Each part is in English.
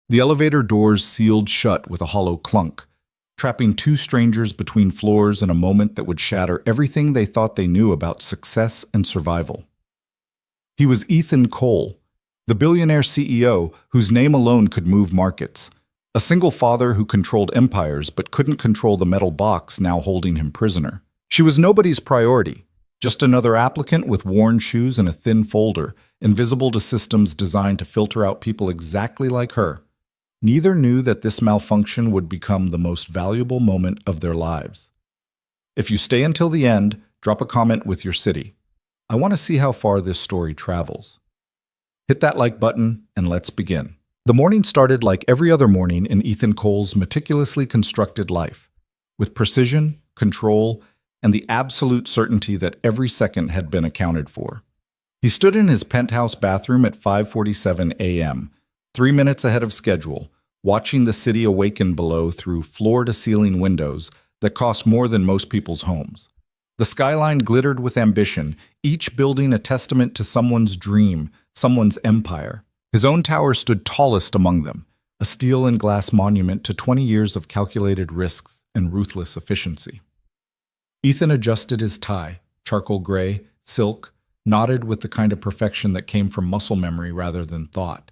The elevator doors sealed shut with a hollow clunk, trapping two strangers between floors in a moment that would shatter everything they thought they knew about success and survival. He was Ethan Cole, the billionaire CEO whose name alone could move markets, a single father who controlled empires but couldn't control the metal box now holding him prisoner. She was nobody's priority, just another applicant with worn shoes and a thin folder, invisible to systems designed to filter out people exactly like her. Neither knew that this malfunction would become the most valuable moment of their lives. If you stay until the end, drop a comment with your city. I want to see how far this story travels. Hit that like button and let's begin. The morning started like every other morning in Ethan Cole's meticulously constructed life, with precision, control, and the absolute certainty that every second had been accounted for. He stood in his penthouse bathroom at 5:47 a.m., 3 minutes ahead of schedule, watching the city awaken below through floor-to-ceiling windows that cost more than most people's homes. The skyline glittered with ambition, each building a testament to someone's dream, someone's empire. His own tower stood tallest among them, a steel and glass monument to 20 years of calculated risks and ruthless efficiency. Ethan adjusted his tie, charcoal gray, silk, knotted with the kind of perfection that came from muscle memory rather than thought.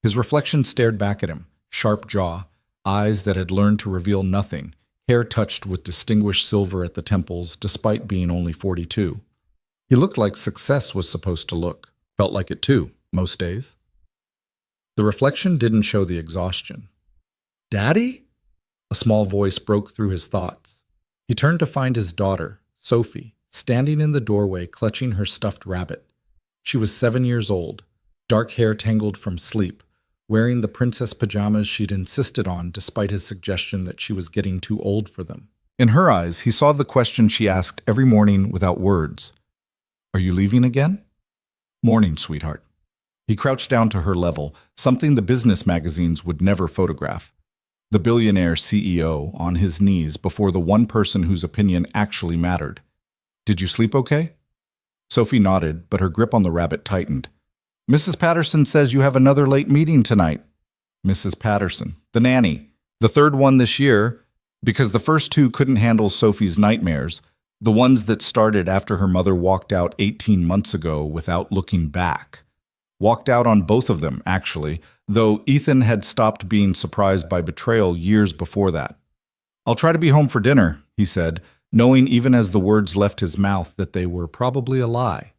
His reflection stared back at him, sharp jaw, eyes that had learned to reveal nothing, hair touched with distinguished silver at the temples despite being only 42. He looked like success was supposed to look, felt like it too, most days. The reflection didn't show the exhaustion. "Daddy?" A small voice broke through his thoughts. He turned to find his daughter, Sophie, standing in the doorway clutching her stuffed rabbit. She was 7 years old, dark hair tangled from sleep, wearing the princess pajamas she'd insisted on despite his suggestion that she was getting too old for them. In her eyes, he saw the question she asked every morning without words. "Are you leaving again?" "Morning, sweetheart." He crouched down to her level, something the business magazines would never photograph. The billionaire CEO on his knees before the one person whose opinion actually mattered. "Did you sleep okay?" Sophie nodded, but her grip on the rabbit tightened. "Mrs. Patterson says you have another late meeting tonight." Mrs. Patterson, the nanny, the third one this year, because the first two couldn't handle Sophie's nightmares, the ones that started after her mother walked out 18 months ago without looking back. Walked out on both of them, actually, though Ethan had stopped being surprised by betrayal years before that. "I'll try to be home for dinner," he said, knowing even as the words left his mouth that they were probably a lie.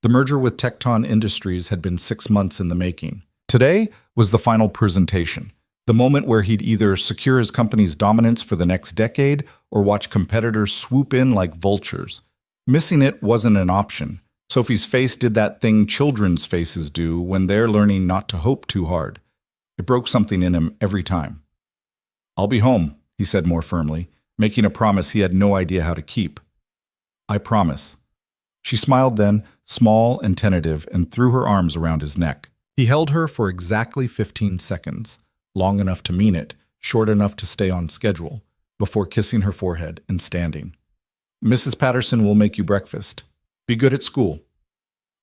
The merger with Tecton Industries had been 6 months in the making. Today was the final presentation, the moment where he'd either secure his company's dominance for the next decade or watch competitors swoop in like vultures. Missing it wasn't an option. Sophie's face did that thing children's faces do when they're learning not to hope too hard. It broke something in him every time. "I'll be home," he said more firmly, making a promise he had no idea how to keep. "I promise." She smiled then, small and tentative, and threw her arms around his neck. He held her for exactly 15 seconds, long enough to mean it, short enough to stay on schedule, before kissing her forehead and standing. "Mrs. Patterson will make you breakfast. Be good at school."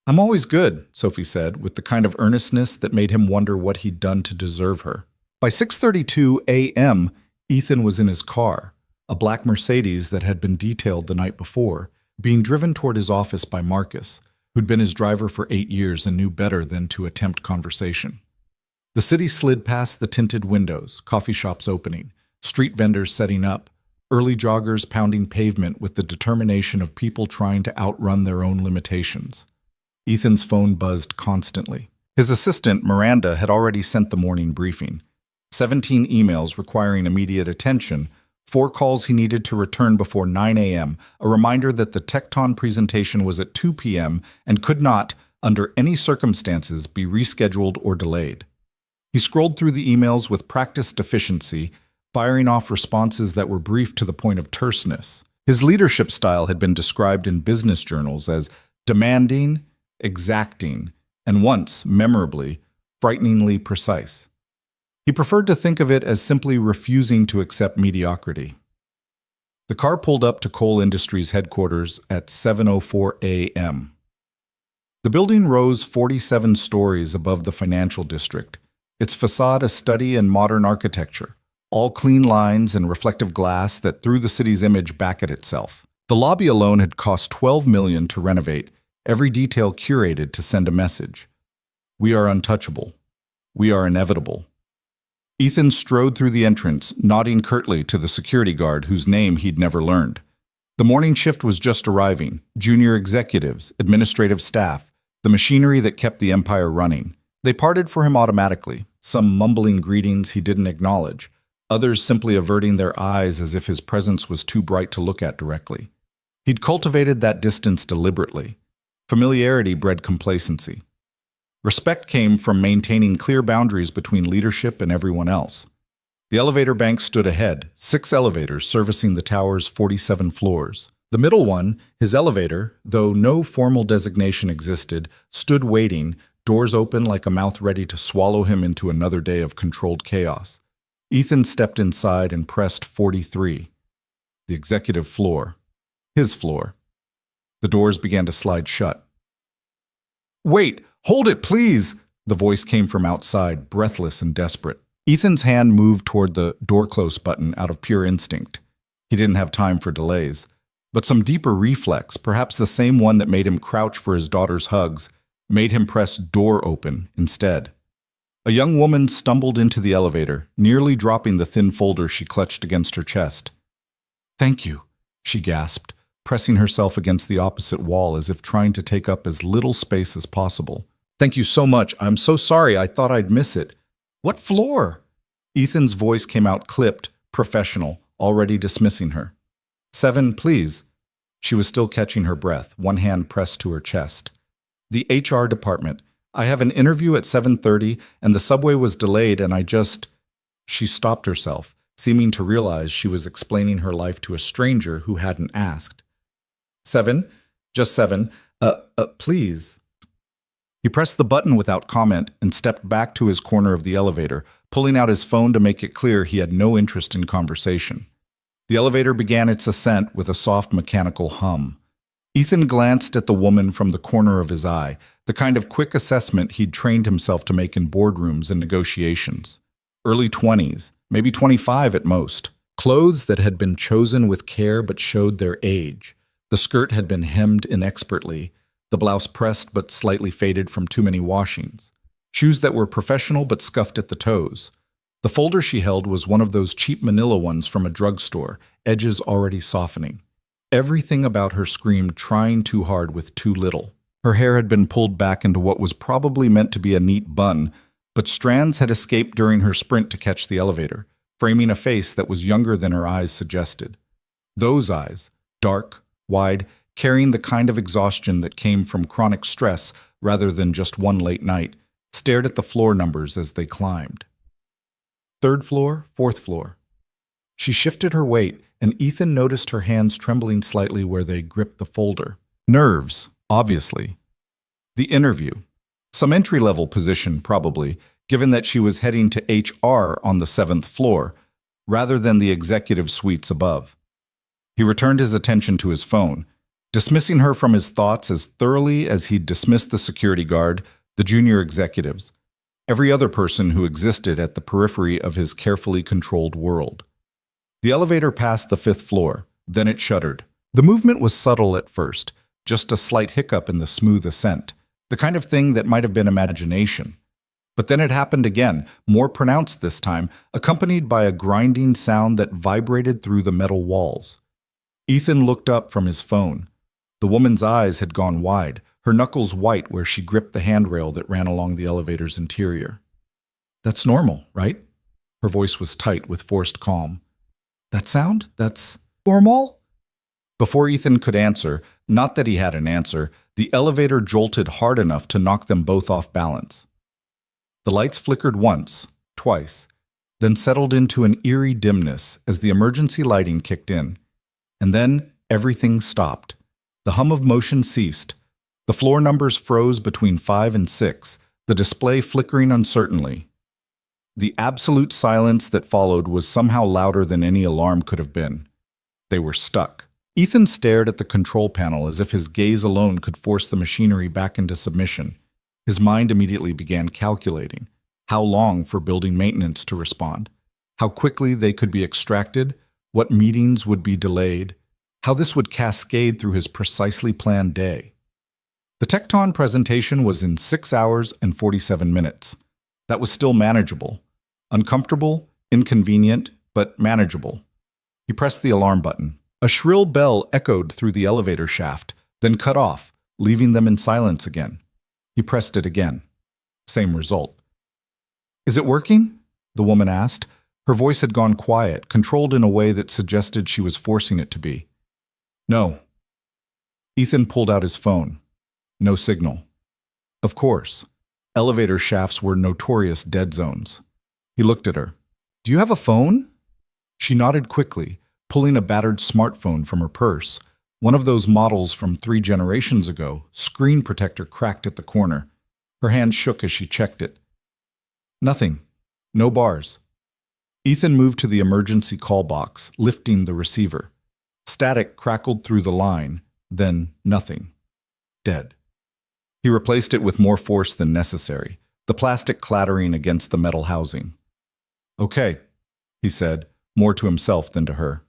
"I'm always good," Sophie said, with the kind of earnestness that made him wonder what he'd done to deserve her. By 6:32 a.m., Ethan was in his car, a black Mercedes that had been detailed the night before, being driven toward his office by Marcus, who'd been his driver for 8 years and knew better than to attempt conversation. The city slid past the tinted windows, coffee shops opening, street vendors setting up, early joggers pounding pavement with the determination of people trying to outrun their own limitations. Ethan's phone buzzed constantly. His assistant, Miranda, had already sent the morning briefing. 17 emails requiring immediate attention, 4 calls he needed to return before 9 a.m., a reminder that the Tecton presentation was at 2 p.m. and could not, under any circumstances, be rescheduled or delayed. He scrolled through the emails with practiced efficiency, firing off responses that were brief to the point of terseness. His leadership style had been described in business journals as demanding, exacting, and once, memorably, frighteningly precise. He preferred to think of it as simply refusing to accept mediocrity. The car pulled up to Cole Industries headquarters at 7:04 a.m. The building rose 47 stories above the financial district, its facade a study in modern architecture, all clean lines and reflective glass that threw the city's image back at itself. The lobby alone had cost $12 million to renovate, every detail curated to send a message. We are untouchable. We are inevitable. Ethan strode through the entrance, nodding curtly to the security guard whose name he'd never learned. The morning shift was just arriving, junior executives, administrative staff, the machinery that kept the empire running. They parted for him automatically, some mumbling greetings he didn't acknowledge, others simply averting their eyes as if his presence was too bright to look at directly. He'd cultivated that distance deliberately. Familiarity bred complacency. Respect came from maintaining clear boundaries between leadership and everyone else. The elevator bank stood ahead, 6 elevators servicing the tower's 47 floors. The middle one, his elevator, though no formal designation existed, stood waiting, doors open like a mouth ready to swallow him into another day of controlled chaos. Ethan stepped inside and pressed 43. The executive floor. His floor. The doors began to slide shut. "Wait! Hold it, please!" The voice came from outside, breathless and desperate. Ethan's hand moved toward the door close button out of pure instinct. He didn't have time for delays. But some deeper reflex, perhaps the same one that made him crouch for his daughter's hugs, made him press door open instead. A young woman stumbled into the elevator, nearly dropping the thin folder she clutched against her chest. "Thank you," she gasped, pressing herself against the opposite wall as if trying to take up as little space as possible. "Thank you so much. I'm so sorry. I thought I'd miss it." "What floor?" Ethan's voice came out clipped, professional, already dismissing her. 7, please." She was still catching her breath, one hand pressed to her chest. "The HR department. I have an interview at 7:30, and the subway was delayed, and I just—" She stopped herself, seeming to realize she was explaining her life to a stranger who hadn't asked. 7? Just 7. Please." He pressed the button without comment and stepped back to his corner of the elevator, pulling out his phone to make it clear he had no interest in conversation. The elevator began its ascent with a soft mechanical hum. Ethan glanced at the woman from the corner of his eye, the kind of quick assessment he'd trained himself to make in boardrooms and negotiations. Early 20s, maybe 25 at most. Clothes that had been chosen with care but showed their age. The skirt had been hemmed inexpertly, the blouse pressed but slightly faded from too many washings. Shoes that were professional but scuffed at the toes. The folder she held was one of those cheap manila ones from a drugstore, edges already softening. Everything about her screamed trying too hard with too little. Her hair had been pulled back into what was probably meant to be a neat bun, but strands had escaped during her sprint to catch the elevator, framing a face that was younger than her eyes suggested. Those eyes, dark, wide, carrying the kind of exhaustion that came from chronic stress rather than just one late night, stared at the floor numbers as they climbed. 3rd floor, 4th floor. She shifted her weight, and Ethan noticed her hands trembling slightly where they gripped the folder. Nerves, obviously. The interview. Some entry-level position, probably, given that she was heading to HR on the 7th floor, rather than the executive suites above. He returned his attention to his phone, dismissing her from his thoughts as thoroughly as he'd dismissed the security guard, the junior executives, every other person who existed at the periphery of his carefully controlled world. The elevator passed the 5th floor, then it shuddered. The movement was subtle at first, just a slight hiccup in the smooth ascent, the kind of thing that might have been imagination. But then it happened again, more pronounced this time, accompanied by a grinding sound that vibrated through the metal walls. Ethan looked up from his phone. The woman's eyes had gone wide, her knuckles white where she gripped the handrail that ran along the elevator's interior. "That's normal, right?" Her voice was tight with forced calm. "That sound? That's normal?" Before Ethan could answer, not that he had an answer, the elevator jolted hard enough to knock them both off balance. The lights flickered once, twice, then settled into an eerie dimness as the emergency lighting kicked in. And then everything stopped. The hum of motion ceased. The floor numbers froze between 5 and 6, the display flickering uncertainly. The absolute silence that followed was somehow louder than any alarm could have been. They were stuck. Ethan stared at the control panel as if his gaze alone could force the machinery back into submission. His mind immediately began calculating. how long for building maintenance to respond, how quickly they could be extracted, what meetings would be delayed, how this would cascade through his precisely planned day. The Tecton presentation was in 6 hours and 47 minutes. That was still manageable. Uncomfortable, inconvenient, but manageable. He pressed the alarm button. A shrill bell echoed through the elevator shaft, then cut off, leaving them in silence again. He pressed it again. Same result. "Is it working?" the woman asked. Her voice had gone quiet, controlled in a way that suggested she was forcing it to be. "No." Ethan pulled out his phone. No signal. Of course. Elevator shafts were notorious dead zones. He looked at her. "Do you have a phone?" She nodded quickly, pulling a battered smartphone from her purse. One of those models from 3 generations ago, screen protector cracked at the corner. Her hand shook as she checked it. Nothing. No bars. Ethan moved to the emergency call box, lifting the receiver. Static crackled through the line, then nothing. Dead. He replaced it with more force than necessary, the plastic clattering against the metal housing. "Okay," he said, more to himself than to her.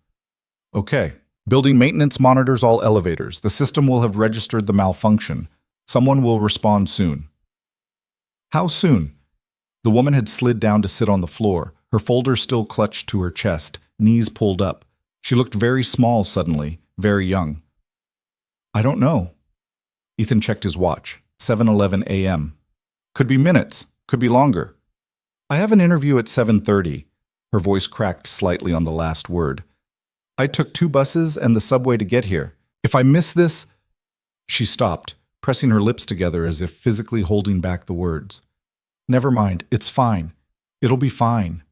"Okay. Building maintenance monitors all elevators. The system will have registered the malfunction. Someone will respond soon." How soon? The woman had slid down to sit on the floor, her folder still clutched to her chest, knees pulled up. She looked very small suddenly, very young. "I don't know." Ethan checked his watch. 7:11 a.m. Could be minutes, could be longer. "I have an interview at 7:30. Her voice cracked slightly on the last word. "I took 2 buses and the subway to get here. If I miss this—" She stopped, pressing her lips together as if physically holding back the words. "Never mind, it's fine. It'll be fine."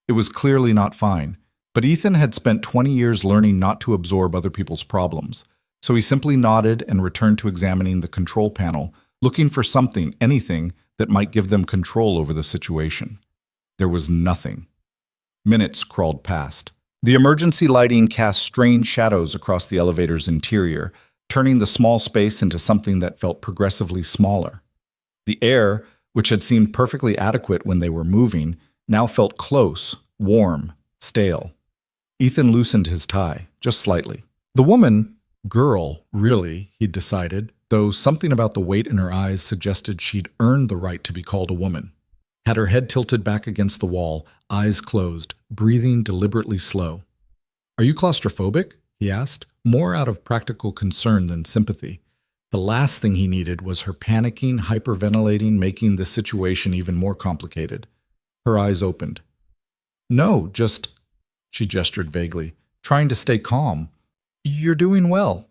It was clearly not fine, but Ethan had spent 20 years learning not to absorb other people's problems. So he simply nodded and returned to examining the control panel, looking for something, anything, that might give them control over the situation. There was nothing. Minutes crawled past. The emergency lighting cast strange shadows across the elevator's interior, turning the small space into something that felt progressively smaller. The air, which had seemed perfectly adequate when they were moving, now felt close, warm, stale. Ethan loosened his tie, just slightly. The woman— girl, really, he'd decided, though something about the weight in her eyes suggested she'd earned the right to be called a woman. Had her head tilted back against the wall, eyes closed, breathing deliberately slow. "Are you claustrophobic?" he asked, more out of practical concern than sympathy. The last thing he needed was her panicking, hyperventilating, making the situation even more complicated. Her eyes opened. "No, just—" she gestured vaguely, trying to stay calm. "You're doing well."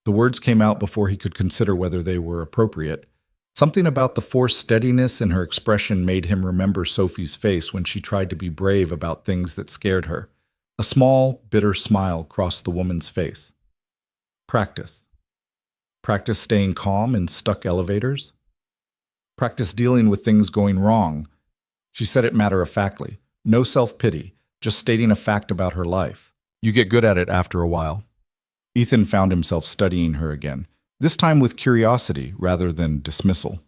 The words came out before he could consider whether they were appropriate. Something about the forced steadiness in her expression made him remember Sophie's face when she tried to be brave about things that scared her. A small, bitter smile crossed the woman's face. Practice. Practice staying calm in stuck elevators. Practice dealing with things going wrong. She said it matter-of-factly. No self-pity, just stating a fact about her life. You get good at it after a while. Ethan found himself studying her again, this time with curiosity rather than dismissal.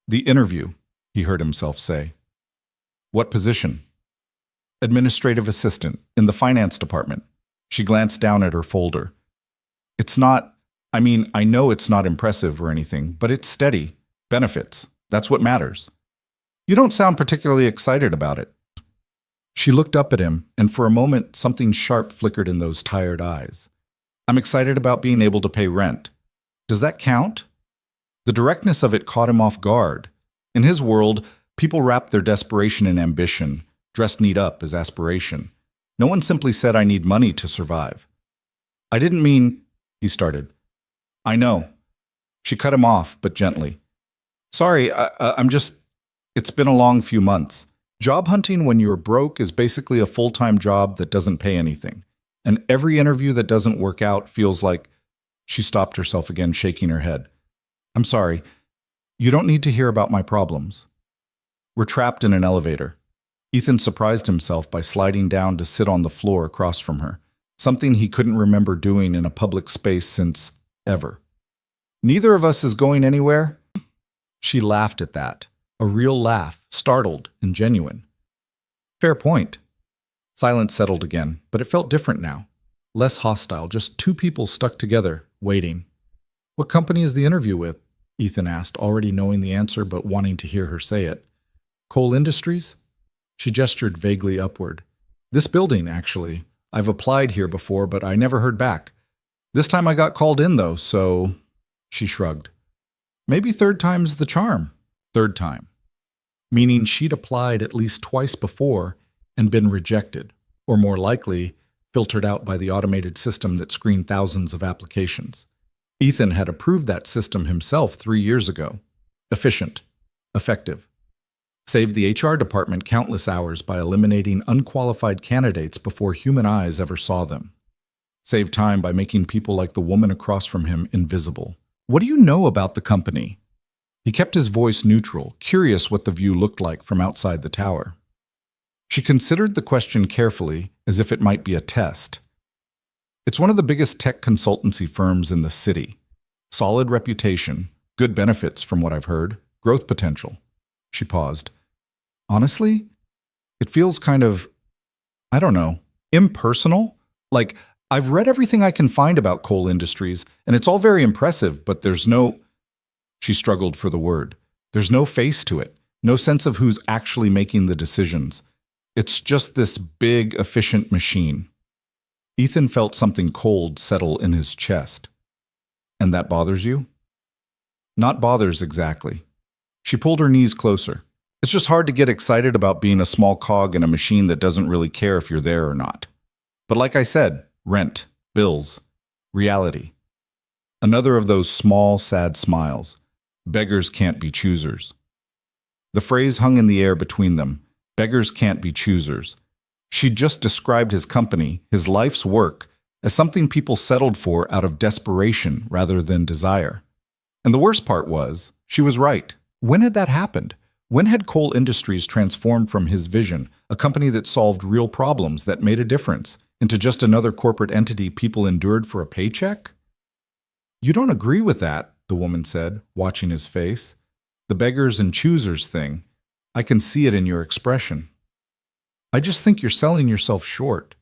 "The interview," he heard himself say. "What position?" "Administrative assistant, in the finance department." She glanced down at her folder. "It's not— I know it's not impressive or anything, but it's steady. Benefits. That's what matters." "You don't sound particularly excited about it." She looked up at him, and for a moment something sharp flickered in those tired eyes. "I'm excited about being able to pay rent." "Does that count?" The directness of it caught him off guard. In his world, people wrapped their desperation in ambition, dressed neat up as aspiration. No one simply said, "I need money to survive." "I didn't mean—" he started. "I know." She cut him off, but gently. "Sorry, I'm just— it's been a long few months. Job hunting when you're broke is basically a full-time job that doesn't pay anything. And every interview that doesn't work out feels like—" She stopped herself again, shaking her head. "I'm sorry. You don't need to hear about my problems." We're trapped in an elevator. Ethan surprised himself by sliding down to sit on the floor across from her, something he couldn't remember doing in a public space since ever. "Neither of us is going anywhere?" She laughed at that, A real laugh, startled and genuine. Fair point. Silence settled again, but it felt different now. Less hostile, just two people stuck together, waiting. What company is the interview with? Ethan asked, already knowing the answer but wanting to hear her say it. Coal Industries? She gestured vaguely upward. This building, actually. I've applied here before, but I never heard back. This time I got called in, though, so... She shrugged. Maybe third time's the charm. Third time. Meaning she'd applied at least twice before and been rejected, or more likely, filtered out by the automated system that screened thousands of applications. Ethan had approved that system himself 3 years ago. Efficient. Effective. Saved the HR department countless hours by eliminating unqualified candidates before human eyes ever saw them. Saved time by making people like the woman across from him invisible. What do you know about the company? He kept his voice neutral, curious what the view looked like from outside the tower. She considered the question carefully, as if it might be a test. It's one of the biggest tech consultancy firms in the city. Solid reputation, good benefits from what I've heard, growth potential. She paused. Honestly, it feels kind of, I don't know, impersonal. Like, I've read everything I can find about Coal Industries, and it's all very impressive, but there's no... She struggled for the word. There's no face to it, no sense of who's actually making the decisions. It's just this big, efficient machine. Ethan felt something cold settle in his chest. And that bothers you? Not bothers exactly. She pulled her knees closer. It's just hard to get excited about being a small cog in a machine that doesn't really care if you're there or not. But like I said, rent, bills, reality. Another of those small, sad smiles. Beggars can't be choosers. The phrase hung in the air between them. Beggars can't be choosers. She'd just described his company, his life's work, as something people settled for out of desperation rather than desire. And the worst part was, she was right. When had that happened? When had Coal Industries transformed from his vision, a company that solved real problems that made a difference, into just another corporate entity people endured for a paycheck? You don't agree with that, the woman said, watching his face. The beggars and choosers thing. I can see it in your expression. I just think you're selling yourself short.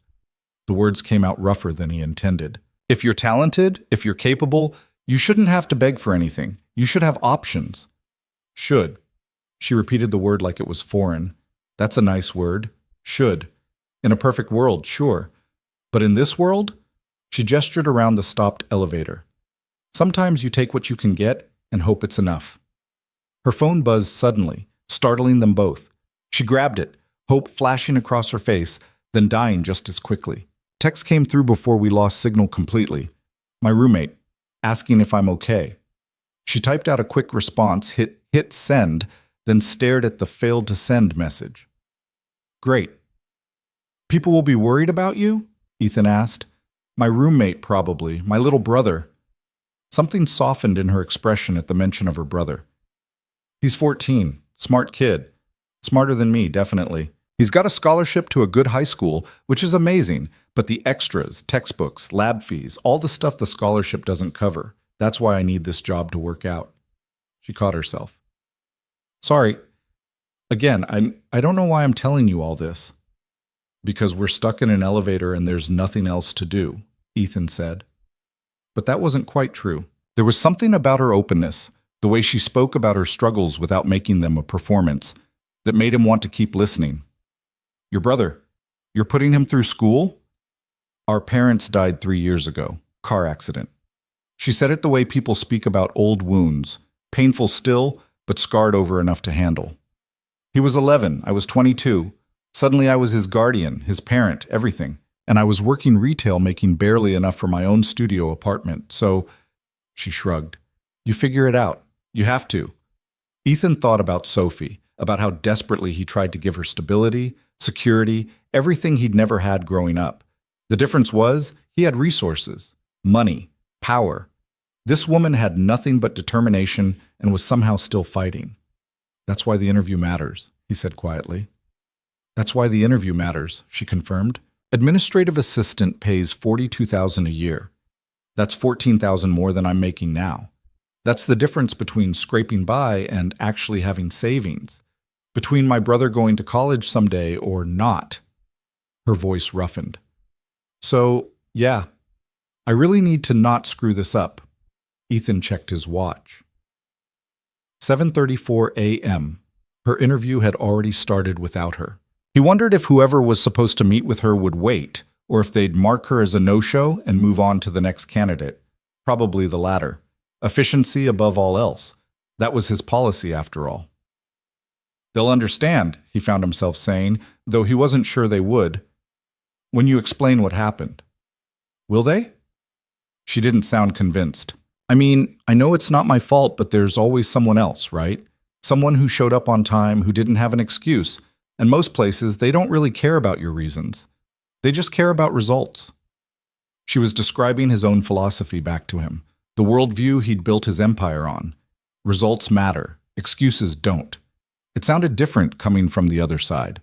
The words came out rougher than he intended. If you're talented, if you're capable, you shouldn't have to beg for anything. You should have options. Should. She repeated the word like it was foreign. That's a nice word. Should. In a perfect world, sure. But in this world? She gestured around the stopped elevator. Sometimes you take what you can get and hope it's enough. Her phone buzzed suddenly, startling them both. She grabbed it, hope flashing across her face, then dying just as quickly. Text came through before we lost signal completely. My roommate, asking if I'm okay. She typed out a quick response, hit send, then stared at the failed to send message. Great. People will be worried about you? Ethan asked. My roommate, probably. My little brother. Something softened in her expression at the mention of her brother. He's 14. Smart kid. Smarter than me, definitely. He's got a scholarship to a good high school, which is amazing, but the extras, textbooks, lab fees, all the stuff the scholarship doesn't cover. That's why I need this job to work out. She caught herself. Sorry. Again, I don't know why I'm telling you all this. Because we're stuck in an elevator and there's nothing else to do, Ethan said. But that wasn't quite true. There was something about her openness, the way she spoke about her struggles without making them a performance, that made him want to keep listening. Your brother, you're putting him through school? Our parents died 3 years ago. Car accident. She said it the way people speak about old wounds, painful still, but scarred over enough to handle. He was 11, I was 22. Suddenly I was his guardian, his parent, everything. And I was working retail making barely enough for my own studio apartment, so... She shrugged. You figure it out. You have to. Ethan thought about Sophie, about how desperately he tried to give her stability, security, everything he'd never had growing up. The difference was, he had resources, money, power. This woman had nothing but determination and was somehow still fighting. That's why the interview matters, he said quietly. That's why the interview matters, she confirmed. Administrative assistant pays $42,000 a year. That's $14,000 more than I'm making now. That's the difference between scraping by and actually having savings. Between my brother going to college someday or not. Her voice roughened. So, yeah, I really need to not screw this up. Ethan checked his watch. 7:34 a.m. Her interview had already started without her. He wondered if whoever was supposed to meet with her would wait, or if they'd mark her as a no-show and move on to the next candidate. Probably the latter. Efficiency above all else. That was his policy, after all. They'll understand, he found himself saying, though he wasn't sure they would, when you explain what happened. Will they? She didn't sound convinced. I mean, I know it's not my fault, but there's always someone else, right? Someone who showed up on time, who didn't have an excuse. And most places, they don't really care about your reasons. They just care about results. She was describing his own philosophy back to him, the worldview he'd built his empire on. Results matter. Excuses don't. It sounded different coming from the other side.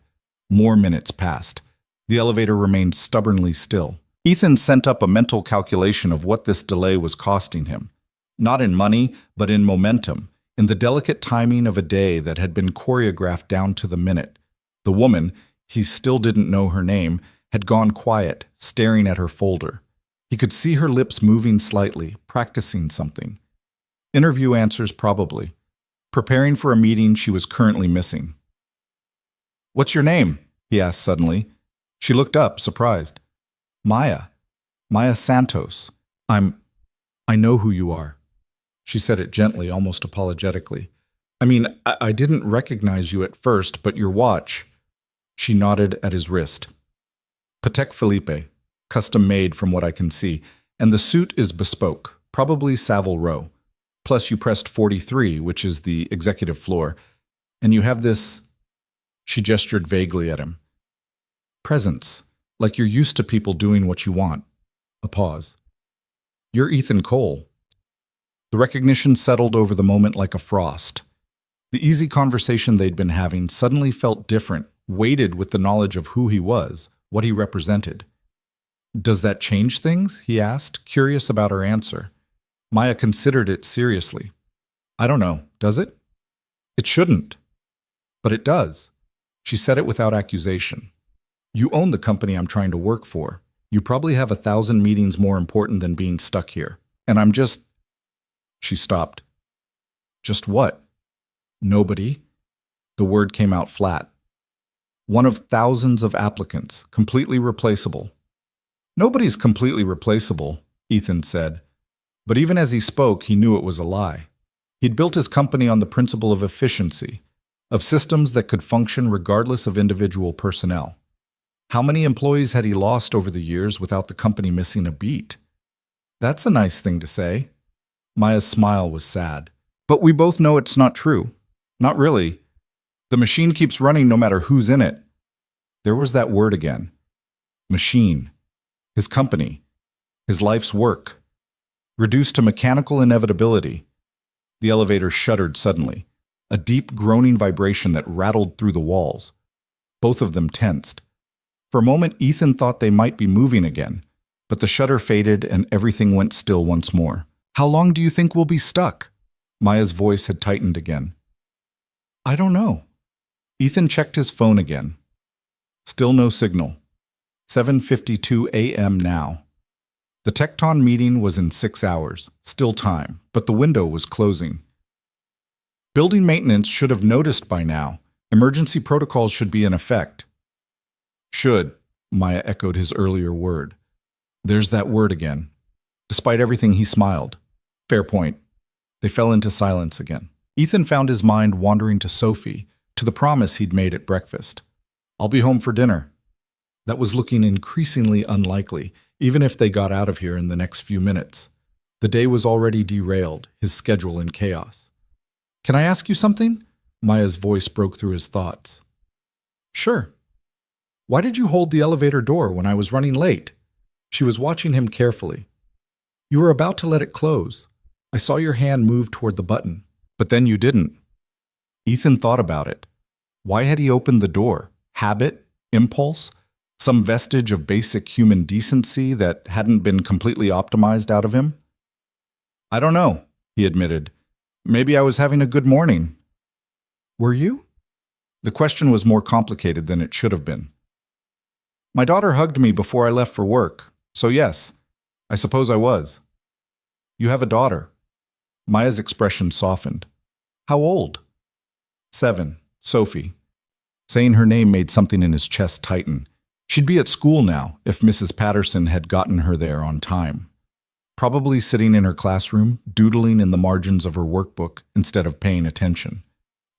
More minutes passed. The elevator remained stubbornly still. Ethan sent up a mental calculation of what this delay was costing him. Not in money, but in momentum, in the delicate timing of a day that had been choreographed down to the minute. The woman, he still didn't know her name, had gone quiet, staring at her folder. He could see her lips moving slightly, practicing something. Interview answers probably. Preparing for a meeting she was currently missing. "What's your name?" he asked suddenly. She looked up, surprised. "Maya. Maya Santos. I know who you are." She said it gently, almost apologetically. "I mean, I didn't recognize you at first, but your watch." She nodded at his wrist. "Patek Philippe, custom made from what I can see, and the suit is bespoke, probably Savile Row. Plus you pressed 43, which is the executive floor, and you have this..." She gestured vaguely at him. "Presence, like you're used to people doing what you want." A pause. "You're Ethan Cole." The recognition settled over the moment like a frost. The easy conversation they'd been having suddenly felt different, weighted with the knowledge of who he was, what he represented. "Does that change things?" he asked, curious about her answer. Maya considered it seriously. "I don't know, does it?" "It shouldn't." "But it does." She said it without accusation. "You own the company I'm trying to work for. You probably have 1,000 meetings more important than being stuck here. And I'm just..." She stopped. "Just what?" "Nobody." The word came out flat. "One of thousands of applicants, completely replaceable." "Nobody's completely replaceable," Ethan said. But even as he spoke, he knew it was a lie. He'd built his company on the principle of efficiency, of systems that could function regardless of individual personnel. How many employees had he lost over the years without the company missing a beat? "That's a nice thing to say." Maya's smile was sad. "But we both know it's not true. Not really. The machine keeps running no matter who's in it." There was that word again. Machine. His company. His life's work. Reduced to mechanical inevitability. The elevator shuddered suddenly, a deep groaning vibration that rattled through the walls. Both of them tensed. For a moment, Ethan thought they might be moving again, but the shudder faded and everything went still once more. "How long do you think we'll be stuck?" Maya's voice had tightened again. "I don't know." Ethan checked his phone again. Still no signal. 7:52 a.m. now. The Tecton meeting was in 6 hours, still time, but the window was closing. Building maintenance should have noticed by now. Emergency protocols should be in effect. "Should," Maya echoed his earlier word. There's that word again. Despite everything, he smiled. Fair point. They fell into silence again. Ethan found his mind wandering to Sophie, to the promise he'd made at breakfast. "I'll be home for dinner." That was looking increasingly unlikely, even if they got out of here in the next few minutes. The day was already derailed, his schedule in chaos. "Can I ask you something?" Maya's voice broke through his thoughts. "Sure." "Why did you hold the elevator door when I was running late?" She was watching him carefully. "You were about to let it close. I saw your hand move toward the button, but then you didn't." Ethan thought about it. Why had he opened the door? Habit? Impulse? Some vestige of basic human decency that hadn't been completely optimized out of him? "I don't know," he admitted. Maybe I was having a good morning. Were you? The question was more complicated than it should have been. My daughter hugged me before I left for work, so yes, I suppose I was. You have a daughter. Maya's expression softened. How old? 7, Sophie. Saying her name made something in his chest tighten. She'd be at school now if Mrs. Patterson had gotten her there on time. Probably sitting in her classroom, doodling in the margins of her workbook instead of paying attention.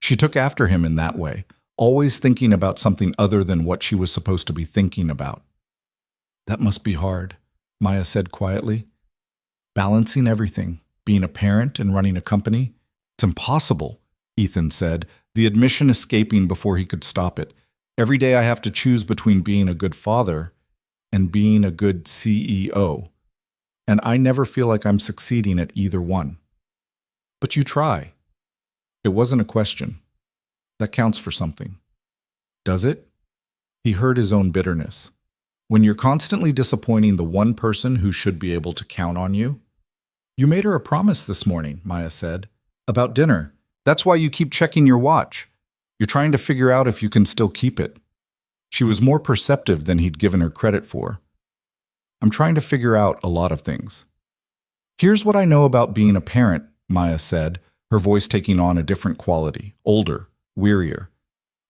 She took after him in that way, always thinking about something other than what she was supposed to be thinking about. That must be hard, Maya said quietly. Balancing everything, being a parent and running a company. It's impossible, Ethan said, the admission escaping before he could stop it. Every day I have to choose between being a good father and being a good CEO. And I never feel like I'm succeeding at either one. But you try. It wasn't a question. That counts for something. Does it? He heard his own bitterness. When you're constantly disappointing the one person who should be able to count on you. You made her a promise this morning, Maya said, about dinner. That's why you keep checking your watch. You're trying to figure out if you can still keep it. She was more perceptive than he'd given her credit for. I'm trying to figure out a lot of things. Here's what I know about being a parent, Maya said, her voice taking on a different quality, older, wearier.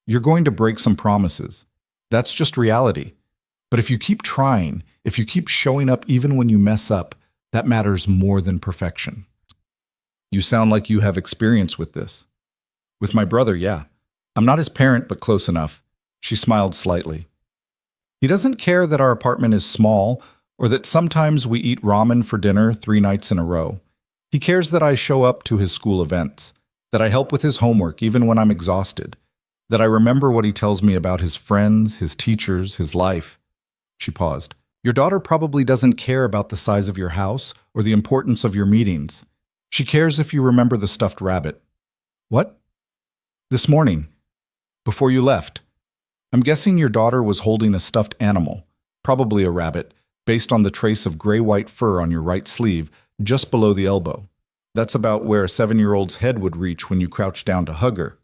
You're going to break some promises. That's just reality. But if you keep trying, if you keep showing up even when you mess up, that matters more than perfection. You sound like you have experience with this. With my brother, yeah. I'm not his parent, but close enough. She smiled slightly. He doesn't care that our apartment is small or that sometimes we eat ramen for dinner 3 nights in a row. He cares that I show up to his school events, that I help with his homework even when I'm exhausted, that I remember what he tells me about his friends, his teachers, his life. She paused. Your daughter probably doesn't care about the size of your house or the importance of your meetings. She cares if you remember the stuffed rabbit. What? This morning, before you left. I'm guessing your daughter was holding a stuffed animal, probably a rabbit, based on the trace of gray-white fur on your right sleeve, just below the elbow. That's about where a 7-year-old's head would reach when you crouch down to hug her.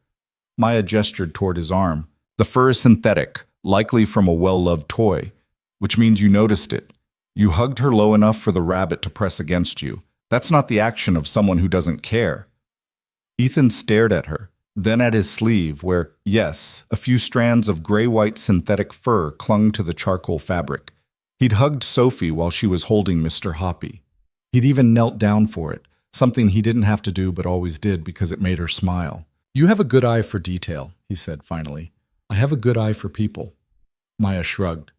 Maya gestured toward his arm. The fur is synthetic, likely from a well-loved toy, which means you noticed it. You hugged her low enough for the rabbit to press against you. That's not the action of someone who doesn't care. Ethan stared at her, then at his sleeve where, yes, a few strands of gray-white synthetic fur clung to the charcoal fabric. He'd hugged Sophie while she was holding Mr. Hoppy. He'd even knelt down for it, something he didn't have to do but always did because it made her smile. You have a good eye for detail, he said finally. I have a good eye for people. Maya shrugged.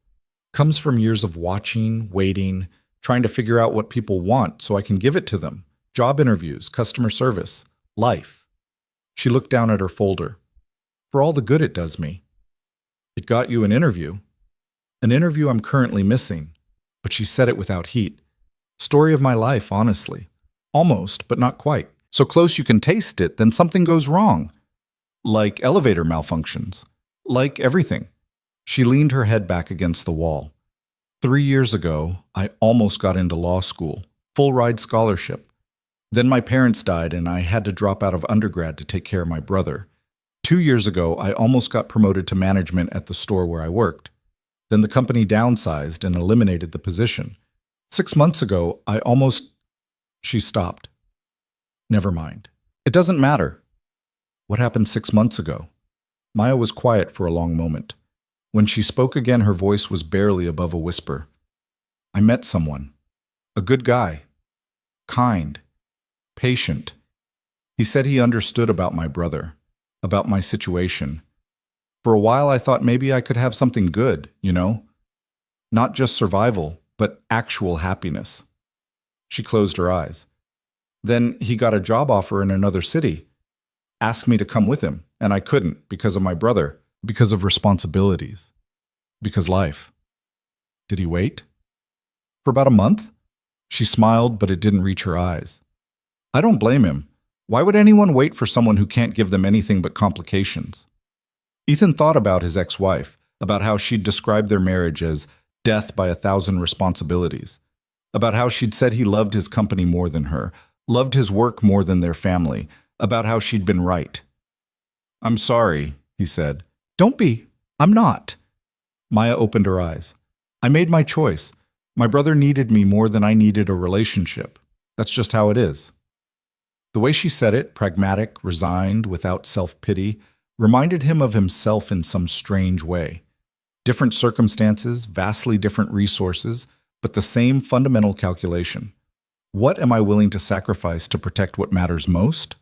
Comes from years of watching, waiting, trying to figure out what people want so I can give it to them. Job interviews, customer service, life. She looked down at her folder. For all the good it does me. It got you an interview. An interview I'm currently missing. But she said it without heat. Story of my life, honestly. Almost, but not quite. So close you can taste it, then something goes wrong. Like elevator malfunctions. Like everything. She leaned her head back against the wall. 3 years ago, I almost got into law school. Full-ride scholarship. Then my parents died and I had to drop out of undergrad to take care of my brother. 2 years ago, I almost got promoted to management at the store where I worked. Then the company downsized and eliminated the position. 6 months ago, I almost... She stopped. Never mind. It doesn't matter. What happened 6 months ago? Maya was quiet for a long moment. When she spoke again, her voice was barely above a whisper. I met someone. A good guy. Kind. Patient. He said he understood about my brother, about my situation. For a while I thought maybe I could have something good, you know? Not just survival, but actual happiness. She closed her eyes. Then he got a job offer in another city. Asked me to come with him, and I couldn't because of my brother, because of responsibilities, because life. Did he wait? For about a month? She smiled, but it didn't reach her eyes. I don't blame him. Why would anyone wait for someone who can't give them anything but complications? Ethan thought about his ex-wife, about how she'd described their marriage as death by 1,000 responsibilities, about how she'd said he loved his company more than her, loved his work more than their family, about how she'd been right. "I'm sorry," he said. "Don't be. I'm not." Maya opened her eyes. "I made my choice. My brother needed me more than I needed a relationship. That's just how it is." The way she said it, pragmatic, resigned, without self-pity, reminded him of himself in some strange way. Different circumstances, vastly different resources, but the same fundamental calculation. What am I willing to sacrifice to protect what matters most?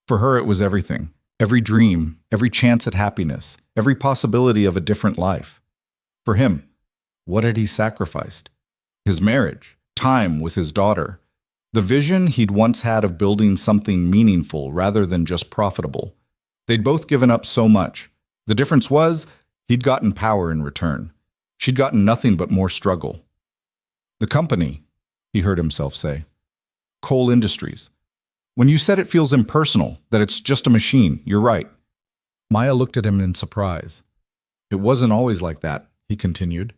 For her, it was everything. Every dream, every chance at happiness, every possibility of a different life. For him, what had he sacrificed? His marriage, time with his daughter, the vision he'd once had of building something meaningful rather than just profitable. They'd both given up so much. The difference was, he'd gotten power in return. She'd gotten nothing but more struggle. "The company," he heard himself say. "Coal Industries. When you said it feels impersonal, that it's just a machine, you're right." Maya looked at him in surprise. "It wasn't always like that," he continued.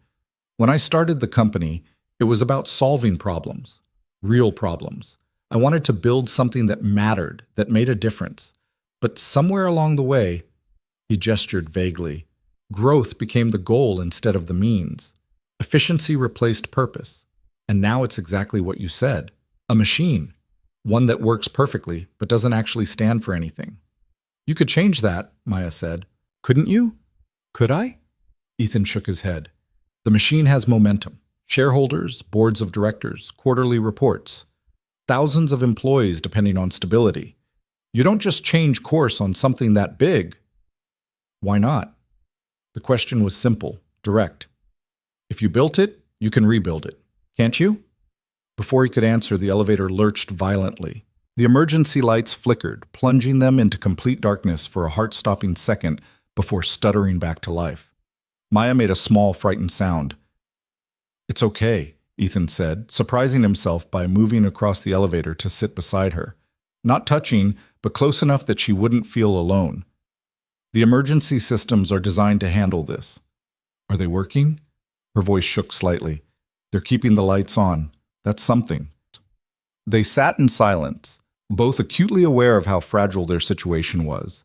"When I started the company, it was about solving problems. Real problems. I wanted to build something that mattered, that made a difference. But somewhere along the way," he gestured vaguely, "growth became the goal instead of the means. Efficiency replaced purpose. And now it's exactly what you said. A machine. One that works perfectly, but doesn't actually stand for anything." "You could change that," Maya said. "Couldn't you?" "Could I?" Ethan shook his head. "The machine has momentum. Shareholders, boards of directors, quarterly reports. Thousands of employees depending on stability. You don't just change course on something that big." "Why not?" The question was simple, direct. "If you built it, you can rebuild it. Can't you?" Before he could answer, the elevator lurched violently. The emergency lights flickered, plunging them into complete darkness for a heart-stopping second before stuttering back to life. Maya made a small, frightened sound. "It's okay," Ethan said, surprising himself by moving across the elevator to sit beside her. Not touching, but close enough that she wouldn't feel alone. "The emergency systems are designed to handle this." "Are they working?" Her voice shook slightly. "They're keeping the lights on. That's something." They sat in silence, both acutely aware of how fragile their situation was.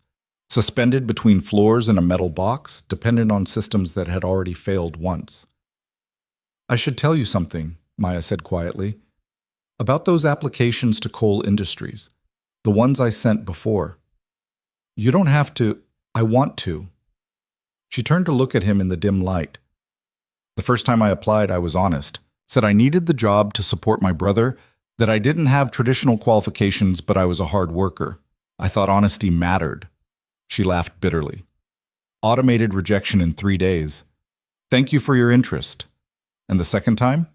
Suspended between floors in a metal box, dependent on systems that had already failed once. "I should tell you something," Maya said quietly. "About those applications to Coal Industries. The ones I sent before. You don't have to. I want to." She turned to look at him in the dim light. "The first time I applied, I was honest. Said I needed the job to support my brother, that I didn't have traditional qualifications, but I was a hard worker. I thought honesty mattered." She laughed bitterly. "Automated rejection in 3 days. Thank you for your interest. And the second time?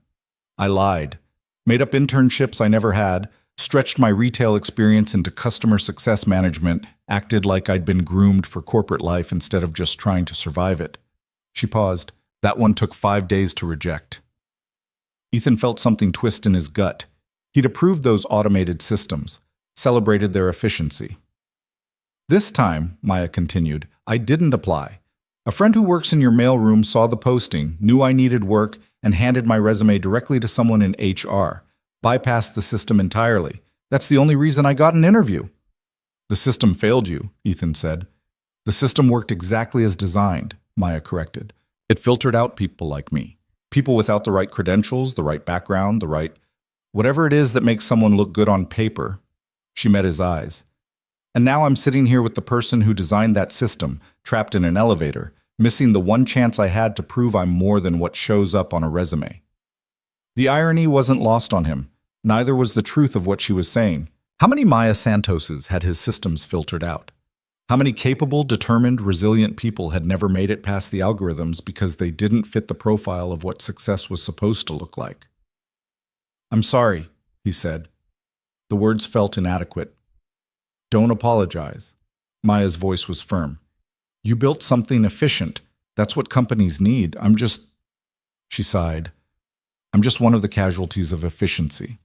I lied. Made up internships I never had, stretched my retail experience into customer success management, acted like I'd been groomed for corporate life instead of just trying to survive it." She paused. "That one took 5 days to reject." Ethan felt something twist in his gut. He'd approved those automated systems, celebrated their efficiency. "This time," Maya continued, "I didn't apply. A friend who works in your mailroom saw the posting, knew I needed work, and handed my resume directly to someone in HR. Bypassed the system entirely. That's the only reason I got an interview." "The system failed you," Ethan said. "The system worked exactly as designed," Maya corrected. "It filtered out people like me. People without the right credentials, the right background, the right... whatever it is that makes someone look good on paper." She met his eyes. "And now I'm sitting here with the person who designed that system, trapped in an elevator, missing the one chance I had to prove I'm more than what shows up on a resume." The irony wasn't lost on him. Neither was the truth of what she was saying. How many Maya Santoses had his systems filtered out? How many capable, determined, resilient people had never made it past the algorithms because they didn't fit the profile of what success was supposed to look like? "I'm sorry," he said. The words felt inadequate. "Don't apologize." Maya's voice was firm. "You built something efficient. That's what companies need. I'm just..." She sighed. "I'm just one of the casualties of efficiency."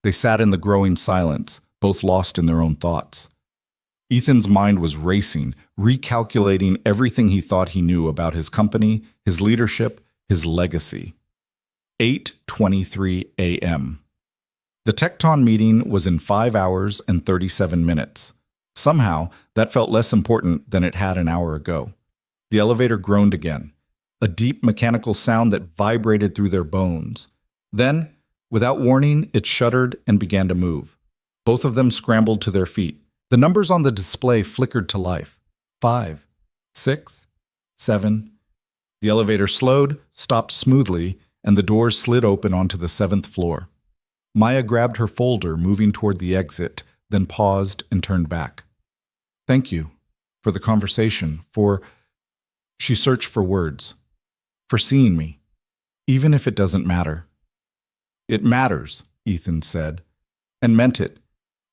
They sat in the growing silence, both lost in their own thoughts. Ethan's mind was racing, recalculating everything he thought he knew about his company, his leadership, his legacy. 8:23 a.m. The Tecton meeting was in 5 hours and 37 minutes. Somehow, that felt less important than it had an hour ago. The elevator groaned again, a deep mechanical sound that vibrated through their bones. Then, without warning, it shuddered and began to move. Both of them scrambled to their feet. The numbers on the display flickered to life. 5, 6, 7. The elevator slowed, stopped smoothly, and the doors slid open onto the 7th floor. Maya grabbed her folder, moving toward the exit, then paused and turned back. Thank you for the conversation, for... She searched for words. For seeing me, even if it doesn't matter. It matters, Ethan said, and meant it.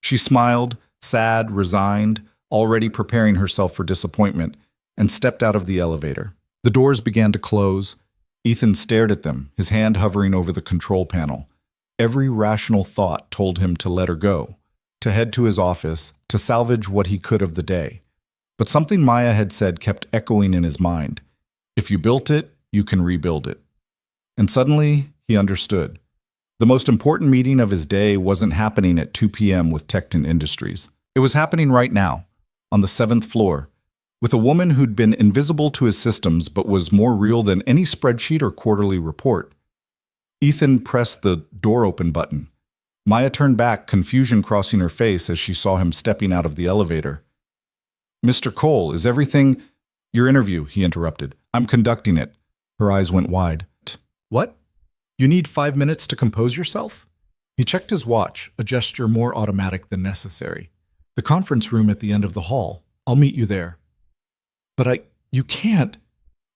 She smiled, sad, resigned, already preparing herself for disappointment, and stepped out of the elevator. The doors began to close. Ethan stared at them, his hand hovering over the control panel. Every rational thought told him to let her go, to head to his office, to salvage what he could of the day. But something Maya had said kept echoing in his mind. If you built it, you can rebuild it. And suddenly, he understood. The most important meeting of his day wasn't happening at 2 p.m. with Tecton Industries. It was happening right now, on the 7th floor, with a woman who'd been invisible to his systems but was more real than any spreadsheet or quarterly report. Ethan pressed the door open button. Maya turned back, confusion crossing her face as she saw him stepping out of the elevator. Mr. Cole, is everything... Your interview, he interrupted. I'm conducting it. Her eyes went wide. What? You need 5 minutes to compose yourself? He checked his watch, a gesture more automatic than necessary. The conference room at the end of the hall. I'll meet you there. But you can't.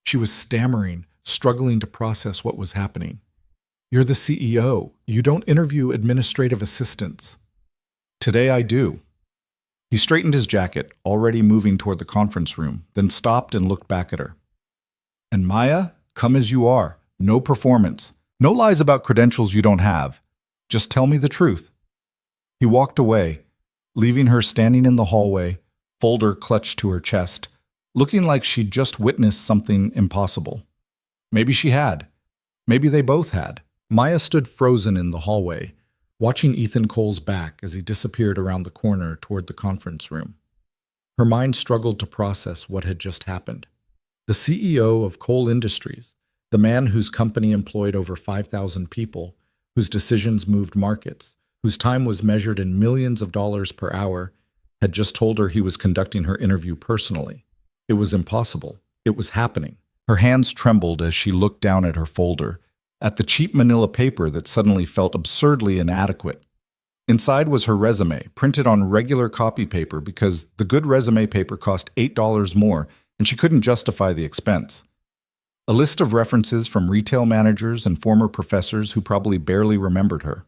She was stammering, struggling to process what was happening. You're the CEO. You don't interview administrative assistants. Today I do. He straightened his jacket, already moving toward the conference room, then stopped and looked back at her. And Maya, come as you are. No performance. No lies about credentials you don't have. Just tell me the truth. He walked away, leaving her standing in the hallway, folder clutched to her chest, looking like she'd just witnessed something impossible. Maybe she had. Maybe they both had. Maya stood frozen in the hallway, watching Ethan Cole's back as he disappeared around the corner toward the conference room. Her mind struggled to process what had just happened. The CEO of Cole Industries, the man whose company employed over 5,000 people, whose decisions moved markets, whose time was measured in millions of dollars per hour, had just told her he was conducting her interview personally. It was impossible. It was happening. Her hands trembled as she looked down at her folder, at the cheap manila paper that suddenly felt absurdly inadequate. Inside was her resume, printed on regular copy paper because the good resume paper cost $8 more and she couldn't justify the expense. A list of references from retail managers and former professors who probably barely remembered her.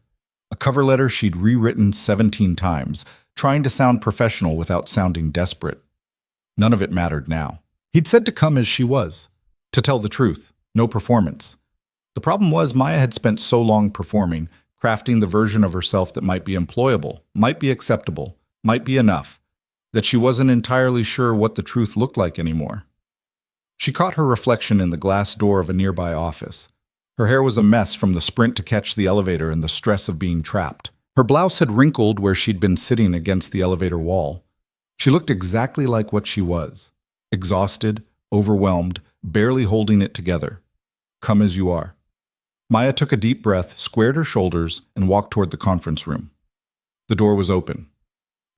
A cover letter she'd rewritten 17 times, trying to sound professional without sounding desperate. None of it mattered now. He'd said to come as she was, to tell the truth, no performance. The problem was Maya had spent so long performing, crafting the version of herself that might be employable, might be acceptable, might be enough, that she wasn't entirely sure what the truth looked like anymore. She caught her reflection in the glass door of a nearby office. Her hair was a mess from the sprint to catch the elevator and the stress of being trapped. Her blouse had wrinkled where she'd been sitting against the elevator wall. She looked exactly like what she was, exhausted, overwhelmed, barely holding it together. Come as you are. Maya took a deep breath, squared her shoulders, and walked toward the conference room. The door was open.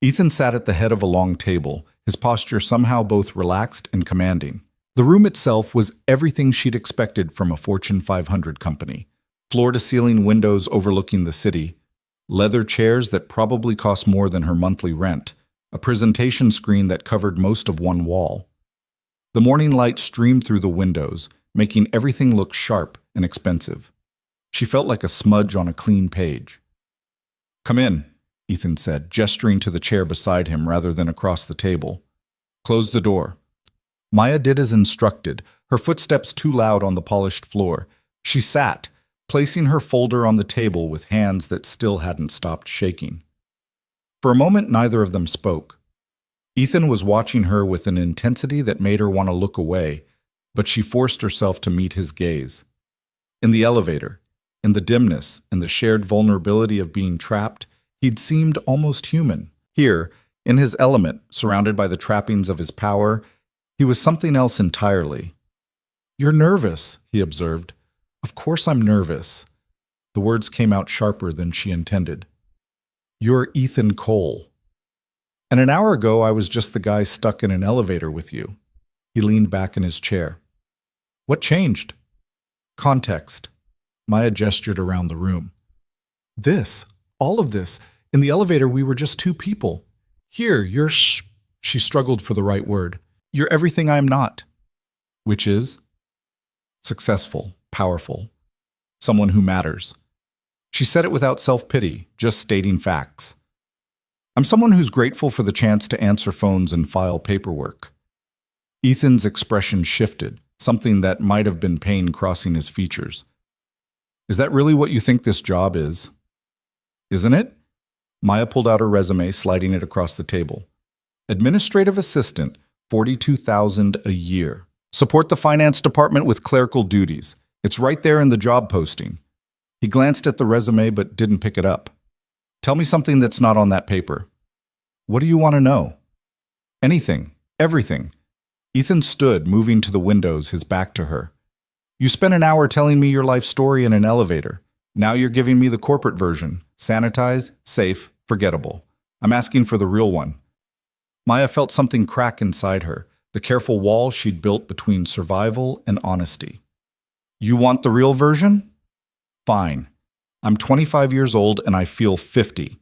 Ethan sat at the head of a long table, his posture somehow both relaxed and commanding. The room itself was everything she'd expected from a Fortune 500 company. Floor-to-ceiling windows overlooking the city, leather chairs that probably cost more than her monthly rent, a presentation screen that covered most of one wall. The morning light streamed through the windows, making everything look sharp and expensive. She felt like a smudge on a clean page. Come in, Ethan said, gesturing to the chair beside him rather than across the table. Close the door. Maya did as instructed, her footsteps too loud on the polished floor. She sat, placing her folder on the table with hands that still hadn't stopped shaking. For a moment, neither of them spoke. Ethan was watching her with an intensity that made her want to look away, but she forced herself to meet his gaze. In the elevator, In the dimness and the shared vulnerability of being trapped, he'd seemed almost human. Here, in his element, surrounded by the trappings of his power, he was something else entirely. "You're nervous," he observed. "Of course I'm nervous." The words came out sharper than she intended. "You're Ethan Cole. And an hour ago, I was just the guy stuck in an elevator with you." He leaned back in his chair. "What changed?" "Context." Maya gestured around the room. All of this. In the elevator, we were just two people. Here, you're she struggled for the right word. "You're everything I am not." "Which is?" "Successful, powerful, someone who matters." She said it without self-pity, just stating facts. "I'm someone who's grateful for the chance to answer phones and file paperwork." Ethan's expression shifted, something that might have been pain crossing his features. "Is that really what you think this job is?" "Isn't it?" Maya pulled out her resume, sliding it across the table. "Administrative assistant, $42,000 a year. Support the finance department with clerical duties. It's right there in the job posting." He glanced at the resume but didn't pick it up. "Tell me something that's not on that paper." "What do you want to know?" "Anything. Everything." Ethan stood, moving to the windows, his back to her. "You spent an hour telling me your life story in an elevator. Now you're giving me the corporate version. Sanitized, safe, forgettable. I'm asking for the real one." Maya felt something crack inside her, the careful wall she'd built between survival and honesty. "You want the real version? Fine. I'm 25 years old and I feel 50.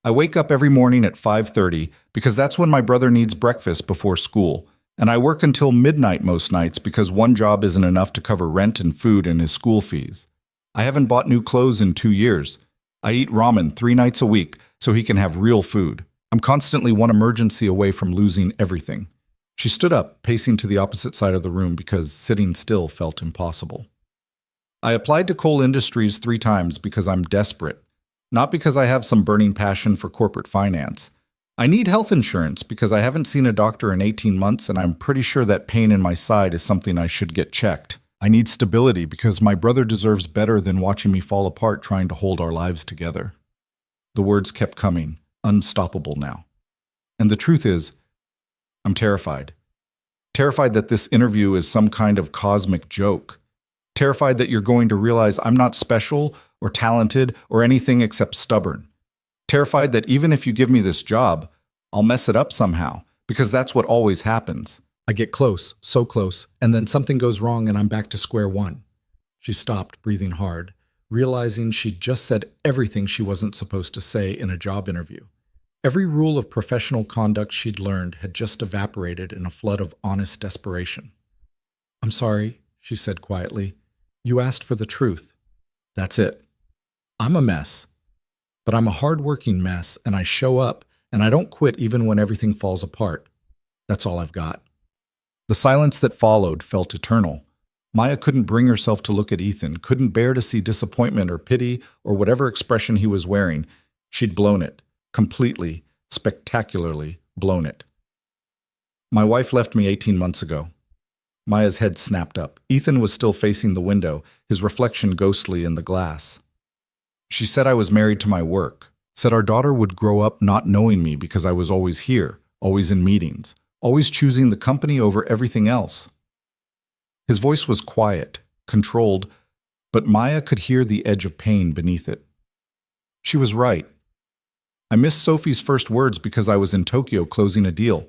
I wake up every morning at 5:30 because that's when my brother needs breakfast before school, and I work until midnight most nights because one job isn't enough to cover rent and food and his school fees. I haven't bought new clothes in 2 years. I eat ramen 3 nights a week so he can have real food. I'm constantly one emergency away from losing everything." She stood up, pacing to the opposite side of the room because sitting still felt impossible. "I applied to Cole Industries 3 times because I'm desperate, not because I have some burning passion for corporate finance. I need health insurance because I haven't seen a doctor in 18 months and I'm pretty sure that pain in my side is something I should get checked. I need stability because my brother deserves better than watching me fall apart trying to hold our lives together." The words kept coming, unstoppable now. "And the truth is, I'm terrified. Terrified that this interview is some kind of cosmic joke. Terrified that you're going to realize I'm not special or talented or anything except stubborn. Terrified that even if you give me this job, I'll mess it up somehow, because that's what always happens. I get close, so close, and then something goes wrong and I'm back to square one." She stopped, breathing hard, realizing she'd just said everything she wasn't supposed to say in a job interview. Every rule of professional conduct she'd learned had just evaporated in a flood of honest desperation. "I'm sorry," she said quietly. "You asked for the truth. That's it. I'm a mess. But I'm a hard-working mess, and I show up, and I don't quit even when everything falls apart. That's all I've got." The silence that followed felt eternal. Maya couldn't bring herself to look at Ethan, couldn't bear to see disappointment or pity or whatever expression he was wearing. She'd blown it. Completely, spectacularly blown it. "My wife left me 18 months ago." Maya's head snapped up. Ethan was still facing the window, his reflection ghostly in the glass. "She said I was married to my work. Said our daughter would grow up not knowing me because I was always here, always in meetings, always choosing the company over everything else." His voice was quiet, controlled, but Maya could hear the edge of pain beneath it. She was right. "I missed Sophie's first words because I was in Tokyo closing a deal.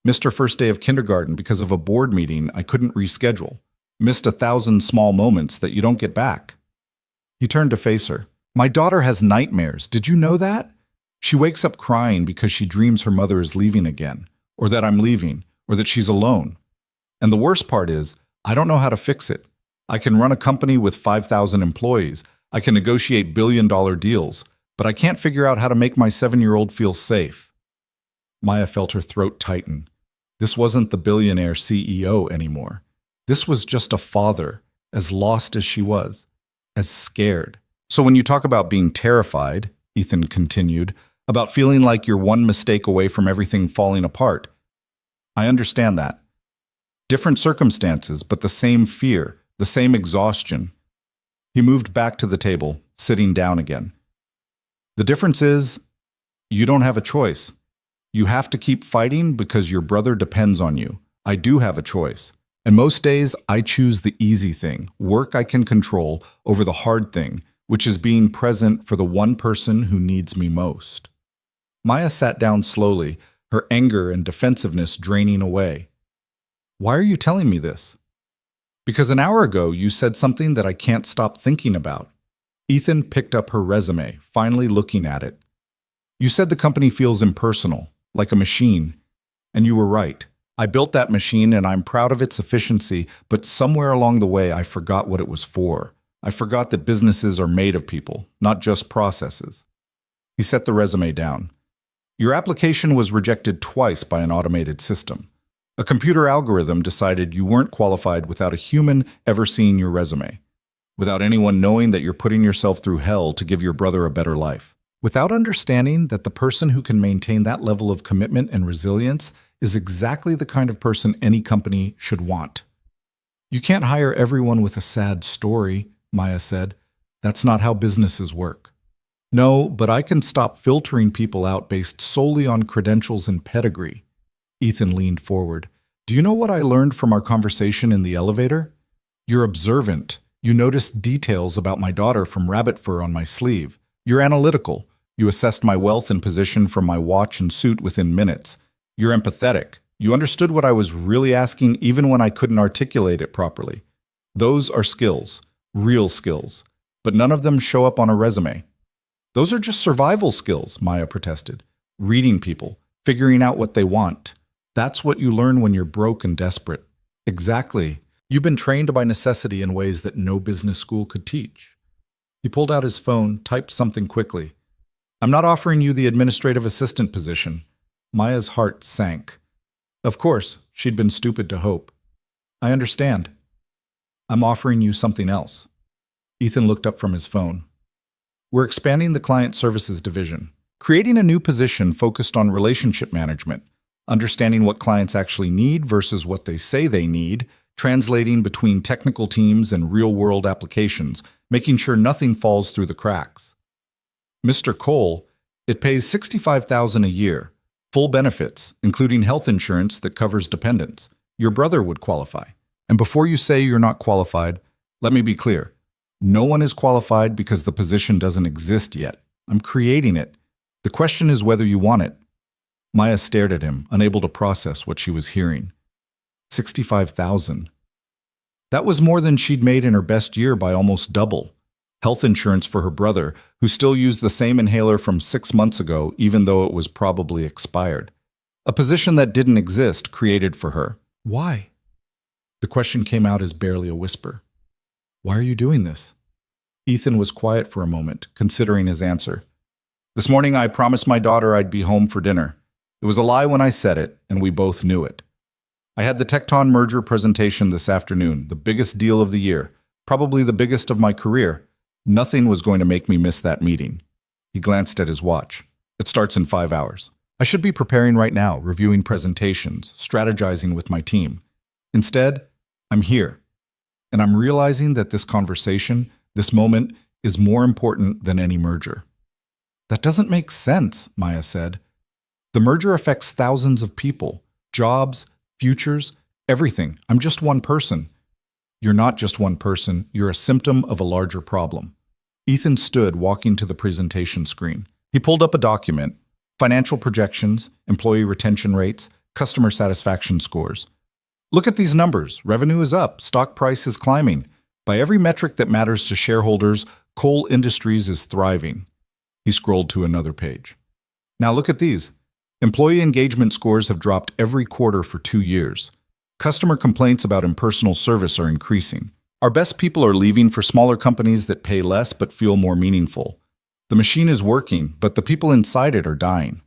Missed her first day of kindergarten because of a board meeting I couldn't reschedule. Missed 1,000 small moments that you don't get back." He turned to face her. "My daughter has nightmares. Did you know that? She wakes up crying because she dreams her mother is leaving again, or that I'm leaving, or that she's alone. And the worst part is, I don't know how to fix it. I can run a company with 5,000 employees. I can negotiate billion-dollar deals, but I can't figure out how to make my 7-year-old feel safe." Maya felt her throat tighten. This wasn't the billionaire CEO anymore. This was just a father, as lost as she was, as scared. "So when you talk about being terrified," Ethan continued, "about feeling like you're one mistake away from everything falling apart, I understand that. Different circumstances, but the same fear, the same exhaustion. He moved back to the table, sitting down again. The difference is, you don't have a choice. You have to keep fighting because your brother depends on you. I do have a choice. And most days, I choose the easy thing, work I can control, over the hard thing, which is being present for the one person who needs me most. Maya sat down slowly, her anger and defensiveness draining away. Why are you telling me this? Because an hour ago, you said something that I can't stop thinking about. Ethan picked up her resume, finally looking at it. You said the company feels impersonal, like a machine. And you were right. I built that machine and I'm proud of its efficiency, but somewhere along the way I forgot what it was for. I forgot that businesses are made of people, not just processes. He set the resume down. Your application was rejected twice by an automated system. A computer algorithm decided you weren't qualified without a human ever seeing your resume, without anyone knowing that you're putting yourself through hell to give your brother a better life, without understanding that the person who can maintain that level of commitment and resilience is exactly the kind of person any company should want. You can't hire everyone with a sad story, Maya said. That's not how businesses work. No, but I can stop filtering people out based solely on credentials and pedigree. Ethan leaned forward. Do you know what I learned from our conversation in the elevator? You're observant. You noticed details about my daughter from rabbit fur on my sleeve. You're analytical. You assessed my wealth and position from my watch and suit within minutes. You're empathetic. You understood what I was really asking even when I couldn't articulate it properly. Those are skills, real skills, but none of them show up on a resume. Those are just survival skills, Maya protested. Reading people, figuring out what they want. That's what you learn when you're broke and desperate. Exactly. You've been trained by necessity in ways that no business school could teach. He pulled out his phone, typed something quickly. I'm not offering you the administrative assistant position. Maya's heart sank. Of course, she'd been stupid to hope. I understand. I'm offering you something else. Ethan looked up from his phone. We're expanding the client services division, creating a new position focused on relationship management, understanding what clients actually need versus what they say they need, translating between technical teams and real-world applications, making sure nothing falls through the cracks. Mr. Cole, it pays $65,000 a year, full benefits, including health insurance that covers dependents. Your brother would qualify. And before you say you're not qualified, let me be clear. No one is qualified because the position doesn't exist yet. I'm creating it. The question is whether you want it. Maya stared at him, unable to process what she was hearing. $65,000. That was more than she'd made in her best year by almost double. Health insurance for her brother, who still used the same inhaler from 6 months ago, even though it was probably expired. A position that didn't exist, created for her. Why? The question came out as barely a whisper. Why are you doing this? Ethan was quiet for a moment, considering his answer. This morning I promised my daughter I'd be home for dinner. It was a lie when I said it, and we both knew it. I had the Tecton merger presentation this afternoon, the biggest deal of the year, probably the biggest of my career. Nothing was going to make me miss that meeting. He glanced at his watch. It starts in 5 hours. I should be preparing right now, reviewing presentations, strategizing with my team. Instead, I'm here. And I'm realizing that this conversation, this moment, is more important than any merger. That doesn't make sense, Maya said. The merger affects thousands of people, jobs, futures, everything. I'm just one person. You're not just one person, you're a symptom of a larger problem. Ethan stood, walking to the presentation screen. He pulled up a document, financial projections, employee retention rates, customer satisfaction scores. Look at these numbers. Revenue is up, stock price is climbing. By every metric that matters to shareholders, Cole Industries is thriving. He scrolled to another page. Now look at these. Employee engagement scores have dropped every quarter for 2 years. Customer complaints about impersonal service are increasing. Our best people are leaving for smaller companies that pay less but feel more meaningful. The machine is working, but the people inside it are dying.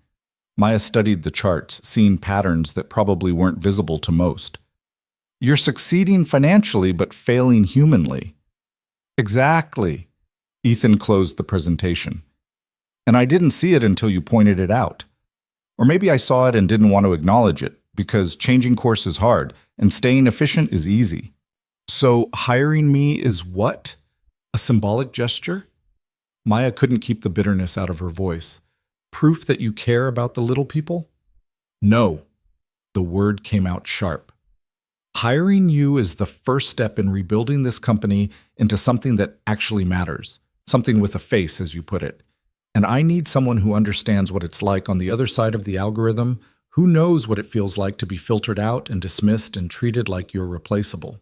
Maya studied the charts, seeing patterns that probably weren't visible to most. You're succeeding financially but failing humanly. Exactly. Ethan closed the presentation. And I didn't see it until you pointed it out. Or maybe I saw it and didn't want to acknowledge it, because changing course is hard and staying efficient is easy. So hiring me is what? A symbolic gesture? Maya couldn't keep the bitterness out of her voice. Proof that you care about the little people? No. The word came out sharp. Hiring you is the first step in rebuilding this company into something that actually matters. Something with a face, as you put it. And I need someone who understands what it's like on the other side of the algorithm, who knows what it feels like to be filtered out and dismissed and treated like you're replaceable.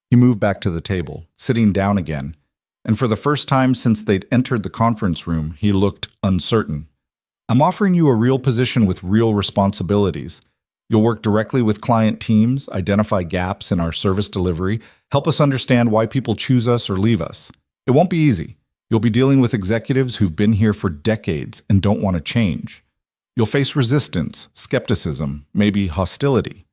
He moved back to the table, sitting down again, and for the first time since they'd entered the conference room, he looked uncertain. I'm offering you a real position with real responsibilities. You'll work directly with client teams, identify gaps in our service delivery, help us understand why people choose us or leave us. It won't be easy. You'll be dealing with executives who've been here for decades and don't want to change. You'll face resistance, skepticism, maybe hostility.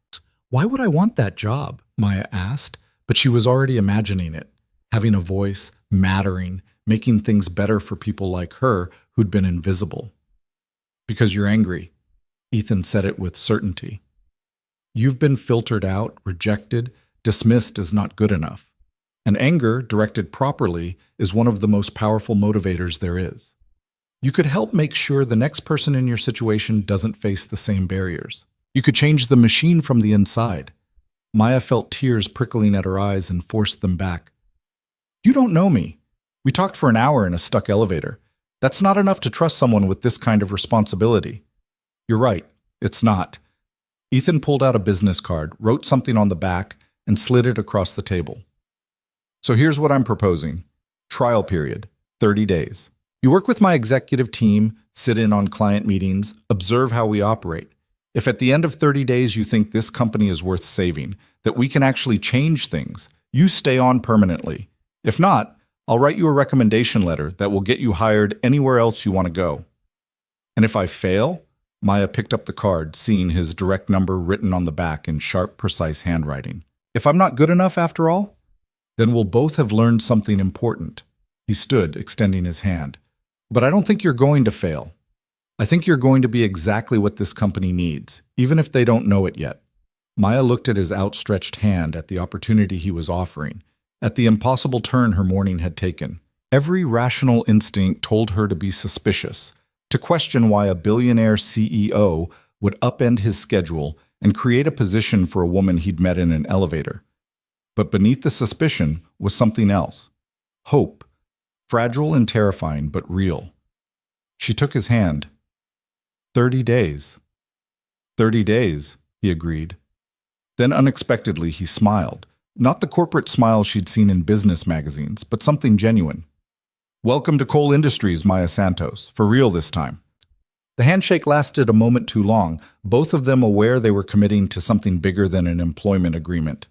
Why would I want that job? Maya asked, but she was already imagining it. Having a voice, mattering, making things better for people like her who'd been invisible. Because you're angry. Ethan said it with certainty. You've been filtered out, rejected, dismissed as not good enough. And anger, directed properly, is one of the most powerful motivators there is. You could help make sure the next person in your situation doesn't face the same barriers. You could change the machine from the inside. Maya felt tears prickling at her eyes and forced them back. You don't know me. We talked for an hour in a stuck elevator. That's not enough to trust someone with this kind of responsibility. You're right, it's not. Ethan pulled out a business card, wrote something on the back, and slid it across the table. So here's what I'm proposing. Trial period, 30 days. You work with my executive team, sit in on client meetings, observe how we operate. If at the end of 30 days you think this company is worth saving, that we can actually change things, you stay on permanently. If not, I'll write you a recommendation letter that will get you hired anywhere else you want to go. And if I fail, Maya picked up the card, seeing his direct number written on the back in sharp, precise handwriting. If I'm not good enough after all, then we'll both have learned something important. He stood, extending his hand. But I don't think you're going to fail. I think you're going to be exactly what this company needs, even if they don't know it yet. Maya looked at his outstretched hand, at the opportunity he was offering, at the impossible turn her morning had taken. Every rational instinct told her to be suspicious, to question why a billionaire CEO would upend his schedule and create a position for a woman he'd met in an elevator. But beneath the suspicion was something else. Hope. Fragile and terrifying, but real. She took his hand. 30 days. 30 days, he agreed. Then unexpectedly he smiled. Not the corporate smile she'd seen in business magazines, but something genuine. Welcome to Coal Industries, Maya Santos, for real this time. The handshake lasted a moment too long, both of them aware they were committing to something bigger than an employment agreement.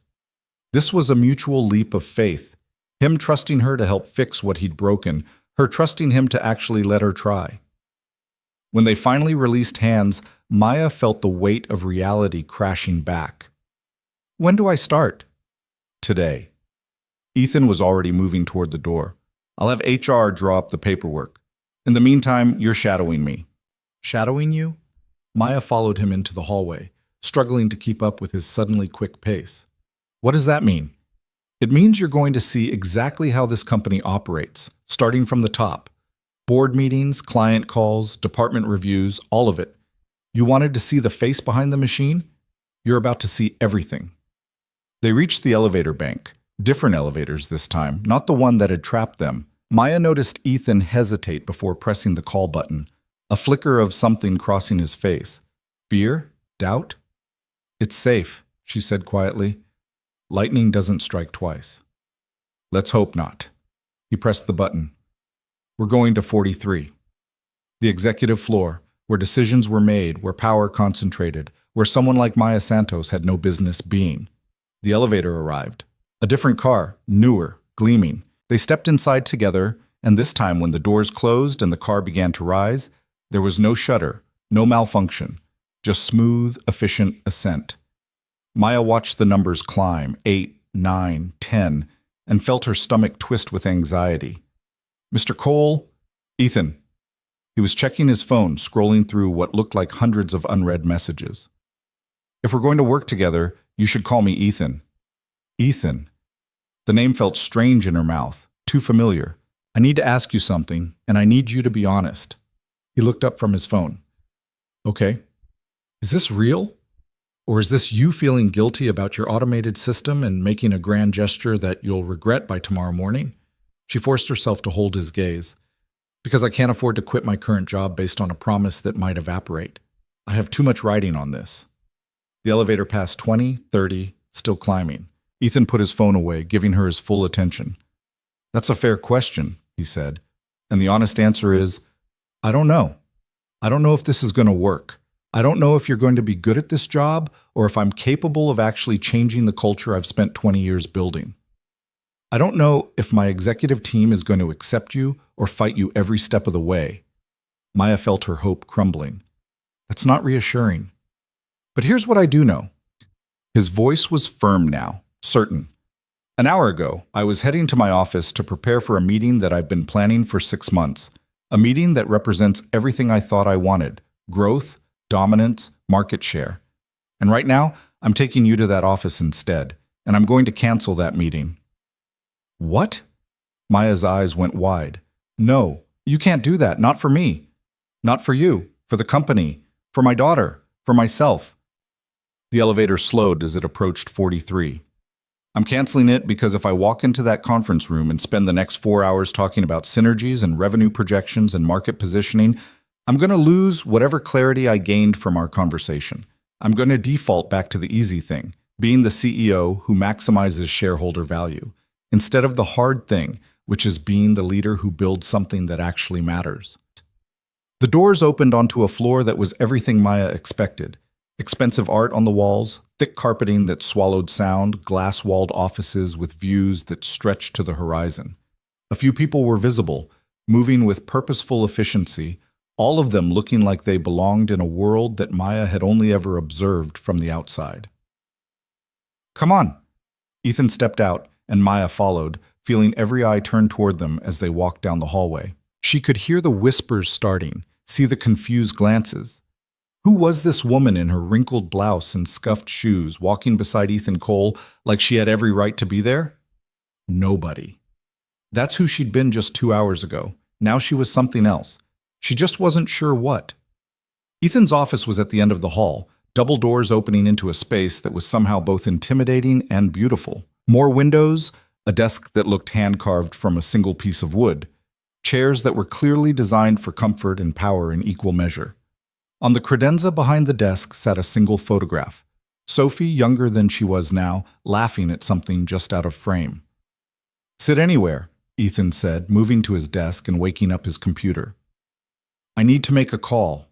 This was a mutual leap of faith, him trusting her to help fix what he'd broken, her trusting him to actually let her try. When they finally released hands, Maya felt the weight of reality crashing back. When do I start? Today. Ethan was already moving toward the door. I'll have HR draw up the paperwork. In the meantime, you're shadowing me. Shadowing you? Maya followed him into the hallway, struggling to keep up with his suddenly quick pace. What does that mean? It means you're going to see exactly how this company operates, starting from the top. Board meetings, client calls, department reviews, all of it. You wanted to see the face behind the machine? You're about to see everything. They reached the elevator bank. Different elevators this time, not the one that had trapped them. Maya noticed Ethan hesitate before pressing the call button, a flicker of something crossing his face. Fear? Doubt? It's safe, she said quietly. Lightning doesn't strike twice. Let's hope not. He pressed the button. We're going to 43. The executive floor, where decisions were made, where power concentrated, where someone like Maya Santos had no business being. The elevator arrived. A different car, newer, gleaming. They stepped inside together, and this time when the doors closed and the car began to rise, there was no shudder, no malfunction, just smooth, efficient ascent. Maya watched the numbers climb, 8, 9, 10, and felt her stomach twist with anxiety. Mr. Cole? Ethan. He was checking his phone, scrolling through what looked like hundreds of unread messages. If we're going to work together, you should call me Ethan. Ethan. The name felt strange in her mouth, too familiar. I need to ask you something, and I need you to be honest." He looked up from his phone. "Okay. Is this real? Or is this you feeling guilty about your automated system and making a grand gesture that you'll regret by tomorrow morning?" She forced herself to hold his gaze. "Because I can't afford to quit my current job based on a promise that might evaporate. I have too much riding on this." The elevator passed 20, 30, still climbing. Ethan put his phone away, giving her his full attention. "That's a fair question," he said. "And the honest answer is, I don't know. I don't know if this is going to work. I don't know if you're going to be good at this job or if I'm capable of actually changing the culture I've spent 20 years building. I don't know if my executive team is going to accept you or fight you every step of the way." Maya felt her hope crumbling. "That's not reassuring. But here's what I do know." His voice was firm now, certain. "An hour ago, I was heading to my office to prepare for a meeting that I've been planning for 6 months. A meeting that represents everything I thought I wanted: growth, dominance, market share. And right now, I'm taking you to that office instead, and I'm going to cancel that meeting." "What?" Maya's eyes went wide. "No, you can't do that. Not for me. Not for you. For the company. For my daughter. For myself." The elevator slowed as it approached 43. "I'm canceling it because if I walk into that conference room and spend the next 4 hours talking about synergies and revenue projections and market positioning, I'm going to lose whatever clarity I gained from our conversation. I'm going to default back to the easy thing, being the CEO who maximizes shareholder value, instead of the hard thing, which is being the leader who builds something that actually matters." The doors opened onto a floor that was everything Maya expected. Expensive art on the walls, thick carpeting that swallowed sound, glass-walled offices with views that stretched to the horizon. A few people were visible, moving with purposeful efficiency, all of them looking like they belonged in a world that Maya had only ever observed from the outside. "Come on." Ethan stepped out, and Maya followed, feeling every eye turn toward them as they walked down the hallway. She could hear the whispers starting, see the confused glances. Who was this woman in her wrinkled blouse and scuffed shoes walking beside Ethan Cole like she had every right to be there? Nobody. That's who she'd been just 2 hours ago. Now she was something else. She just wasn't sure what. Ethan's office was at the end of the hall, double doors opening into a space that was somehow both intimidating and beautiful. More windows, a desk that looked hand-carved from a single piece of wood, chairs that were clearly designed for comfort and power in equal measure. On the credenza behind the desk sat a single photograph. Sophie, younger than she was now, laughing at something just out of frame. "Sit anywhere," Ethan said, moving to his desk and waking up his computer. "I need to make a call."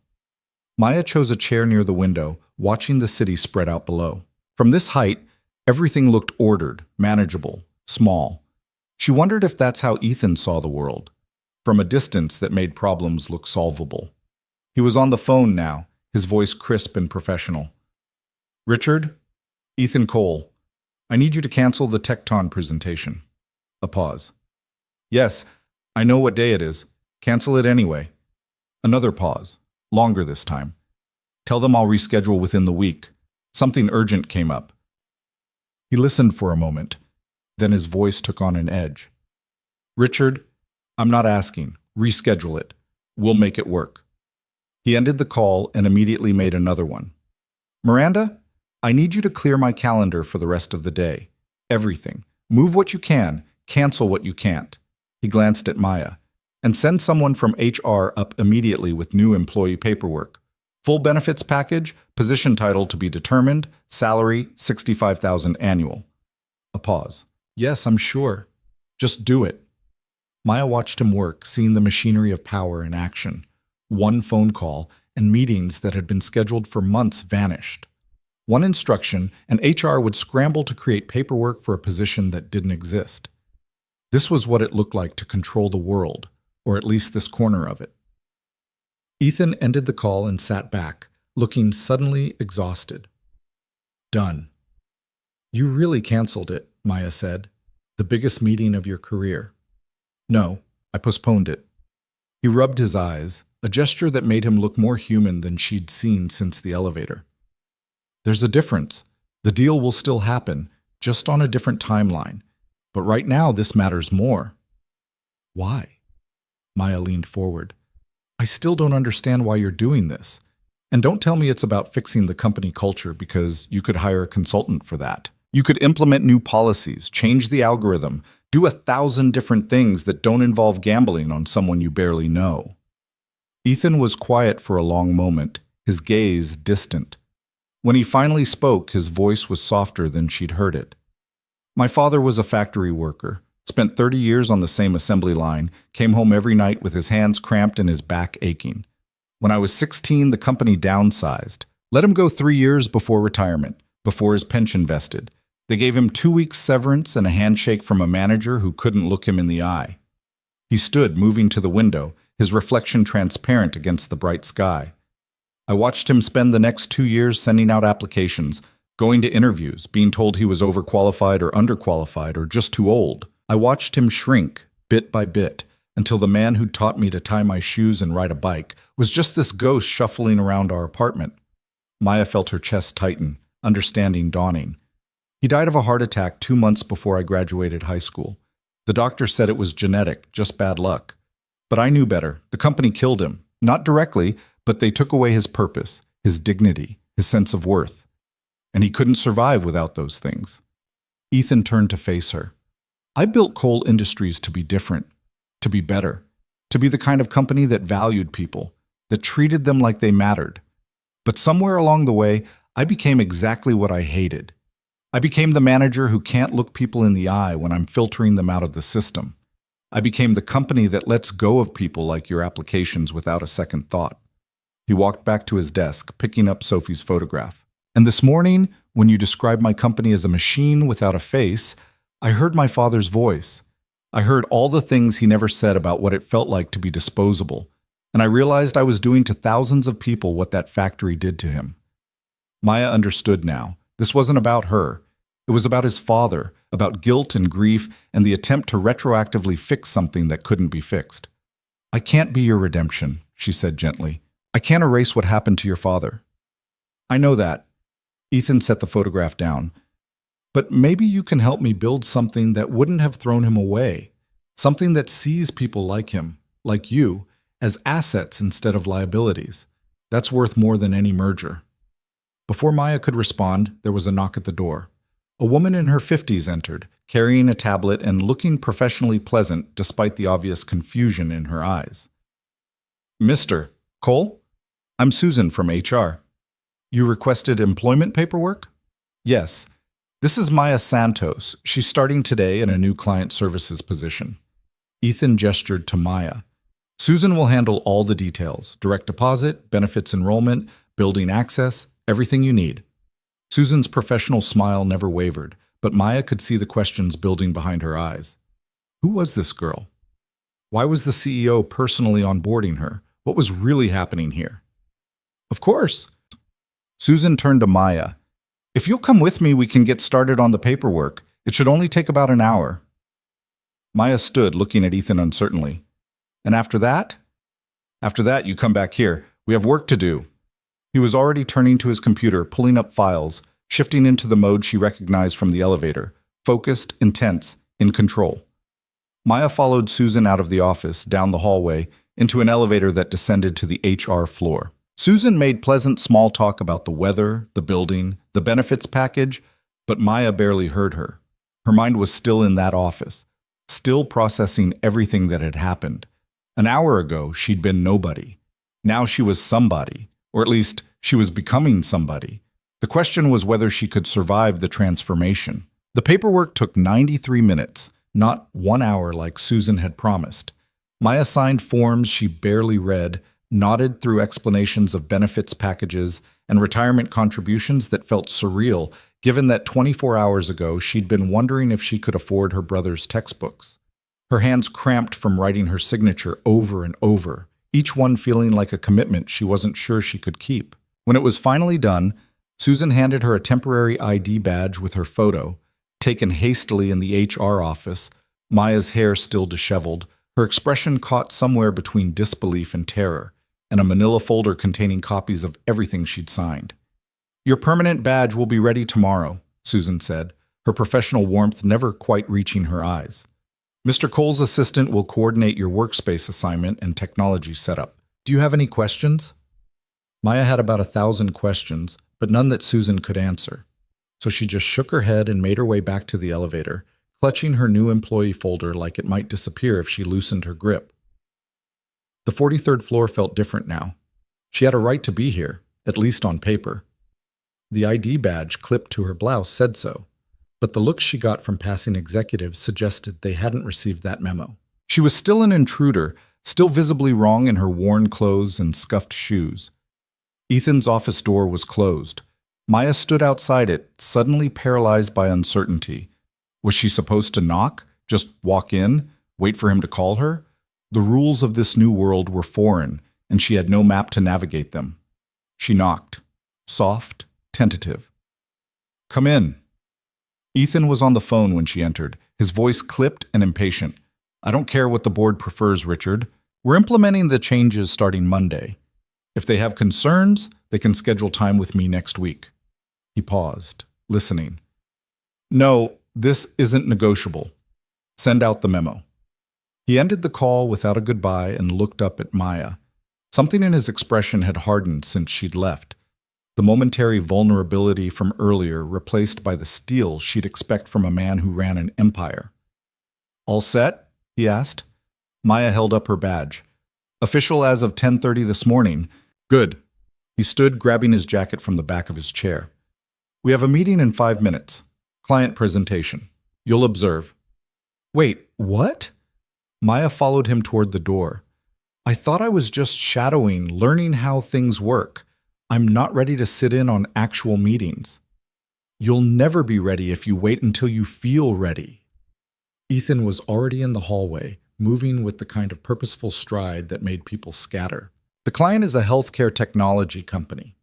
Maya chose a chair near the window, watching the city spread out below. From this height, everything looked ordered, manageable, small. She wondered if that's how Ethan saw the world, from a distance that made problems look solvable. He was on the phone now, his voice crisp and professional. "Richard? Ethan Cole. I need you to cancel the Tecton presentation." A pause. "Yes, I know what day it is. Cancel it anyway." Another pause, longer this time. "Tell them I'll reschedule within the week. Something urgent came up." He listened for a moment, then his voice took on an edge. "Richard, I'm not asking. Reschedule it. We'll make it work." He ended the call and immediately made another one. "Miranda, I need you to clear my calendar for the rest of the day. Everything. Move what you can, cancel what you can't." He glanced at Maya. "And send someone from HR up immediately with new employee paperwork. Full benefits package, position title to be determined, salary $65,000 annual." A pause. "Yes, I'm sure. Just do it." Maya watched him work, seeing the machinery of power in action. One phone call, and meetings that had been scheduled for months vanished. One instruction, and HR would scramble to create paperwork for a position that didn't exist. This was what it looked like to control the world, or at least this corner of it. Ethan ended the call and sat back, looking suddenly exhausted. "Done." "You really canceled it," Maya said. "The biggest meeting of your career." "No, I postponed it." He rubbed his eyes, a gesture that made him look more human than she'd seen since the elevator. "There's a difference. The deal will still happen, just on a different timeline. But right now, this matters more." Why? Maya leaned forward. I still don't understand why you're doing this. And don't tell me it's about fixing the company culture because you could hire a consultant for that. You could implement new policies, change the algorithm, do 1,000 different things that don't involve gambling on someone you barely know. Ethan was quiet for a long moment, his gaze distant. When he finally spoke, his voice was softer than she'd heard it. My father was a factory worker, spent 30 years on the same assembly line, came home every night with his hands cramped and his back aching. When I was 16, the company downsized. Let him go 3 years before retirement, before his pension vested. They gave him 2 weeks severance and a handshake from a manager who couldn't look him in the eye. He stood, moving to the window, his reflection transparent against the bright sky. I watched him spend the next 2 years sending out applications, going to interviews, being told he was overqualified or underqualified or just too old. I watched him shrink, bit by bit, until the man who taught me to tie my shoes and ride a bike was just this ghost shuffling around our apartment. Maya felt her chest tighten, understanding dawning. He died of a heart attack 2 months before I graduated high school. The doctor said it was genetic, just bad luck. But I knew better. The company killed him. Not directly, but they took away his purpose, his dignity, his sense of worth. And he couldn't survive without those things. Ethan turned to face her. I built Coal Industries to be different, to be better, to be the kind of company that valued people, that treated them like they mattered. But somewhere along the way, I became exactly what I hated. I became the manager who can't look people in the eye when I'm filtering them out of the system. I became the company that lets go of people like your applications without a second thought. He walked back to his desk, picking up Sophie's photograph. And this morning, when you described my company as a machine without a face, I heard my father's voice. I heard all the things he never said about what it felt like to be disposable, and I realized I was doing to thousands of people what that factory did to him. Maya understood now. This wasn't about her. It was about his father, about guilt and grief and the attempt to retroactively fix something that couldn't be fixed. I can't be your redemption, she said gently. I can't erase what happened to your father. I know that. Ethan set the photograph down. But maybe you can help me build something that wouldn't have thrown him away. Something that sees people like him, like you, as assets instead of liabilities. That's worth more than any merger. Before Maya could respond, there was a knock at the door. A woman in her 50s entered, carrying a tablet and looking professionally pleasant despite the obvious confusion in her eyes. Mr. Cole? I'm Susan from HR. You requested employment paperwork? Yes. This is Maya Santos. She's starting today in a new client services position. Ethan gestured to Maya. Susan will handle all the details, direct deposit, benefits enrollment, building access, everything you need. Susan's professional smile never wavered, but Maya could see the questions building behind her eyes. Who was this girl? Why was the CEO personally onboarding her? What was really happening here? Of course. Susan turned to Maya. If you'll come with me, we can get started on the paperwork. It should only take about an hour. Maya stood, looking at Ethan uncertainly. And after that? After that, you come back here. We have work to do. He was already turning to his computer, pulling up files, shifting into the mode she recognized from the elevator. Focused, intense, in control. Maya followed Susan out of the office, down the hallway, into an elevator that descended to the HR floor. Susan made pleasant small talk about the weather, the building, the benefits package, but Maya barely heard her. Her mind was still in that office, still processing everything that had happened. An hour ago, she'd been nobody. Now she was somebody, or at least she was becoming somebody. The question was whether she could survive the transformation. The paperwork took 93 minutes, not 1 hour like Susan had promised. Maya signed forms she barely read, nodded through explanations of benefits packages and retirement contributions that felt surreal, given that 24 hours ago she'd been wondering if she could afford her brother's textbooks. Her hands cramped from writing her signature over and over, each one feeling like a commitment she wasn't sure she could keep. When it was finally done, Susan handed her a temporary ID badge with her photo, taken hastily in the HR office, Maya's hair still disheveled, her expression caught somewhere between disbelief and terror, and a manila folder containing copies of everything she'd signed. Your permanent badge will be ready tomorrow, Susan said, her professional warmth never quite reaching her eyes. Mr. Cole's assistant will coordinate your workspace assignment and technology setup. Do you have any questions? Maya had about 1,000 questions, but none that Susan could answer. So she just shook her head and made her way back to the elevator, clutching her new employee folder like it might disappear if she loosened her grip. The 43rd floor felt different now. She had a right to be here, at least on paper. The ID badge clipped to her blouse said so, but the looks she got from passing executives suggested they hadn't received that memo. She was still an intruder, still visibly wrong in her worn clothes and scuffed shoes. Ethan's office door was closed. Maya stood outside it, suddenly paralyzed by uncertainty. Was she supposed to knock? Just walk in? Wait for him to call her? The rules of this new world were foreign, and she had no map to navigate them. She knocked. Soft, tentative. "Come in." Ethan was on the phone when she entered, his voice clipped and impatient. "I don't care what the board prefers, Richard. We're implementing the changes starting Monday. If they have concerns, they can schedule time with me next week." He paused, listening. "No, this isn't negotiable. Send out the memo." He ended the call without a goodbye and looked up at Maya. Something in his expression had hardened since she'd left. The momentary vulnerability from earlier replaced by the steel she'd expect from a man who ran an empire. "All set?" he asked. Maya held up her badge. "Official as of 10:30 this morning." "Good." He stood, grabbing his jacket from the back of his chair. "We have a meeting in 5 minutes. Client presentation. You'll observe." "Wait, what?" Maya followed him toward the door. "I thought I was just shadowing, learning how things work. I'm not ready to sit in on actual meetings." "You'll never be ready if you wait until you feel ready." Ethan was already in the hallway, moving with the kind of purposeful stride that made people scatter. "The client is a healthcare technology company.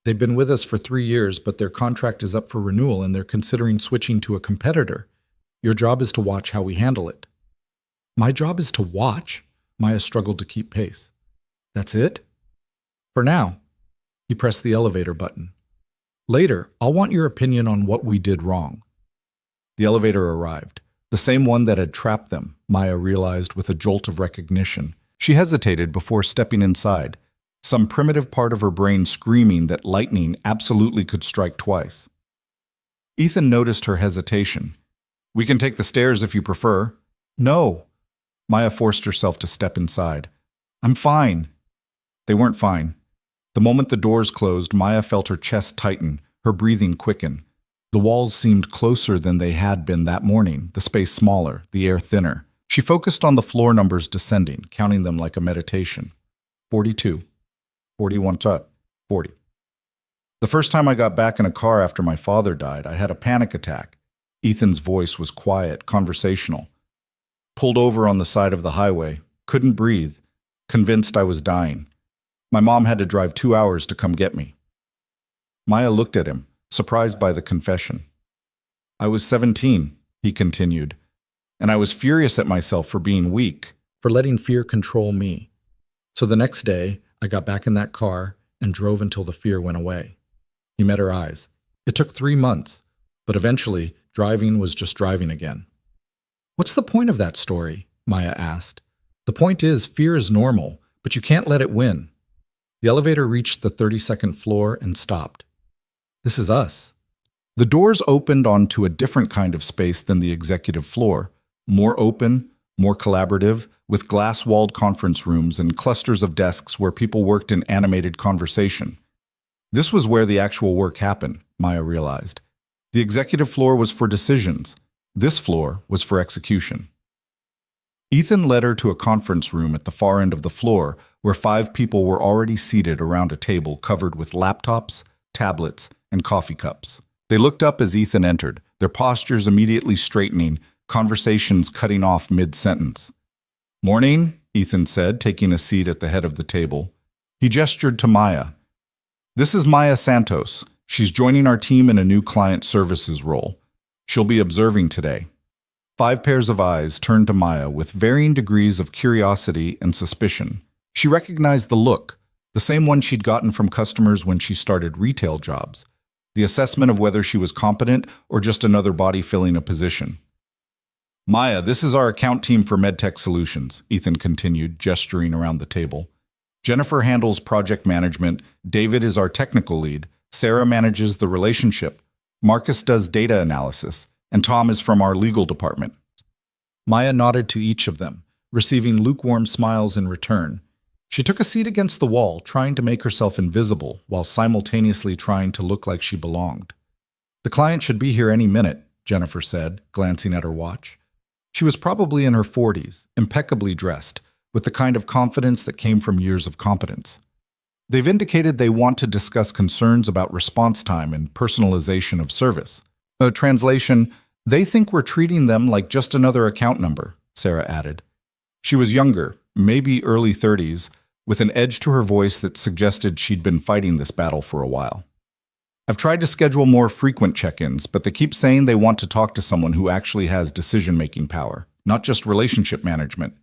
They've been with us for 3 years, but their contract is up for renewal and they're considering switching to a competitor. Your job is to watch how we handle it." "My job is to watch?" Maya struggled to keep pace. "That's it?" "For now." He pressed the elevator button. "Later, I'll want your opinion on what we did wrong." The elevator arrived. The same one that had trapped them, Maya realized with a jolt of recognition. She hesitated before stepping inside, some primitive part of her brain screaming that lightning absolutely could strike twice. Ethan noticed her hesitation. "We can take the stairs if you prefer." "No." Maya forced herself to step inside. "I'm fine." They weren't fine. The moment the doors closed, Maya felt her chest tighten, her breathing quicken. The walls seemed closer than they had been that morning, the space smaller, the air thinner. She focused on the floor numbers descending, counting them like a meditation. 42, 41, 40. "The first time I got back in a car after my father died, I had a panic attack." Ethan's voice was quiet, conversational. "Pulled over on the side of the highway, couldn't breathe, convinced I was dying. My mom had to drive 2 hours to come get me." Maya looked at him, surprised by the confession. "I was 17, he continued, "and I was furious at myself for being weak, for letting fear control me. So the next day, I got back in that car and drove until the fear went away." He met her eyes. "It took 3 months, but eventually, driving was just driving again." "What's the point of that story?" Maya asked. "The point is, fear is normal, but you can't let it win." The elevator reached the 32nd floor and stopped. "This is us." The doors opened onto a different kind of space than the executive floor, more open, more collaborative, with glass-walled conference rooms and clusters of desks where people worked in animated conversation. This was where the actual work happened, Maya realized. The executive floor was for decisions. This floor was for execution. Ethan led her to a conference room at the far end of the floor where 5 people were already seated around a table covered with laptops, tablets, and coffee cups. They looked up as Ethan entered, their postures immediately straightening, conversations cutting off mid-sentence. "Morning," Ethan said, taking a seat at the head of the table. He gestured to Maya. "This is Maya Santos. She's joining our team in a new client services role. She'll be observing today." 5 pairs of eyes turned to Maya with varying degrees of curiosity and suspicion. She recognized the look, the same one she'd gotten from customers when she started retail jobs, the assessment of whether she was competent or just another body filling a position. Maya, this is our account team for MedTech Solutions, Ethan continued, gesturing around the table. Jennifer handles project management, David is our technical lead, Sarah manages the relationship, Marcus does data analysis, and Tom is from our legal department. Maya nodded to each of them, receiving lukewarm smiles in return. She took a seat against the wall, trying to make herself invisible while simultaneously trying to look like she belonged. The client should be here any minute, Jennifer said, glancing at her watch. She was probably in her 40s, impeccably dressed, with the kind of confidence that came from years of competence. They've indicated they want to discuss concerns about response time and personalization of service. Translation, they think we're treating them like just another account number, Sarah added. She was younger, maybe early 30s, with an edge to her voice that suggested she'd been fighting this battle for a while. I've tried to schedule more frequent check-ins, but they keep saying they want to talk to someone who actually has decision-making power, not just relationship management.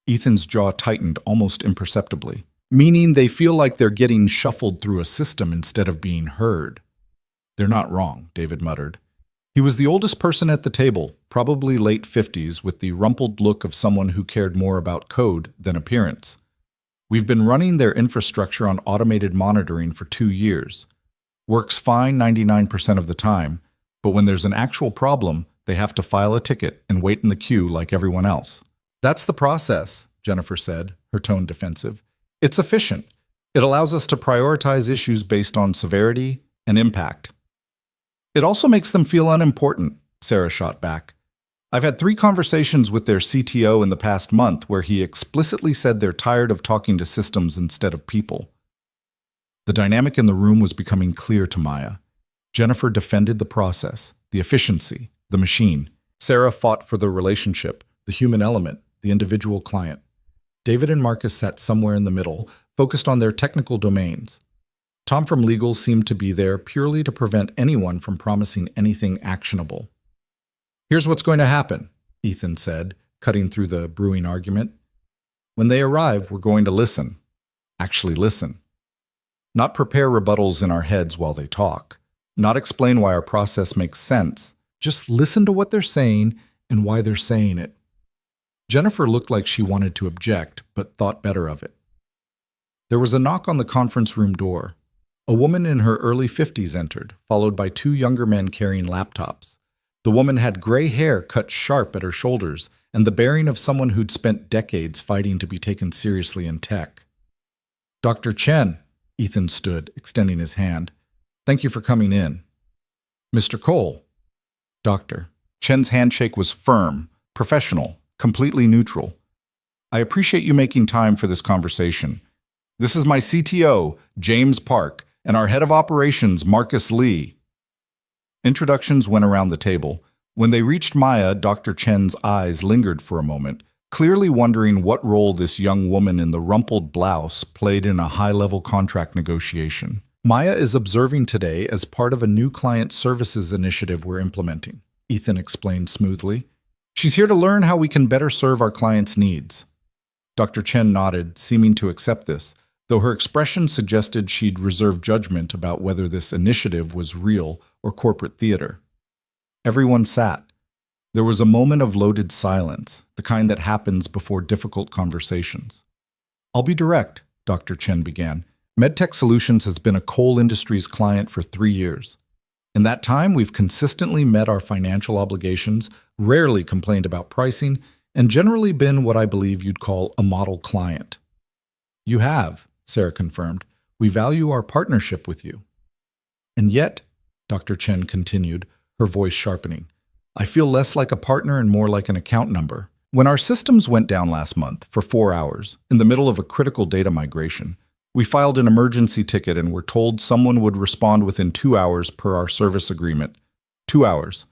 Ethan's jaw tightened almost imperceptibly, meaning they feel like they're getting shuffled through a system instead of being heard. They're not wrong, David muttered. He was the oldest person at the table, probably late 50s, with the rumpled look of someone who cared more about code than appearance. We've been running their infrastructure on automated monitoring for 2 years. Works fine 99% of the time, but when there's an actual problem, they have to file a ticket and wait in the queue like everyone else. That's the process, Jennifer said, her tone defensive. It's efficient. It allows us to prioritize issues based on severity and impact. It also makes them feel unimportant, Sarah shot back. I've had 3 conversations with their CTO in the past month where he explicitly said they're tired of talking to systems instead of people. The dynamic in the room was becoming clear to Maya. Jennifer defended the process, the efficiency, the machine. Sarah fought for the relationship, the human element, the individual client. David and Marcus sat somewhere in the middle, focused on their technical domains. Tom from legal seemed to be there purely to prevent anyone from promising anything actionable. Here's what's going to happen, Ethan said, cutting through the brewing argument. When they arrive, we're going to listen. Actually listen. Not prepare rebuttals in our heads while they talk. Not explain why our process makes sense. Just listen to what they're saying and why they're saying it. Jennifer looked like she wanted to object, but thought better of it. There was a knock on the conference room door. A woman in her early 50s entered, followed by 2 younger men carrying laptops. The woman had gray hair cut sharp at her shoulders and the bearing of someone who'd spent decades fighting to be taken seriously in tech. Dr. Chen, Ethan stood, extending his hand. Thank you for coming in. Mr. Cole. Doctor. Chen's handshake was firm, professional, completely neutral. I appreciate you making time for this conversation. This is my CTO, James Park, and our head of operations, Marcus Lee. Introductions went around the table. When they reached Maya, Dr. Chen's eyes lingered for a moment, clearly wondering what role this young woman in the rumpled blouse played in a high-level contract negotiation. Maya is observing today as part of a new client services initiative we're implementing, Ethan explained smoothly. She's here to learn how we can better serve our clients' needs. Dr. Chen nodded, seeming to accept this, though her expression suggested she'd reserve judgment about whether this initiative was real or corporate theater. Everyone sat. There was a moment of loaded silence, the kind that happens before difficult conversations. I'll be direct, Dr. Chen began. MedTech Solutions has been a coal industries client for 3 years. In that time, we've consistently met our financial obligations, rarely complained about pricing, and generally been what I believe you'd call a model client. You have, Sarah confirmed. We value our partnership with you. And yet, Dr. Chen continued, her voice sharpening, I feel less like a partner and more like an account number. When our systems went down last month for 4 hours, in the middle of a critical data migration, we filed an emergency ticket and were told someone would respond within 2 hours per our service agreement. 2 hours,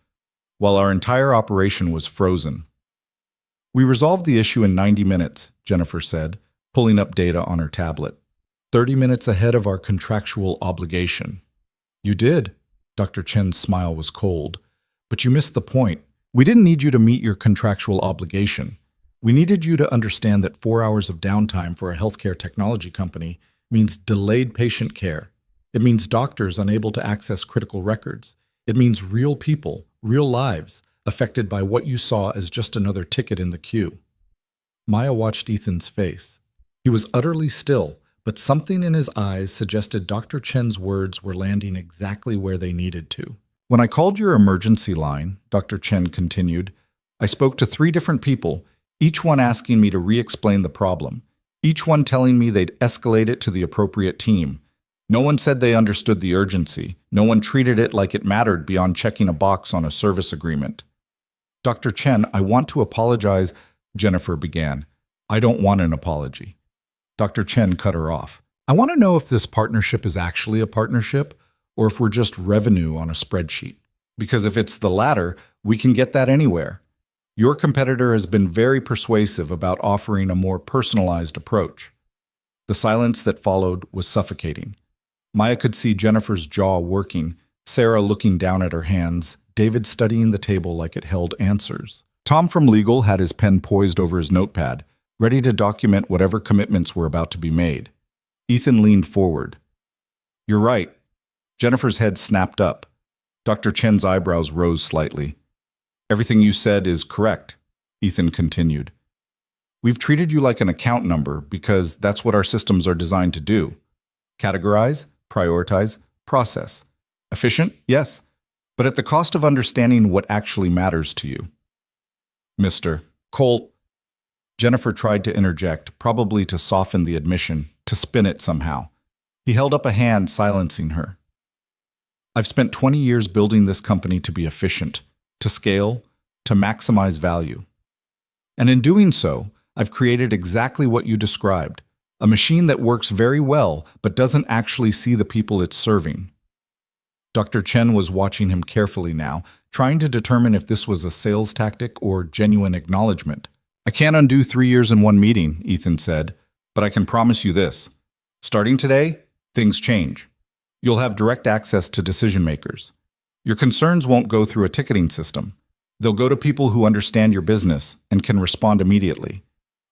while our entire operation was frozen. We resolved the issue in 90 minutes, Jennifer said, pulling up data on her tablet. 30 minutes ahead of our contractual obligation. You did. Dr. Chen's smile was cold. But you missed the point. We didn't need you to meet your contractual obligation. We needed you to understand that 4 hours of downtime for a healthcare technology company means delayed patient care. It means doctors unable to access critical records. It means real people, real lives, affected by what you saw as just another ticket in the queue. Maya watched Ethan's face. He was utterly still, but something in his eyes suggested Dr. Chen's words were landing exactly where they needed to. When I called your emergency line, Dr. Chen continued, I spoke to 3 different people, each one asking me to re-explain the problem, each one telling me they'd escalate it to the appropriate team. No one said they understood the urgency. No one treated it like it mattered beyond checking a box on a service agreement. Dr. Chen, I want to apologize, Jennifer began. I don't want an apology. Dr. Chen cut her off. I want to know if this partnership is actually a partnership or if we're just revenue on a spreadsheet. Because if it's the latter, we can get that anywhere. Your competitor has been very persuasive about offering a more personalized approach. The silence that followed was suffocating. Maya could see Jennifer's jaw working, Sarah looking down at her hands, David studying the table like it held answers. Tom from legal had his pen poised over his notepad, ready to document whatever commitments were about to be made. Ethan leaned forward. You're right. Jennifer's head snapped up. Dr. Chen's eyebrows rose slightly. Everything you said is correct, Ethan continued. We've treated you like an account number because that's what our systems are designed to do. Categorize, prioritize, process. Efficient? Yes, but at the cost of understanding what actually matters to you. Mr. Cole. Jennifer tried to interject, probably to soften the admission, to spin it somehow. He held up a hand, silencing her. I've spent 20 years building this company to be efficient, to scale, to maximize value. And in doing so, I've created exactly what you described, a machine that works very well but doesn't actually see the people it's serving. Dr. Chen was watching him carefully now, trying to determine if this was a sales tactic or genuine acknowledgement. I can't undo 3 years in one meeting, Ethan said, but I can promise you this. Starting today, things change. You'll have direct access to decision makers. Your concerns won't go through a ticketing system. They'll go to people who understand your business and can respond immediately.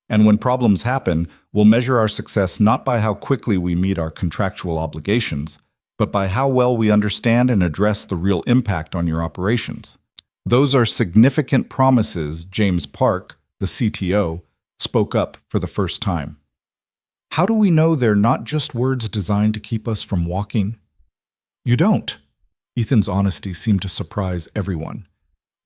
And when problems happen, we'll measure our success not by how quickly we meet our contractual obligations, but by how well we understand and address the real impact on your operations. Those are significant promises, James Park, the CTO, spoke up for the first time. How do we know they're not just words designed to keep us from walking? You don't. Ethan's honesty seemed to surprise everyone.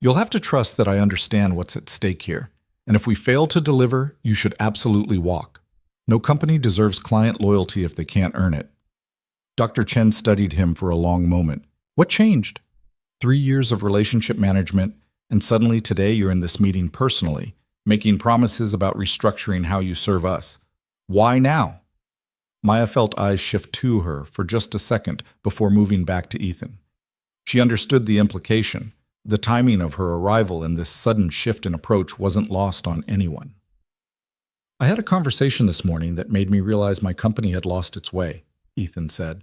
You'll have to trust that I understand what's at stake here. And if we fail to deliver, you should absolutely walk. No company deserves client loyalty if they can't earn it. Dr. Chen studied him for a long moment. What changed? 3 years of relationship management, and suddenly today you're in this meeting personally, making promises about restructuring how you serve us. Why now? Maya felt eyes shift to her for just a second before moving back to Ethan. She understood the implication. The timing of her arrival and this sudden shift in approach wasn't lost on anyone. I had a conversation this morning that made me realize my company had lost its way, Ethan said.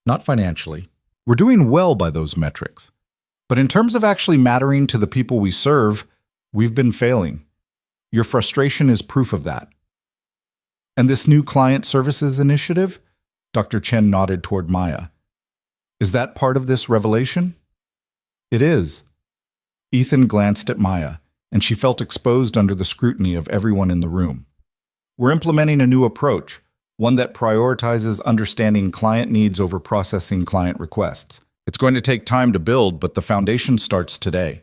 Not financially. We're doing well by those metrics. But in terms of actually mattering to the people we serve, we've been failing. Your frustration is proof of that. And this new client services initiative? Dr. Chen nodded toward Maya. Is that part of this revelation? It is. Ethan glanced at Maya, and she felt exposed under the scrutiny of everyone in the room. We're implementing a new approach, one that prioritizes understanding client needs over processing client requests. It's going to take time to build, but the foundation starts today.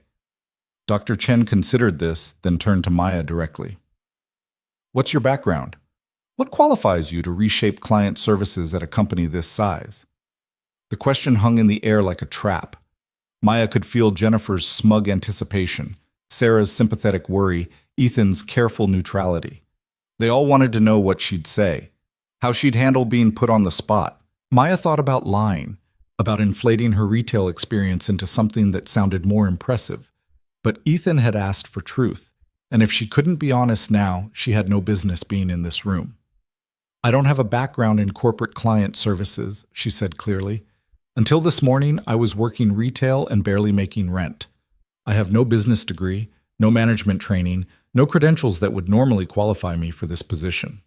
Dr. Chen considered this, then turned to Maya directly. What's your background? What qualifies you to reshape client services at a company this size? The question hung in the air like a trap. Maya could feel Jennifer's smug anticipation, Sarah's sympathetic worry, Ethan's careful neutrality. They all wanted to know what she'd say, how she'd handle being put on the spot. Maya thought about lying, about inflating her retail experience into something that sounded more impressive. But Ethan had asked for truth, and if she couldn't be honest now, she had no business being in this room. I don't have a background in corporate client services, she said clearly. Until this morning, I was working retail and barely making rent. I have no business degree, no management training, no credentials that would normally qualify me for this position.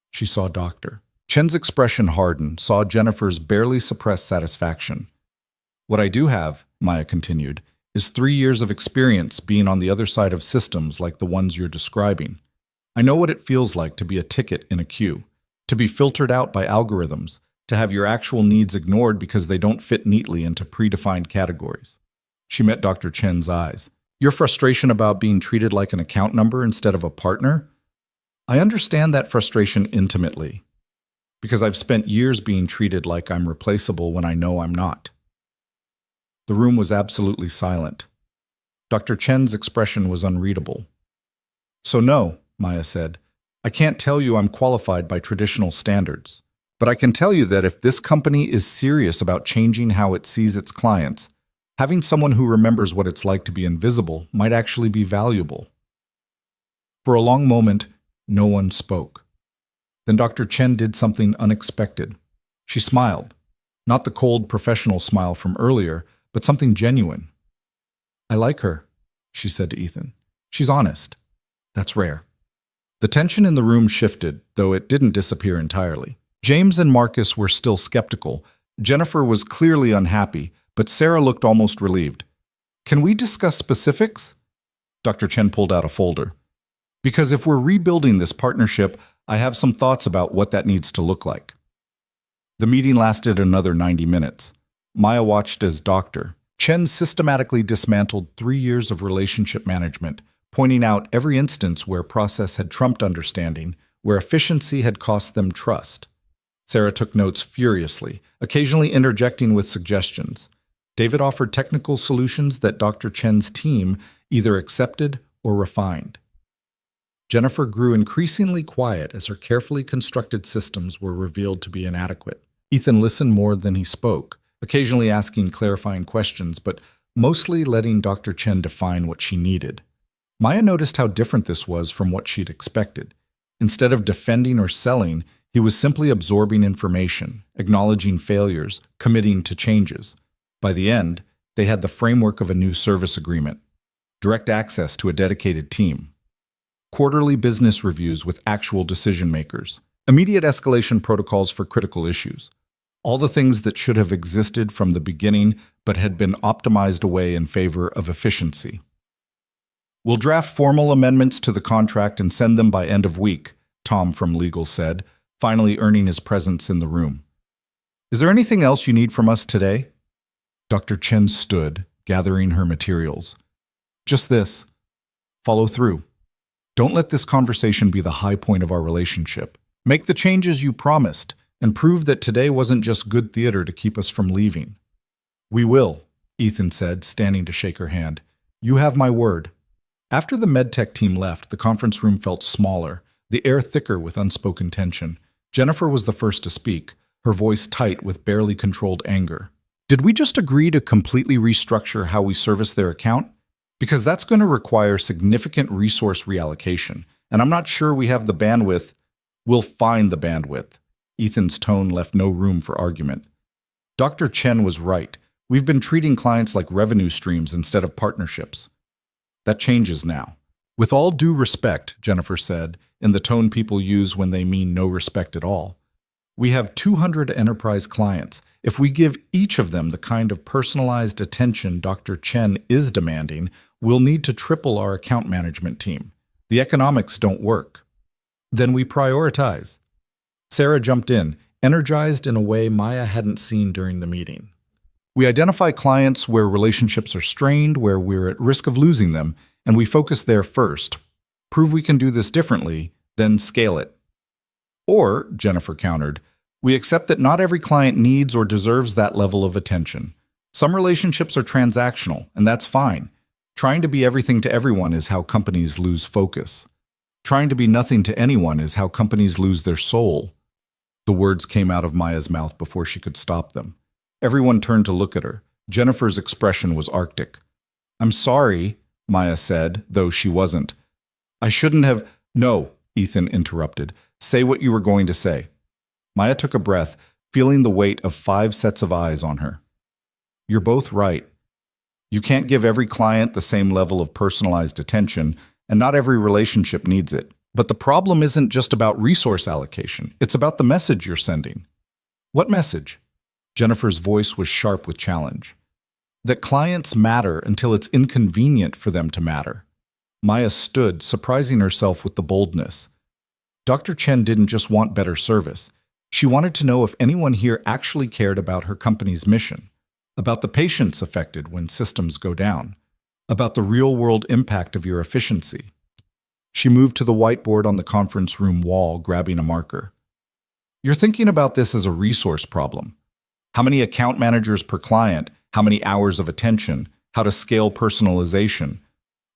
She saw Dr. Chen's expression hardened, saw Jennifer's barely suppressed satisfaction. What I do have, Maya continued, is 3 years of experience being on the other side of systems like the ones you're describing. I know what it feels like to be a ticket in a queue, to be filtered out by algorithms, to have your actual needs ignored because they don't fit neatly into predefined categories. She met Dr. Chen's eyes. Your frustration about being treated like an account number instead of a partner? I understand that frustration intimately, because I've spent years being treated like I'm replaceable when I know I'm not. The room was absolutely silent. Dr. Chen's expression was unreadable. So no, Maya said, I can't tell you I'm qualified by traditional standards, but I can tell you that if this company is serious about changing how it sees its clients, having someone who remembers what it's like to be invisible might actually be valuable. For a long moment, no one spoke. Then Dr. Chen did something unexpected. She smiled, not the cold professional smile from earlier, but something genuine. I like her, she said to Ethan. She's honest. That's rare. The tension in the room shifted, though it didn't disappear entirely. James and Marcus were still skeptical. Jennifer was clearly unhappy, but Sarah looked almost relieved. Can we discuss specifics? Dr. Chen pulled out a folder. Because if we're rebuilding this partnership, I have some thoughts about what that needs to look like. The meeting lasted another 90 minutes. Maya watched as Dr. Chen systematically dismantled 3 years of relationship management, pointing out every instance where process had trumped understanding, where efficiency had cost them trust. Sarah took notes furiously, occasionally interjecting with suggestions. David offered technical solutions that Dr. Chen's team either accepted or refined. Jennifer grew increasingly quiet as her carefully constructed systems were revealed to be inadequate. Ethan listened more than he spoke, occasionally asking clarifying questions, but mostly letting Dr. Chen define what she needed. Maya noticed how different this was from what she'd expected. Instead of defending or selling, he was simply absorbing information, acknowledging failures, committing to changes. By the end, they had the framework of a new service agreement, direct access to a dedicated team, quarterly business reviews with actual decision-makers, immediate escalation protocols for critical issues, all the things that should have existed from the beginning but had been optimized away in favor of efficiency. We'll draft formal amendments to the contract and send them by end of week, Tom from legal said, finally earning his presence in the room. Is there anything else you need from us today? Dr. Chen stood, gathering her materials. Just this. Follow through. Don't let this conversation be the high point of our relationship. Make the changes you promised, and prove that today wasn't just good theater to keep us from leaving. We will, Ethan said, standing to shake her hand. You have my word. After the MedTech team left, the conference room felt smaller, the air thicker with unspoken tension. Jennifer was the first to speak, her voice tight with barely controlled anger. Did we just agree to completely restructure how we service their account? Because that's going to require significant resource reallocation, and I'm not sure we have the bandwidth. We'll find the bandwidth. Ethan's tone left no room for argument. Dr. Chen was right. We've been treating clients like revenue streams instead of partnerships. That changes now. With all due respect, Jennifer said, in the tone people use when they mean no respect at all. We have 200 enterprise clients. If we give each of them the kind of personalized attention Dr. Chen is demanding, we'll need to triple our account management team. The economics don't work. Then we prioritize. Sarah jumped in, energized in a way Maya hadn't seen during the meeting. We identify clients where relationships are strained, where we're at risk of losing them, and we focus there first. Prove we can do this differently, then scale it. Or, Jennifer countered, we accept that not every client needs or deserves that level of attention. Some relationships are transactional, and that's fine. Trying to be everything to everyone is how companies lose focus. Trying to be nothing to anyone is how companies lose their soul. The words came out of Maya's mouth before she could stop them. Everyone turned to look at her. Jennifer's expression was arctic. I'm sorry, Maya said, though she wasn't. I shouldn't have... No, Ethan interrupted. Say what you were going to say. Maya took a breath, feeling the weight of 5 sets of eyes on her. You're both right. You can't give every client the same level of personalized attention, and not every relationship needs it. But the problem isn't just about resource allocation. It's about the message you're sending. What message? Jennifer's voice was sharp with challenge. That clients matter until it's inconvenient for them to matter. Maya stood, surprising herself with the boldness. Dr. Chen didn't just want better service. She wanted to know if anyone here actually cared about her company's mission, about the patients affected when systems go down, about the real-world impact of your efficiency. She moved to the whiteboard on the conference room wall, grabbing a marker. You're thinking about this as a resource problem. How many account managers per client, how many hours of attention, how to scale personalization.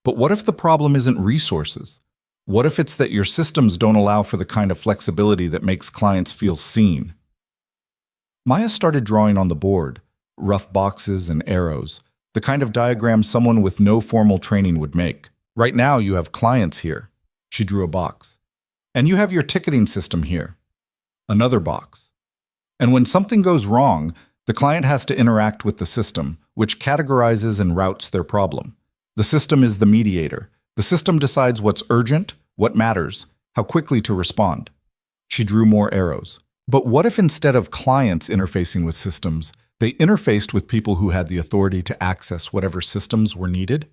But what if the problem isn't resources? What if it's that your systems don't allow for the kind of flexibility that makes clients feel seen? Maya started drawing on the board, rough boxes and arrows, the kind of diagram someone with no formal training would make. Right now you have clients here. She drew a box. And you have your ticketing system here. Another box. And when something goes wrong, the client has to interact with the system, which categorizes and routes their problem. The system is the mediator. The system decides what's urgent, what matters, how quickly to respond. She drew more arrows. But what if instead of clients interfacing with systems, they interfaced with people who had the authority to access whatever systems were needed?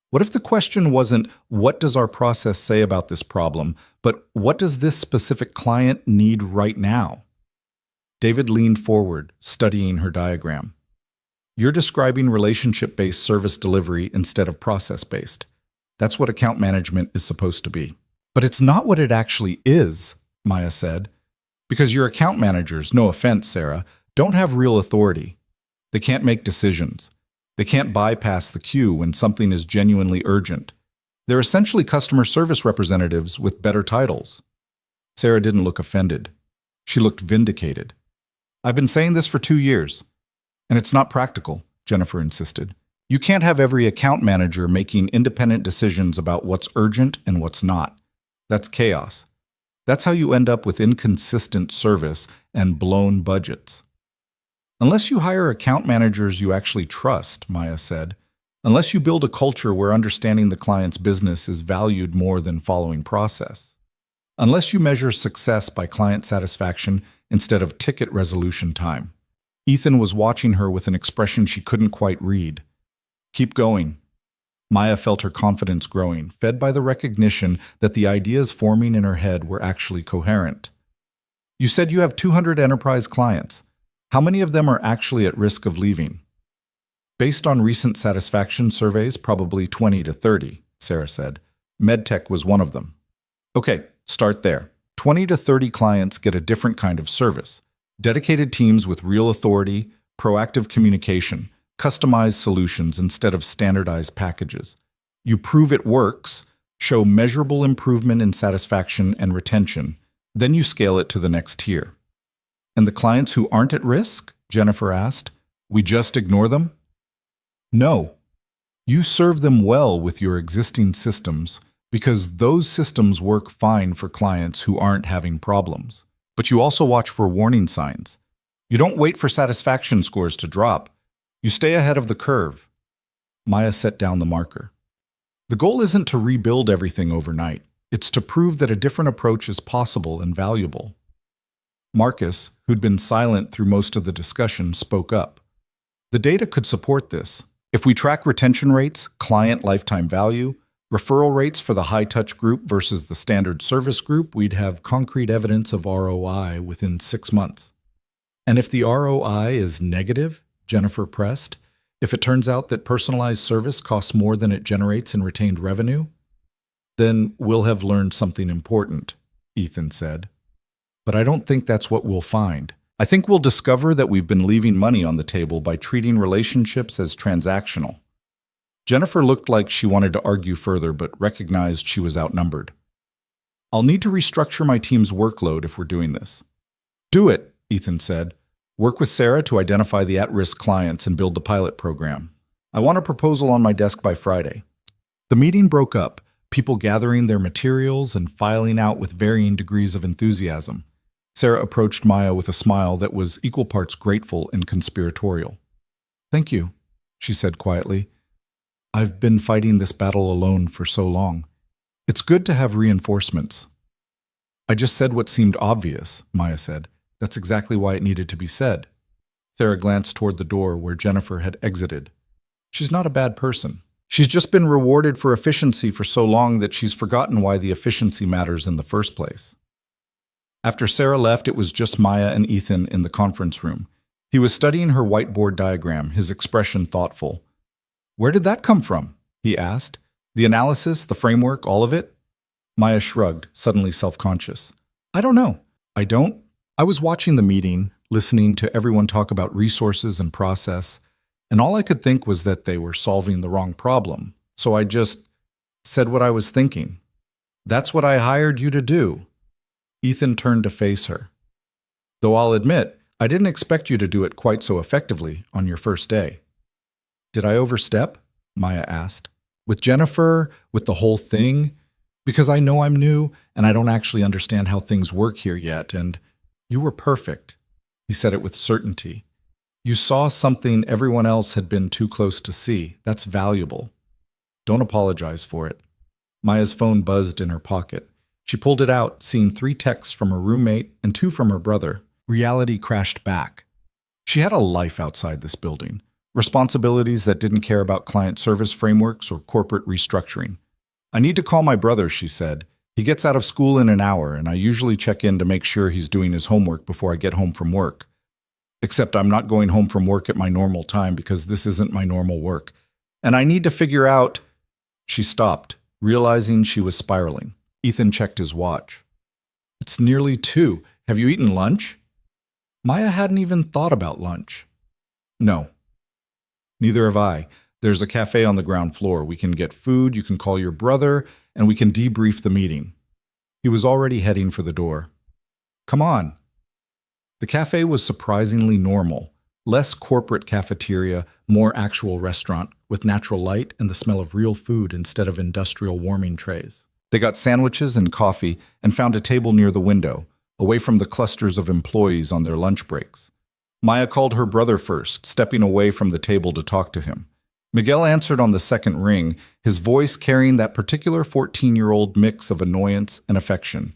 What if the question wasn't, what does our process say about this problem, but what does this specific client need right now? David leaned forward, studying her diagram. You're describing relationship-based service delivery instead of process-based. That's what account management is supposed to be. But it's not what it actually is, Maya said, because your account managers, no offense, Sarah, don't have real authority. They can't make decisions. They can't bypass the queue when something is genuinely urgent. They're essentially customer service representatives with better titles. Sarah didn't look offended. She looked vindicated. I've been saying this for 2 years. And it's not practical, Jennifer insisted. You can't have every account manager making independent decisions about what's urgent and what's not. That's chaos. That's how you end up with inconsistent service and blown budgets. Unless you hire account managers you actually trust, Maya said, unless you build a culture where understanding the client's business is valued more than following process, unless you measure success by client satisfaction instead of ticket resolution time. Ethan was watching her with an expression she couldn't quite read. Keep going. Maya felt her confidence growing, fed by the recognition that the ideas forming in her head were actually coherent. You said you have 200 enterprise clients. How many of them are actually at risk of leaving? Based on recent satisfaction surveys, probably 20 to 30, Sarah said. MedTech was one of them. Okay, start there. 20 to 30 clients get a different kind of service. Dedicated teams with real authority, proactive communication, customized solutions instead of standardized packages. You prove it works, show measurable improvement in satisfaction and retention, then you scale it to the next tier. And the clients who aren't at risk? Jennifer asked. We just ignore them? No. You serve them well with your existing systems because those systems work fine for clients who aren't having problems. But you also watch for warning signs. You don't wait for satisfaction scores to drop. You stay ahead of the curve. Maya set down the marker. The goal isn't to rebuild everything overnight. It's to prove that a different approach is possible and valuable. Marcus, who'd been silent through most of the discussion, spoke up. The data could support this. If we track retention rates, client lifetime value, referral rates for the high-touch group versus the standard service group, we'd have concrete evidence of ROI within 6 months. And if the ROI is negative, Jennifer pressed, if it turns out that personalized service costs more than it generates in retained revenue, then we'll have learned something important, Ethan said. But I don't think that's what we'll find. I think we'll discover that we've been leaving money on the table by treating relationships as transactional. Jennifer looked like she wanted to argue further, but recognized she was outnumbered. I'll need to restructure my team's workload if we're doing this. Do it, Ethan said. Work with Sarah to identify the at-risk clients and build the pilot program. I want a proposal on my desk by Friday. The meeting broke up, people gathering their materials and filing out with varying degrees of enthusiasm. Sarah approached Maya with a smile that was equal parts grateful and conspiratorial. Thank you, she said quietly. I've been fighting this battle alone for so long. It's good to have reinforcements. I just said what seemed obvious, Maya said. That's exactly why it needed to be said. Sarah glanced toward the door where Jennifer had exited. She's not a bad person. She's just been rewarded for efficiency for so long that she's forgotten why the efficiency matters in the first place. After Sarah left, it was just Maya and Ethan in the conference room. He was studying her whiteboard diagram, his expression thoughtful. "Where did that come from?" he asked. "The analysis, the framework, all of it?" Maya shrugged, suddenly self-conscious. "I don't know. I don't. I was watching the meeting, listening to everyone talk about resources and process, and all I could think was that they were solving the wrong problem. So I just said what I was thinking. That's what I hired you to do." Ethan turned to face her. "Though I'll admit, I didn't expect you to do it quite so effectively on your first day." "Did I overstep?" Maya asked. "With Jennifer, with the whole thing? Because I know I'm new, and I don't actually understand how things work here yet, and you were perfect." He said it with certainty. "You saw something everyone else had been too close to see. That's valuable. Don't apologize for it." Maya's phone buzzed in her pocket. She pulled it out, seeing 3 texts from her roommate and 2 from her brother. Reality crashed back. She had a life outside this building, responsibilities that didn't care about client service frameworks or corporate restructuring. "I need to call my brother," she said. "He gets out of school in an hour, and I usually check in to make sure he's doing his homework before I get home from work. Except I'm not going home from work at my normal time because this isn't my normal work. And I need to figure out—" She stopped, realizing she was spiraling. Ethan checked his watch. "It's nearly 2. Have you eaten lunch?" Maya hadn't even thought about lunch. "No." "Neither have I. There's a cafe on the ground floor. We can get food, you can call your brother, and we can debrief the meeting." He was already heading for the door. "Come on." The cafe was surprisingly normal. Less corporate cafeteria, more actual restaurant, with natural light and the smell of real food instead of industrial warming trays. They got sandwiches and coffee and found a table near the window, away from the clusters of employees on their lunch breaks. Maya called her brother first, stepping away from the table to talk to him. Miguel answered on the second ring, his voice carrying that particular 14-year-old mix of annoyance and affection.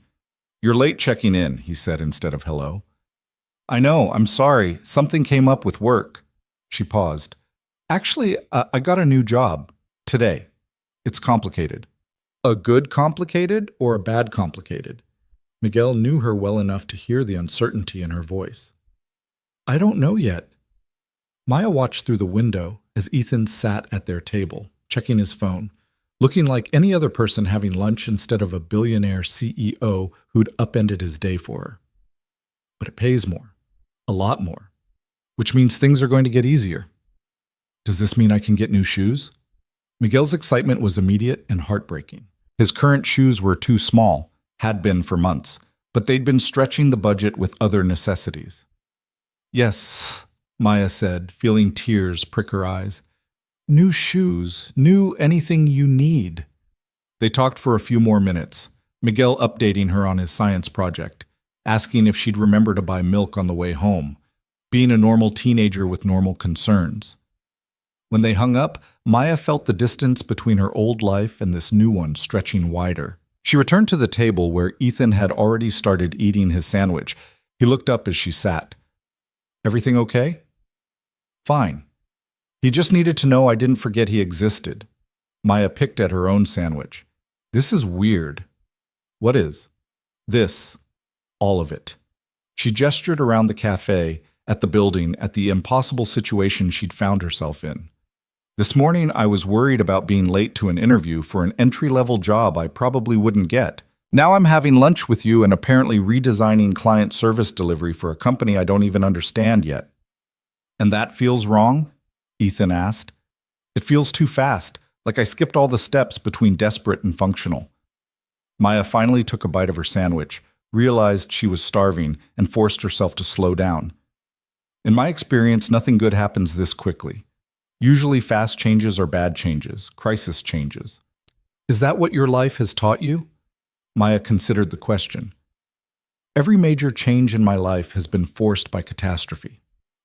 "You're late checking in," he said instead of hello. "I know, I'm sorry. Something came up with work." She paused. "Actually, I got a new job. Today. It's complicated." A good complicated or a bad complicated? Miguel knew her well enough to hear the uncertainty in her voice. "I don't know yet." Maya watched through the window as Ethan sat at their table, checking his phone, looking like any other person having lunch instead of a billionaire CEO who'd upended his day for her. But it pays more. A lot more. Which means things are going to get easier. Does this mean I can get new shoes? Miguel's excitement was immediate and heartbreaking. His current shoes were too small, had been for months, but they'd been stretching the budget with other necessities. "Yes," Maya said, feeling tears prick her eyes. "New shoes, new anything you need." They talked for a few more minutes, Miguel updating her on his science project, asking if she'd remember to buy milk on the way home, being a normal teenager with normal concerns. When they hung up, Maya felt the distance between her old life and this new one stretching wider. She returned to the table where Ethan had already started eating his sandwich. He looked up as she sat. "Everything okay?" "Fine. He just needed to know I didn't forget he existed." Maya picked at her own sandwich. "This is weird." "What is?" "This. All of it." She gestured around the cafe, at the building, at the impossible situation she'd found herself in. "This morning I was worried about being late to an interview for an entry-level job I probably wouldn't get. Now I'm having lunch with you and apparently redesigning client service delivery for a company I don't even understand yet." "And that feels wrong?" Ethan asked. "It feels too fast, like I skipped all the steps between desperate and functional." Maya finally took a bite of her sandwich, realized she was starving, and forced herself to slow down. "In my experience, nothing good happens this quickly. Usually fast changes are bad changes, crisis changes." "Is that what your life has taught you?" Maya considered the question. "Every major change in my life has been forced by catastrophe.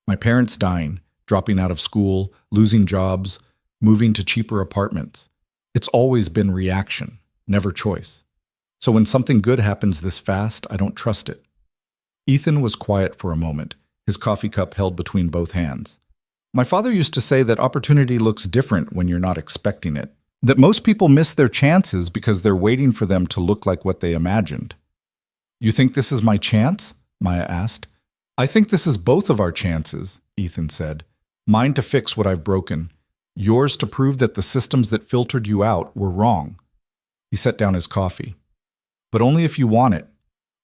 My parents dying, dropping out of school, losing jobs, moving to cheaper apartments. It's always been reaction, never choice. So when something good happens this fast, I don't trust it." Ethan was quiet for a moment, his coffee cup held between both hands. My father used to say that opportunity looks different when you're not expecting it. That most people miss their chances because they're waiting for them to look like what they imagined. You think this is my chance? Maya asked. I think this is both of our chances, Ethan said. Mine to fix what I've broken. Yours to prove that the systems that filtered you out were wrong. He set down his coffee. But only if you want it.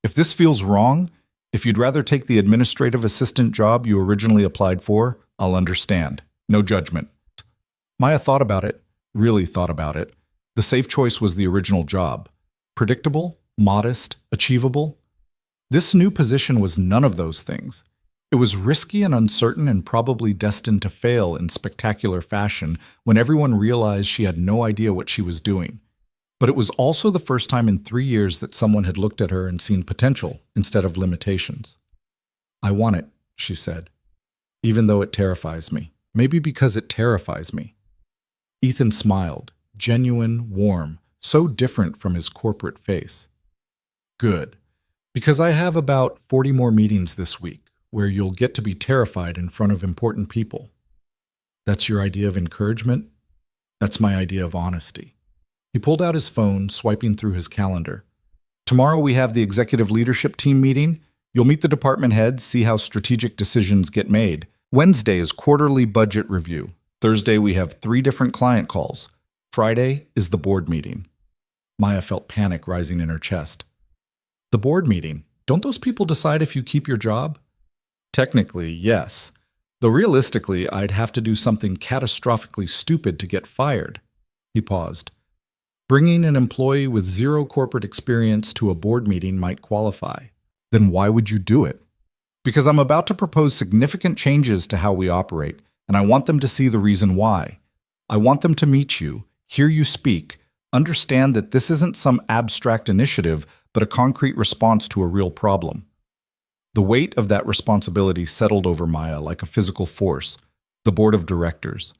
If this feels wrong, if you'd rather take the administrative assistant job you originally applied for, I'll understand. No judgment. Maya thought about it, really thought about it. The safe choice was the original job. Predictable, modest, achievable. This new position was none of those things. It was risky and uncertain and probably destined to fail in spectacular fashion when everyone realized she had no idea what she was doing. But it was also the first time in 3 years that someone had looked at her and seen potential instead of limitations. I want it, she said, even though it terrifies me. Maybe because it terrifies me. Ethan smiled, genuine, warm, so different from his corporate face. Good, because I have about 40 more meetings this week where you'll get to be terrified in front of important people. That's your idea of encouragement? That's my idea of honesty. He pulled out his phone, swiping through his calendar. Tomorrow we have the executive leadership team meeting. You'll meet the department heads, see how strategic decisions get made. Wednesday is quarterly budget review. Thursday we have 3 different client calls. Friday is the board meeting. Maya felt panic rising in her chest. The board meeting, don't those people decide if you keep your job? Technically, yes. Though realistically, I'd have to do something catastrophically stupid to get fired. He paused. Bringing an employee with 0 corporate experience to a board meeting might qualify. Then why would you do it? Because I'm about to propose significant changes to how we operate, and I want them to see the reason why. I want them to meet you, hear you speak, understand that this isn't some abstract initiative, but a concrete response to a real problem. The weight of that responsibility settled over Maya like a physical force, the board of directors.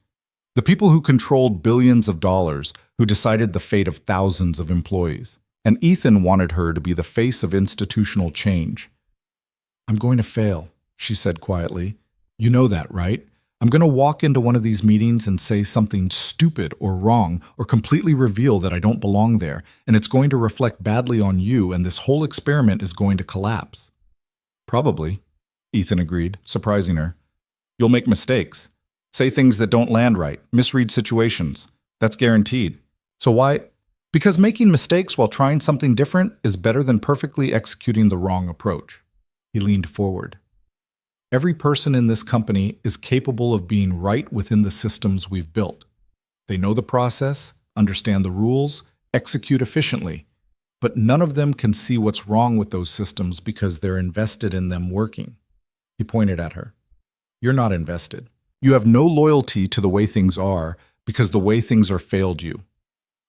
The people who controlled billions of dollars, who decided the fate of thousands of employees. And Ethan wanted her to be the face of institutional change. I'm going to fail, she said quietly. You know that, right? I'm going to walk into one of these meetings and say something stupid or wrong or completely reveal that I don't belong there, and it's going to reflect badly on you, and this whole experiment is going to collapse. Probably, Ethan agreed, surprising her. You'll make mistakes. Say things that don't land right, misread situations. That's guaranteed. So why? Because making mistakes while trying something different is better than perfectly executing the wrong approach. He leaned forward. Every person in this company is capable of being right within the systems we've built. They know the process, understand the rules, execute efficiently, but none of them can see what's wrong with those systems because they're invested in them working. He pointed at her. You're not invested. You have no loyalty to the way things are because the way things are failed you.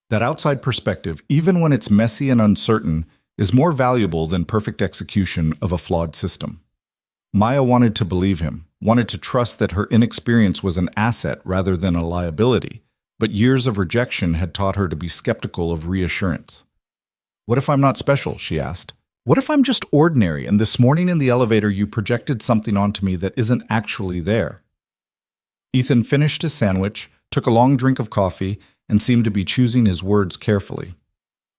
That outside perspective, even when it's messy and uncertain, is more valuable than perfect execution of a flawed system. Maya wanted to believe him, wanted to trust that her inexperience was an asset rather than a liability, but years of rejection had taught her to be skeptical of reassurance. What if I'm not special, she asked. What if I'm just ordinary and this morning in the elevator you projected something onto me that isn't actually there? Ethan finished his sandwich, took a long drink of coffee, and seemed to be choosing his words carefully.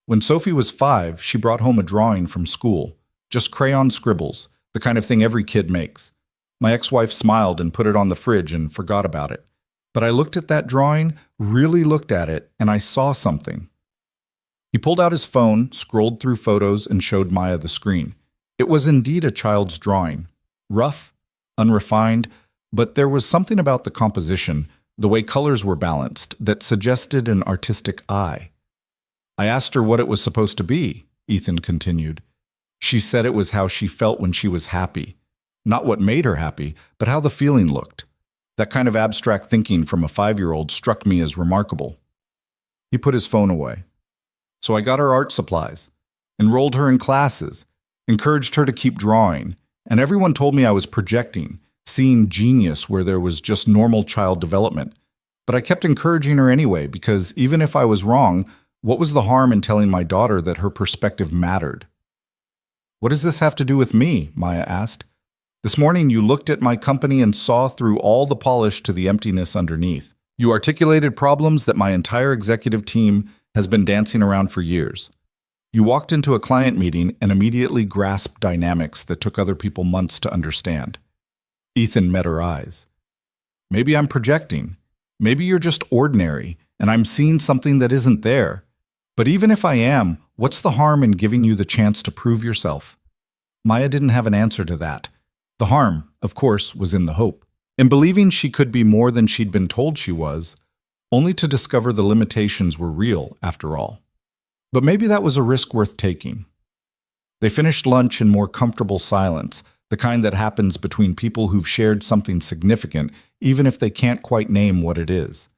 When Sophie was 5, she brought home a drawing from school, just crayon scribbles, the kind of thing every kid makes. My ex-wife smiled and put it on the fridge and forgot about it. But I looked at that drawing, really looked at it, and I saw something. He pulled out his phone, scrolled through photos, and showed Maya the screen. It was indeed a child's drawing. Rough, unrefined, but there was something about the composition, the way colors were balanced, that suggested an artistic eye. I asked her what it was supposed to be, Ethan continued. She said it was how she felt when she was happy. Not what made her happy, but how the feeling looked. That kind of abstract thinking from a 5-year-old struck me as remarkable. He put his phone away. So I got her art supplies, enrolled her in classes, encouraged her to keep drawing, and everyone told me I was projecting, seeing genius where there was just normal child development. But I kept encouraging her anyway, because even if I was wrong, what was the harm in telling my daughter that her perspective mattered? What does this have to do with me? Maya asked. This morning you looked at my company and saw through all the polish to the emptiness underneath. You articulated problems that my entire executive team has been dancing around for years. You walked into a client meeting and immediately grasped dynamics that took other people months to understand. Ethan met her eyes. Maybe I'm projecting. Maybe you're just ordinary, and I'm seeing something that isn't there. But even if I am, what's the harm in giving you the chance to prove yourself? Maya didn't have an answer to that. The harm, of course, was in the hope, in believing she could be more than she'd been told she was, only to discover the limitations were real, after all. But maybe that was a risk worth taking. They finished lunch in more comfortable silence, the kind that happens between people who've shared something significant, even if they can't quite name what it is.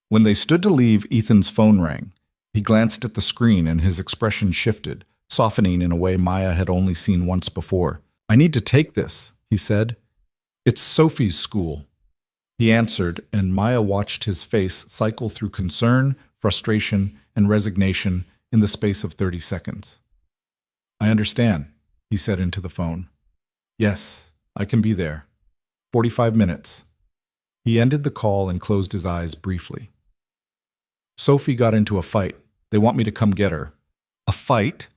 When they stood to leave, Ethan's phone rang. He glanced at the screen and his expression shifted, softening in a way Maya had only seen once before. "I need to take this," he said. "It's Sophie's school." He answered, and Maya watched his face cycle through concern, frustration, and resignation in the space of 30 seconds. "I understand," he said into the phone. "Yes, I can be there. 45 minutes. He ended the call and closed his eyes briefly. "Sophie got into a fight. They want me to come get her." A fight?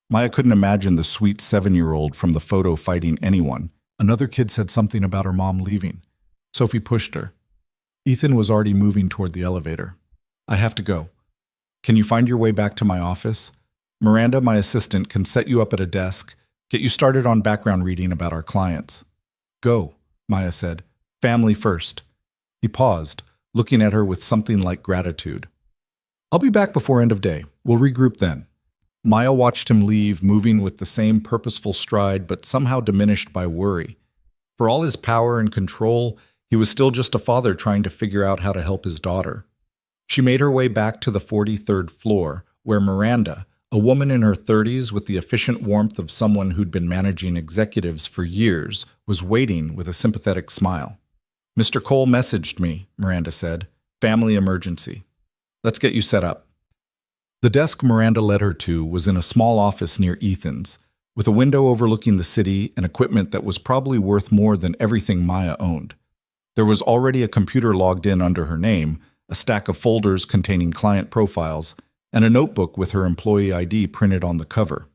Maya couldn't imagine the sweet 7-year-old from the photo fighting anyone. Another kid said something about her mom leaving. Sophie pushed her. Ethan was already moving toward the elevator. "I have to go. Can you find your way back to my office? Miranda, my assistant, can set you up at a desk, get you started on background reading about our clients." "Go," Maya said. "Family first." He paused, looking at her with something like gratitude. "I'll be back before end of day. We'll regroup then." Maya watched him leave, moving with the same purposeful stride, but somehow diminished by worry. For all his power and control, he was still just a father trying to figure out how to help his daughter. She made her way back to the 43rd floor, where Miranda, a woman in her 30s with the efficient warmth of someone who'd been managing executives for years, was waiting with a sympathetic smile. "Mr. Cole messaged me," Miranda said. "Family emergency. Let's get you set up." The desk Miranda led her to was in a small office near Ethan's, with a window overlooking the city and equipment that was probably worth more than everything Maya owned. There was already a computer logged in under her name, a stack of folders containing client profiles, and a notebook with her employee ID printed on the cover.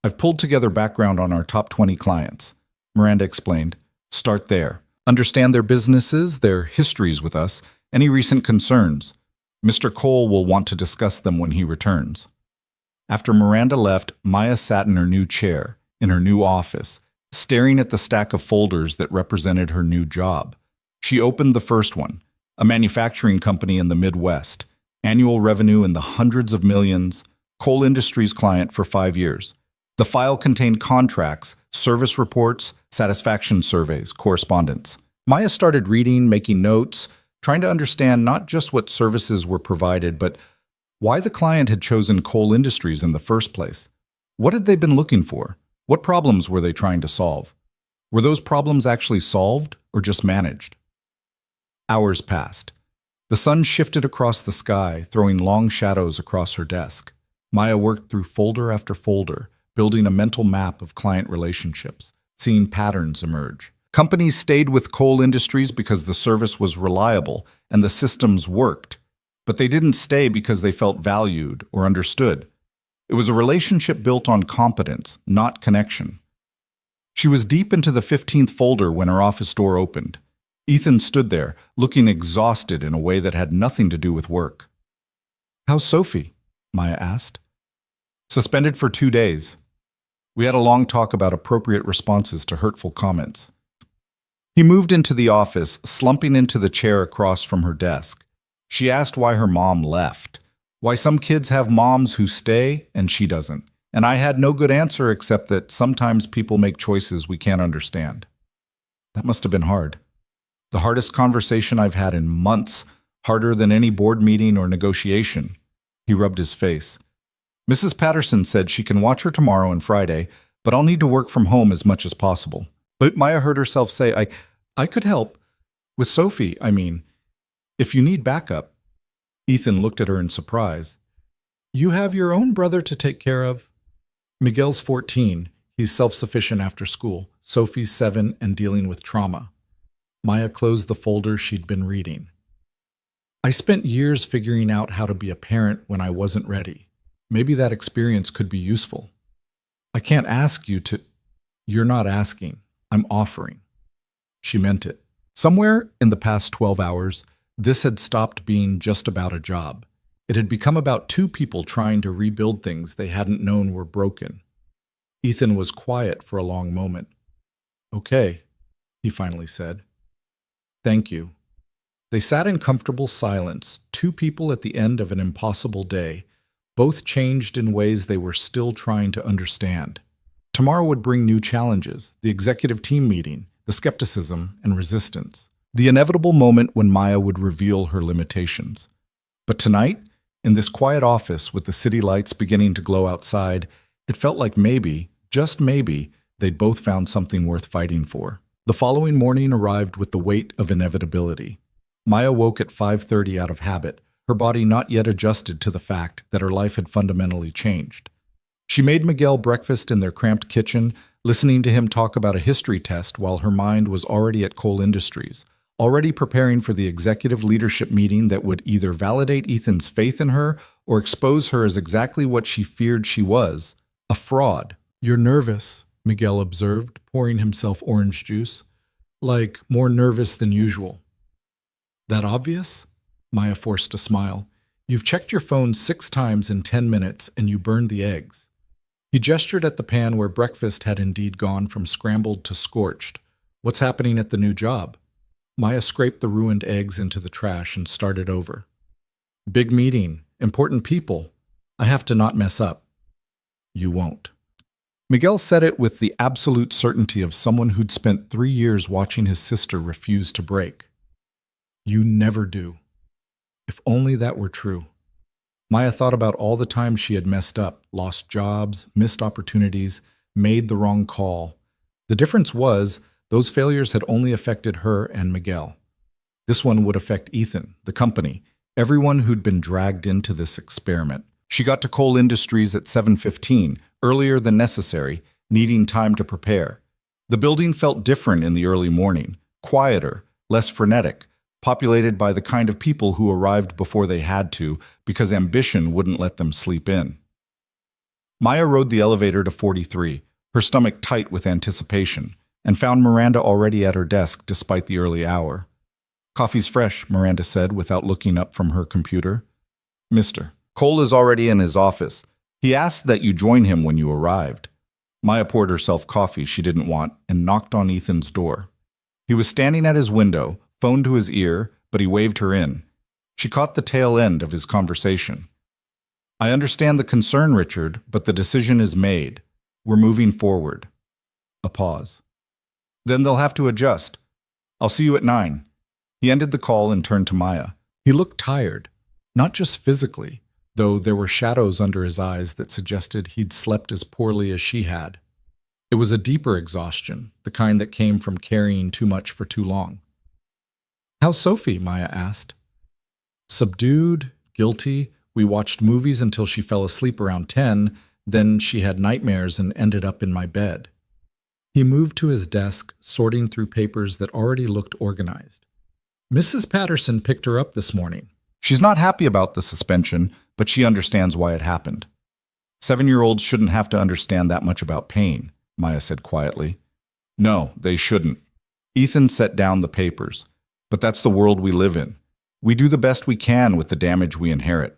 "I've pulled together background on our top 20 clients," Miranda explained. "Start there. Understand their businesses, their histories with us, any recent concerns. Mr. Cole will want to discuss them when he returns." After Miranda left, Maya sat in her new chair, in her new office, staring at the stack of folders that represented her new job. She opened the first one, a manufacturing company in the Midwest, annual revenue in the hundreds of millions, Coal Industries client for 5 years. The file contained contracts, service reports, satisfaction surveys, correspondence. Maya started reading, making notes, trying to understand not just what services were provided, but why the client had chosen Coal Industries in the first place. What had they been looking for? What problems were they trying to solve? Were those problems actually solved or just managed? Hours passed. The sun shifted across the sky, throwing long shadows across her desk. Maya worked through folder after folder, building a mental map of client relationships, seeing patterns emerge. Companies stayed with Coal Industries because the service was reliable and the systems worked, but they didn't stay because they felt valued or understood. It was a relationship built on competence, not connection. She was deep into the 15th folder when her office door opened. Ethan stood there, looking exhausted in a way that had nothing to do with work. "How's Sophie?" Maya asked. "Suspended for 2 days. We had a long talk about appropriate responses to hurtful comments." He moved into the office, slumping into the chair across from her desk. She asked why her mom left, why some kids have moms who stay and she doesn't, and I had no good answer except that sometimes people make choices we can't understand. That must have been hard. The hardest conversation I've had in months, harder than any board meeting or negotiation. He rubbed his face. "Mrs. Patterson said she can watch her tomorrow and Friday, but I'll need to work from home as much as possible." But Maya heard herself say, I could help. With Sophie, I mean. If you need backup." Ethan looked at her in surprise. "You have your own brother to take care of." "Miguel's 14. He's self-sufficient after school. Sophie's 7 and dealing with trauma. Maya closed the folder she'd been reading. I spent years figuring out how to be a parent when I wasn't ready. Maybe that experience could be useful. I can't ask you to... You're not asking. I'm offering. She meant it. Somewhere in the past 12 hours, this had stopped being just about a job. It had become about two people trying to rebuild things they hadn't known were broken. Ethan was quiet for a long moment. Okay, he finally said. Thank you. They sat in comfortable silence, two people at the end of an impossible day, both changed in ways they were still trying to understand. Tomorrow would bring new challenges, the executive team meeting, the skepticism and resistance, the inevitable moment when Maya would reveal her limitations. But tonight, in this quiet office with the city lights beginning to glow outside, it felt like maybe, just maybe, they'd both found something worth fighting for. The following morning arrived with the weight of inevitability. Maya woke at 5:30 out of habit, her body not yet adjusted to the fact that her life had fundamentally changed. She made Miguel breakfast in their cramped kitchen, listening to him talk about a history test while her mind was already at Coal Industries, already preparing for the executive leadership meeting that would either validate Ethan's faith in her or expose her as exactly what she feared she was, a fraud. You're nervous, Miguel observed, pouring himself orange juice. Like, more nervous than usual. That obvious? Maya forced a smile. You've checked your phone 6 times in 10 minutes and you burned the eggs. He gestured at the pan where breakfast had indeed gone from scrambled to scorched. What's happening at the new job? Maya scraped the ruined eggs into the trash and started over. Big meeting, important people. I have to not mess up. You won't. Miguel said it with the absolute certainty of someone who'd spent 3 years watching his sister refuse to break. You never do. If only that were true. Maya thought about all the times she had messed up, lost jobs, missed opportunities, made the wrong call. The difference was, those failures had only affected her and Miguel. This one would affect Ethan, the company, everyone who'd been dragged into this experiment. She got to Coal Industries at 7:15, earlier than necessary, needing time to prepare. The building felt different in the early morning, quieter, less frenetic, populated by the kind of people who arrived before they had to because ambition wouldn't let them sleep in. Maya rode the elevator to 43, her stomach tight with anticipation, and found Miranda already at her desk despite the early hour. Coffee's fresh, Miranda said without looking up from her computer. Mister, Cole is already in his office. He asked that you join him when you arrived. Maya poured herself coffee she didn't want and knocked on Ethan's door. He was standing at his window, phone to his ear, but he waved her in. She caught the tail end of his conversation. I understand the concern, Richard, but the decision is made. We're moving forward. A pause. Then they'll have to adjust. I'll see you at 9. He ended the call and turned to Maya. He looked tired, not just physically, though there were shadows under his eyes that suggested he'd slept as poorly as she had. It was a deeper exhaustion, the kind that came from carrying too much for too long. How's Sophie? Maya asked. Subdued, guilty, we watched movies until she fell asleep around 10, then she had nightmares and ended up in my bed. He moved to his desk, sorting through papers that already looked organized. Mrs. Patterson picked her up this morning. She's not happy about the suspension, but she understands why it happened. 7-year-olds shouldn't have to understand that much about pain, Maya said quietly. No, they shouldn't. Ethan set down the papers. But that's the world we live in. We do the best we can with the damage we inherit.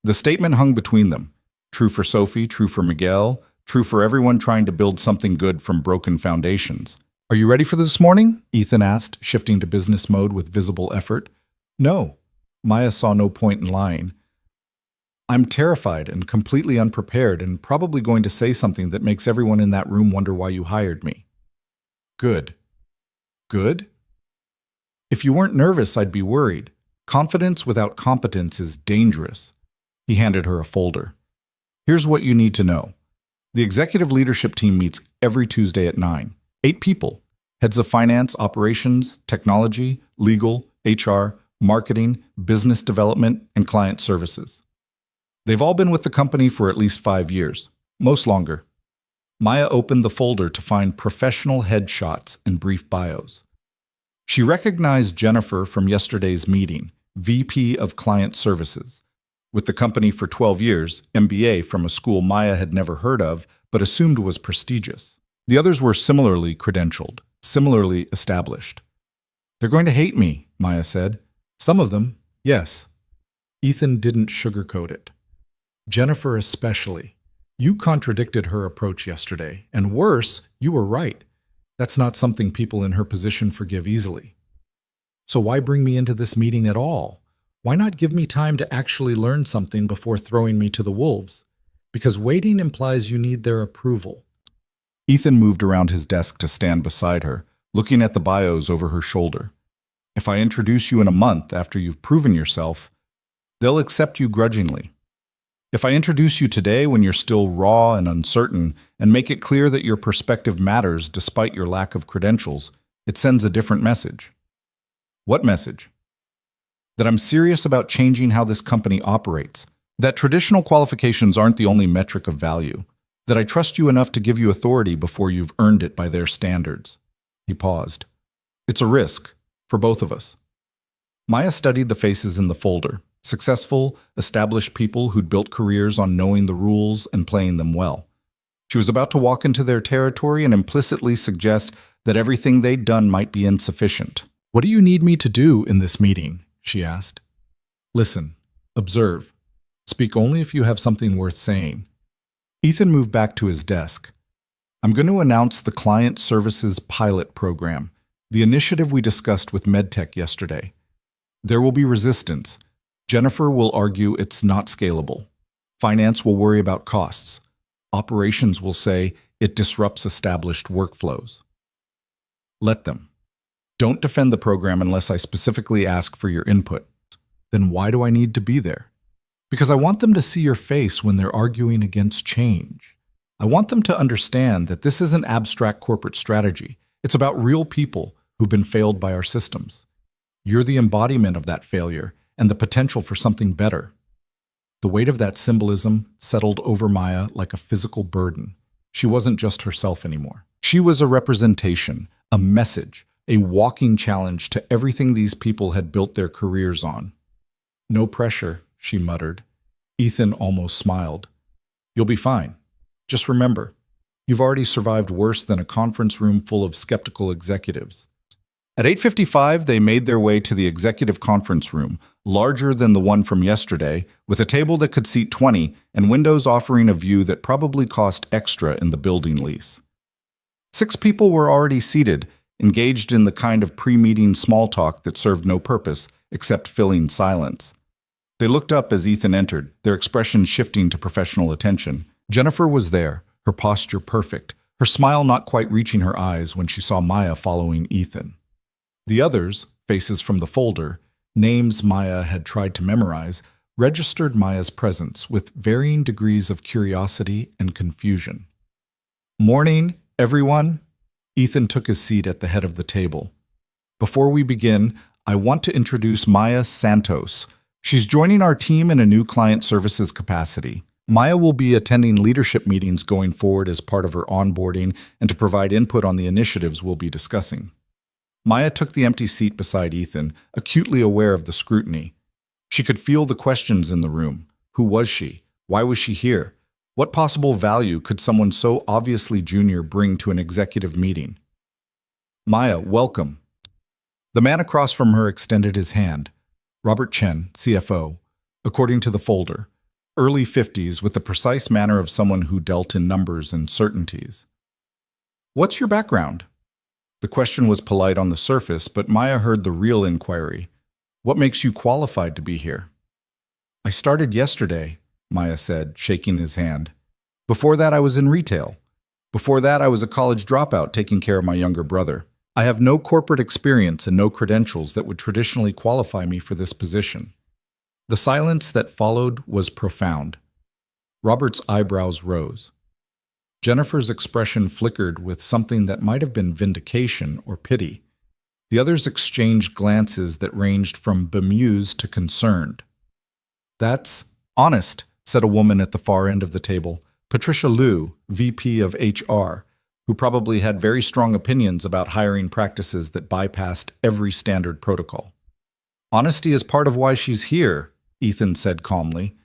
The statement hung between them. True for Sophie, true for Miguel, true for everyone trying to build something good from broken foundations. Are you ready for this morning? Ethan asked, shifting to business mode with visible effort. No. Maya saw no point in lying. I'm terrified and completely unprepared and probably going to say something that makes everyone in that room wonder why you hired me. Good. Good? If you weren't nervous, I'd be worried. Confidence without competence is dangerous. He handed her a folder. Here's what you need to know. The executive leadership team meets every Tuesday at 9. 8 people. Heads of finance, operations, technology, legal, HR, marketing, business development, and client services. They've all been with the company for at least 5 years, most longer. Maya opened the folder to find professional headshots and brief bios. She recognized Jennifer from yesterday's meeting, VP of Client Services. With the company for 12 years, MBA from a school Maya had never heard of, but assumed was prestigious. The others were similarly credentialed, similarly established. "They're going to hate me," Maya said. "Some of them, yes." Ethan didn't sugarcoat it. "Jennifer especially. You contradicted her approach yesterday, and worse, you were right. That's not something people in her position forgive easily. So why bring me into this meeting at all? Why not give me time to actually learn something before throwing me to the wolves? Because waiting implies you need their approval." Ethan moved around his desk to stand beside her, looking at the bios over her shoulder. "If I introduce you in a month after you've proven yourself, they'll accept you grudgingly. If I introduce you today when you're still raw and uncertain and make it clear that your perspective matters despite your lack of credentials, it sends a different message." "What message?" "That I'm serious about changing how this company operates. That traditional qualifications aren't the only metric of value. That I trust you enough to give you authority before you've earned it by their standards." He paused. "It's a risk, for both of us." Maya studied the faces in the folder. Successful, established people who'd built careers on knowing the rules and playing them well. She was about to walk into their territory and implicitly suggest that everything they'd done might be insufficient. "What do you need me to do in this meeting?" she asked. "Listen, observe. Speak only if you have something worth saying." Ethan moved back to his desk. "I'm going to announce the Client Services Pilot Program, the initiative we discussed with MedTech yesterday. There will be resistance. Jennifer will argue it's not scalable. Finance will worry about costs. Operations will say it disrupts established workflows. Let them. Don't defend the program unless I specifically ask for your input. Then why do I need to be there? Because I want them to see your face when they're arguing against change. I want them to understand that this isn't abstract corporate strategy. It's about real people who've been failed by our systems. You're the embodiment of that failure and the potential for something better." The weight of that symbolism settled over Maya like a physical burden. She wasn't just herself anymore. She was a representation, a message, a walking challenge to everything these people had built their careers on. "No pressure," she muttered. Ethan almost smiled. "You'll be fine. Just remember, you've already survived worse than a conference room full of skeptical executives." At 8:55, they made their way to the executive conference room, larger than the one from yesterday, with a table that could seat 20 and windows offering a view that probably cost extra in the building lease. 6 people were already seated, engaged in the kind of pre-meeting small talk that served no purpose except filling silence. They looked up as Ethan entered, their expressions shifting to professional attention. Jennifer was there, her posture perfect, her smile not quite reaching her eyes when she saw Maya following Ethan. The others, faces from the folder, names Maya had tried to memorize, registered Maya's presence with varying degrees of curiosity and confusion. "Morning, everyone." Ethan took his seat at the head of the table. "Before we begin, I want to introduce Maya Santos. She's joining our team in a new client services capacity. Maya will be attending leadership meetings going forward as part of her onboarding and to provide input on the initiatives we'll be discussing." Maya took the empty seat beside Ethan, acutely aware of the scrutiny. She could feel the questions in the room. Who was she? Why was she here? What possible value could someone so obviously junior bring to an executive meeting? "Maya, welcome." The man across from her extended his hand. Robert Chen, CFO, according to the folder, early 50s with the precise manner of someone who dealt in numbers and certainties. "What's your background?" The question was polite on the surface, but Maya heard the real inquiry. "What makes you qualified to be here?" "I started yesterday," Maya said, shaking his hand. "Before that, I was in retail. Before that, I was a college dropout taking care of my younger brother. I have no corporate experience and no credentials that would traditionally qualify me for this position." The silence that followed was profound. Robert's eyebrows rose. Jennifer's expression flickered with something that might have been vindication or pity. The others exchanged glances that ranged from bemused to concerned. "That's honest," said a woman at the far end of the table, Patricia Liu, VP of HR, who probably had very strong opinions about hiring practices that bypassed every standard protocol. Honesty is part of why she's here, Ethan said calmly.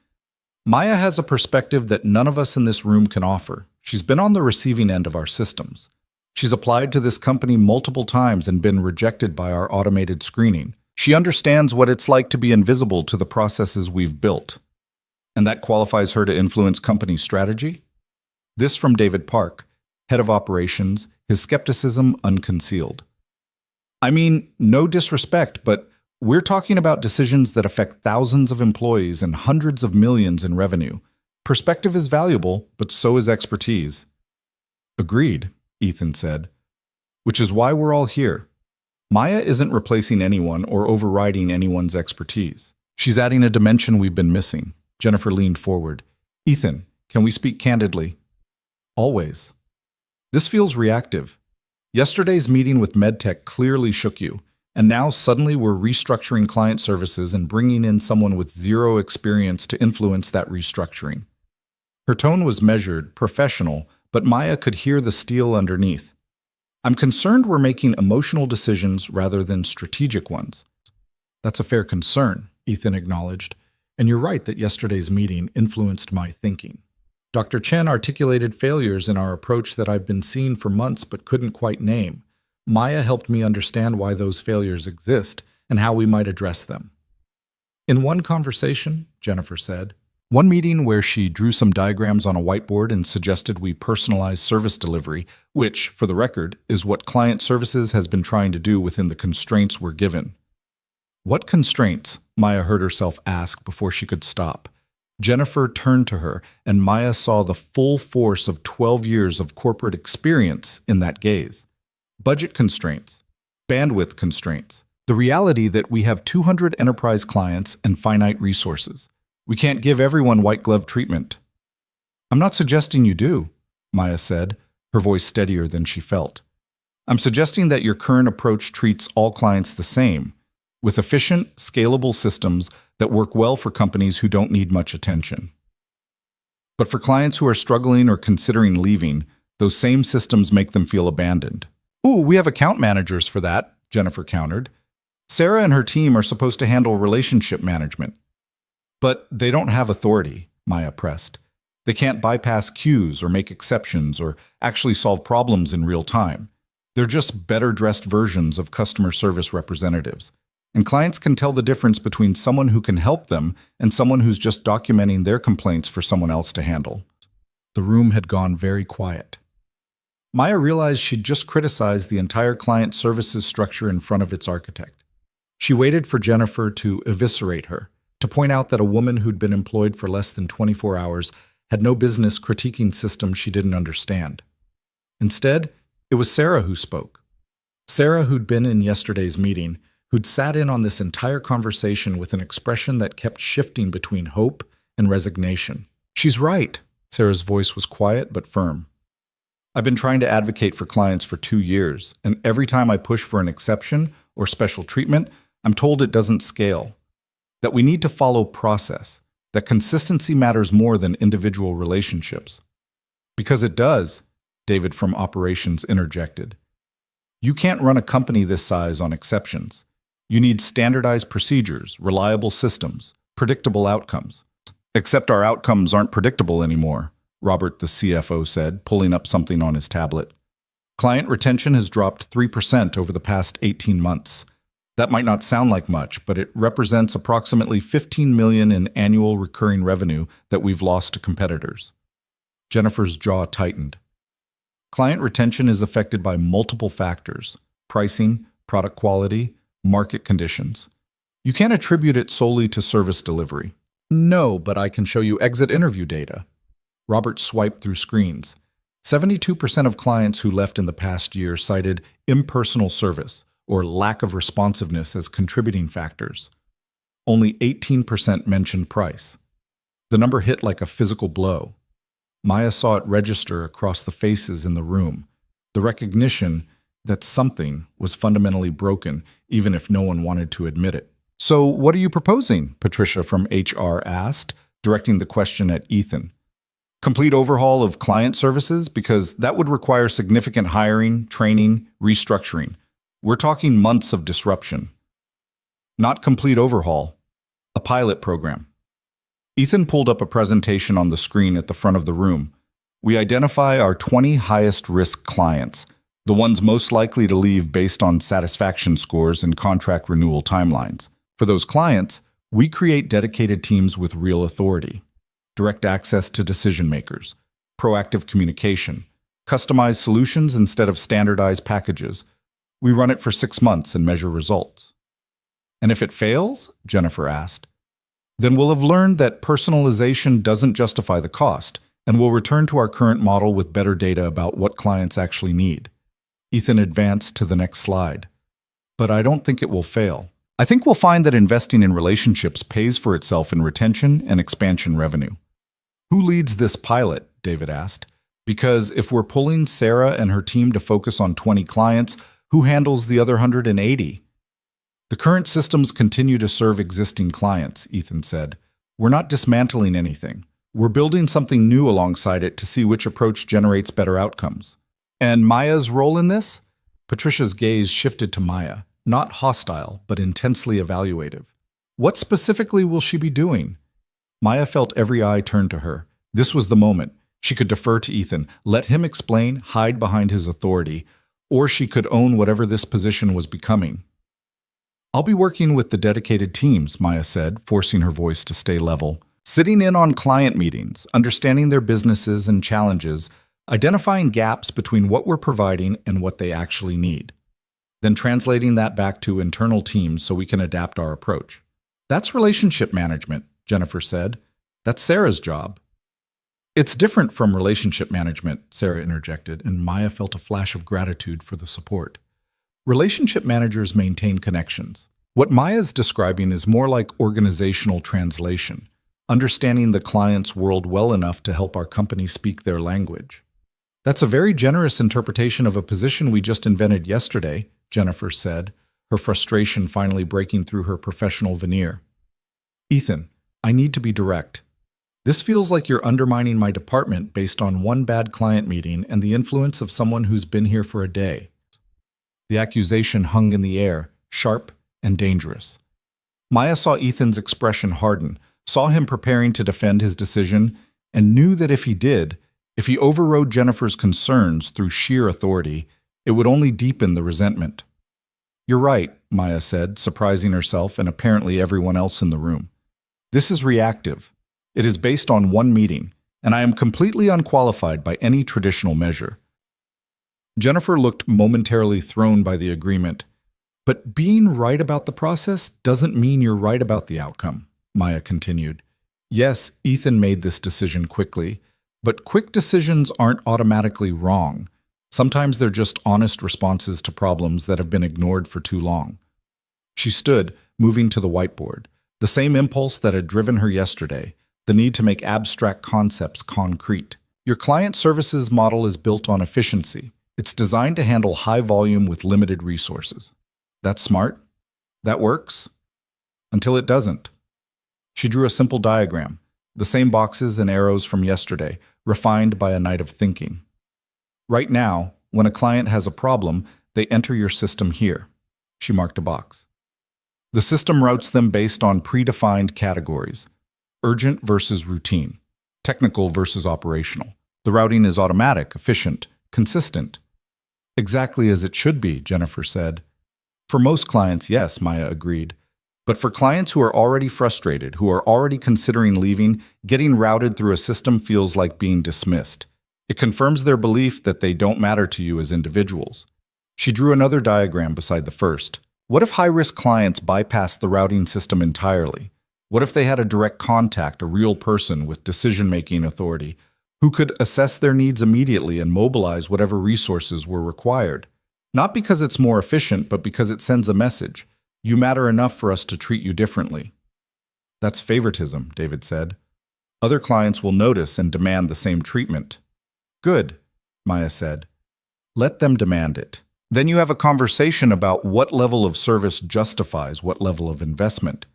Maya has a perspective that none of us in this room can offer. She's been on the receiving end of our systems. She's applied to this company multiple times and been rejected by our automated screening. She understands what it's like to be invisible to the processes we've built. And that qualifies her to influence company strategy? This from David Park, head of operations, his skepticism unconcealed. I mean, no disrespect, but we're talking about decisions that affect thousands of employees and hundreds of millions in revenue. Perspective is valuable, but so is expertise. Agreed, Ethan said. Which is why we're all here. Maya isn't replacing anyone or overriding anyone's expertise. She's adding a dimension we've been missing. Jennifer leaned forward. Ethan, can we speak candidly? Always. This feels reactive. Yesterday's meeting with MedTech clearly shook you, and now suddenly we're restructuring client services and bringing in someone with zero experience to influence that restructuring. Her tone was measured, professional, but Maya could hear the steel underneath. I'm concerned we're making emotional decisions rather than strategic ones. That's a fair concern, Ethan acknowledged, and you're right that yesterday's meeting influenced my thinking. Dr. Chen articulated failures in our approach that I've been seeing for months but couldn't quite name. Maya helped me understand why those failures exist and how we might address them. In one conversation, Jennifer said, one meeting where she drew some diagrams on a whiteboard and suggested we personalize service delivery, which, for the record, is what client services has been trying to do within the constraints we're given. What constraints? Maya heard herself ask before she could stop. Jennifer turned to her, and Maya saw the full force of 12 years of corporate experience in that gaze. Budget constraints, bandwidth constraints, the reality that we have 200 enterprise clients and finite resources. We can't give everyone white-glove treatment. I'm not suggesting you do, Maya said, her voice steadier than she felt. I'm suggesting that your current approach treats all clients the same, with efficient, scalable systems that work well for companies who don't need much attention. But for clients who are struggling or considering leaving, those same systems make them feel abandoned. Ooh, we have account managers for that, Jennifer countered. Sarah and her team are supposed to handle relationship management. But they don't have authority, Maya pressed. They can't bypass queues or make exceptions or actually solve problems in real time. They're just better-dressed versions of customer service representatives. And clients can tell the difference between someone who can help them and someone who's just documenting their complaints for someone else to handle. The room had gone very quiet. Maya realized she'd just criticized the entire client services structure in front of its architect. She waited for Jennifer to eviscerate her, to point out that a woman who'd been employed for less than 24 hours had no business critiquing systems she didn't understand. Instead, it was Sarah who spoke. Sarah, who'd been in yesterday's meeting, who'd sat in on this entire conversation with an expression that kept shifting between hope and resignation. She's right. Sarah's voice was quiet but firm. I've been trying to advocate for clients for 2 years, and every time I push for an exception or special treatment, I'm told it doesn't scale. That we need to follow process, that consistency matters more than individual relationships. Because it does, David from operations interjected. You can't run a company this size on exceptions. You need standardized procedures, reliable systems, predictable outcomes. Except our outcomes aren't predictable anymore, Robert, the CFO, said, pulling up something on his tablet. Client retention has dropped 3% over the past 18 months. That might not sound like much, but it represents approximately $15 million in annual recurring revenue that we've lost to competitors. Jennifer's jaw tightened. Client retention is affected by multiple factors: pricing, product quality, market conditions. You can't attribute it solely to service delivery. No, but I can show you exit interview data. Robert swiped through screens. 72% of clients who left in the past year cited impersonal service or lack of responsiveness as contributing factors. Only 18% mentioned price. The number hit like a physical blow. Maya saw it register across the faces in the room, the recognition that something was fundamentally broken, even if no one wanted to admit it. So what are you proposing? Patricia from HR asked, directing the question at Ethan. Complete overhaul of client services, because that would require significant hiring, training, restructuring. We're talking months of disruption. Not complete overhaul, a pilot program. Ethan pulled up a presentation on the screen at the front of the room. We identify our 20 highest risk clients, the ones most likely to leave based on satisfaction scores and contract renewal timelines. For those clients, we create dedicated teams with real authority, direct access to decision makers, proactive communication, customized solutions instead of standardized packages. We run it for 6 months and measure results. And if it fails, Jennifer asked, then we'll have learned that personalization doesn't justify the cost, and we'll return to our current model with better data about what clients actually need. Ethan advanced to the next slide. But I don't think it will fail. I think we'll find that investing in relationships pays for itself in retention and expansion revenue. Who leads this pilot? David asked. Because if we're pulling Sarah and her team to focus on 20 clients, who handles the other 180? The current systems continue to serve existing clients, Ethan said. We're not dismantling anything. We're building something new alongside it to see which approach generates better outcomes. And Maya's role in this? Patricia's gaze shifted to Maya, not hostile, but intensely evaluative. What specifically will she be doing? Maya felt every eye turn to her. This was the moment. She could defer to Ethan, let him explain, hide behind his authority, or she could own whatever this position was becoming. I'll be working with the dedicated teams, Maya said, forcing her voice to stay level. Sitting in on client meetings, understanding their businesses and challenges, identifying gaps between what we're providing and what they actually need. Then translating that back to internal teams so we can adapt our approach. That's relationship management, Jennifer said. That's Sarah's job. It's different from relationship management, Sarah interjected, and Maya felt a flash of gratitude for the support. Relationship managers maintain connections. What Maya's describing is more like organizational translation, understanding the client's world well enough to help our company speak their language. That's a very generous interpretation of a position we just invented yesterday, Jennifer said, her frustration finally breaking through her professional veneer. Ethan, I need to be direct. This feels like you're undermining my department based on one bad client meeting and the influence of someone who's been here for a day. The accusation hung in the air, sharp and dangerous. Maya saw Ethan's expression harden, saw him preparing to defend his decision, and knew that if he did, if he overrode Jennifer's concerns through sheer authority, it would only deepen the resentment. You're right, Maya said, surprising herself and apparently everyone else in the room. This is reactive. It is based on one meeting, and I am completely unqualified by any traditional measure. Jennifer looked momentarily thrown by the agreement. But being right about the process doesn't mean you're right about the outcome, Maya continued. Yes, Ethan made this decision quickly, but quick decisions aren't automatically wrong. Sometimes they're just honest responses to problems that have been ignored for too long. She stood, moving to the whiteboard, the same impulse that had driven her yesterday, the need to make abstract concepts concrete. Your client services model is built on efficiency. It's designed to handle high volume with limited resources. That's smart. That works. Until it doesn't. She drew a simple diagram, the same boxes and arrows from yesterday, refined by a night of thinking. Right now, when a client has a problem, they enter your system here. She marked a box. The system routes them based on predefined categories: urgent versus routine, technical versus operational. The routing is automatic, efficient, consistent. Exactly as it should be, Jennifer said. For most clients, yes, Maya agreed. But for clients who are already frustrated, who are already considering leaving, getting routed through a system feels like being dismissed. It confirms their belief that they don't matter to you as individuals. She drew another diagram beside the first. What if high-risk clients bypassed the routing system entirely? What if they had a direct contact, a real person with decision-making authority, who could assess their needs immediately and mobilize whatever resources were required? Not because it's more efficient, but because it sends a message. You matter enough for us to treat you differently. That's favoritism, David said. Other clients will notice and demand the same treatment. Good, Maya said. Let them demand it. Then you have a conversation about what level of service justifies what level of investment.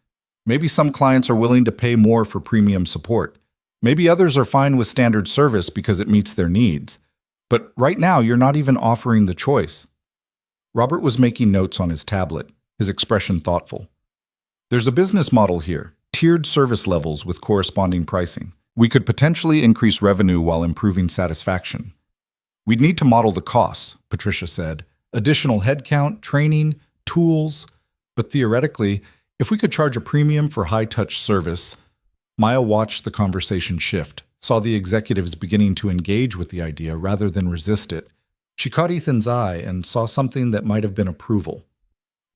Maybe some clients are willing to pay more for premium support. Maybe others are fine with standard service because it meets their needs. But right now, you're not even offering the choice. Robert was making notes on his tablet, his expression thoughtful. There's a business model here, tiered service levels with corresponding pricing. We could potentially increase revenue while improving satisfaction. We'd need to model the costs, Patricia said. Additional headcount, training, tools. But theoretically, if we could charge a premium for high-touch service, Maya watched the conversation shift, saw the executives beginning to engage with the idea rather than resist it. She caught Ethan's eye and saw something that might have been approval.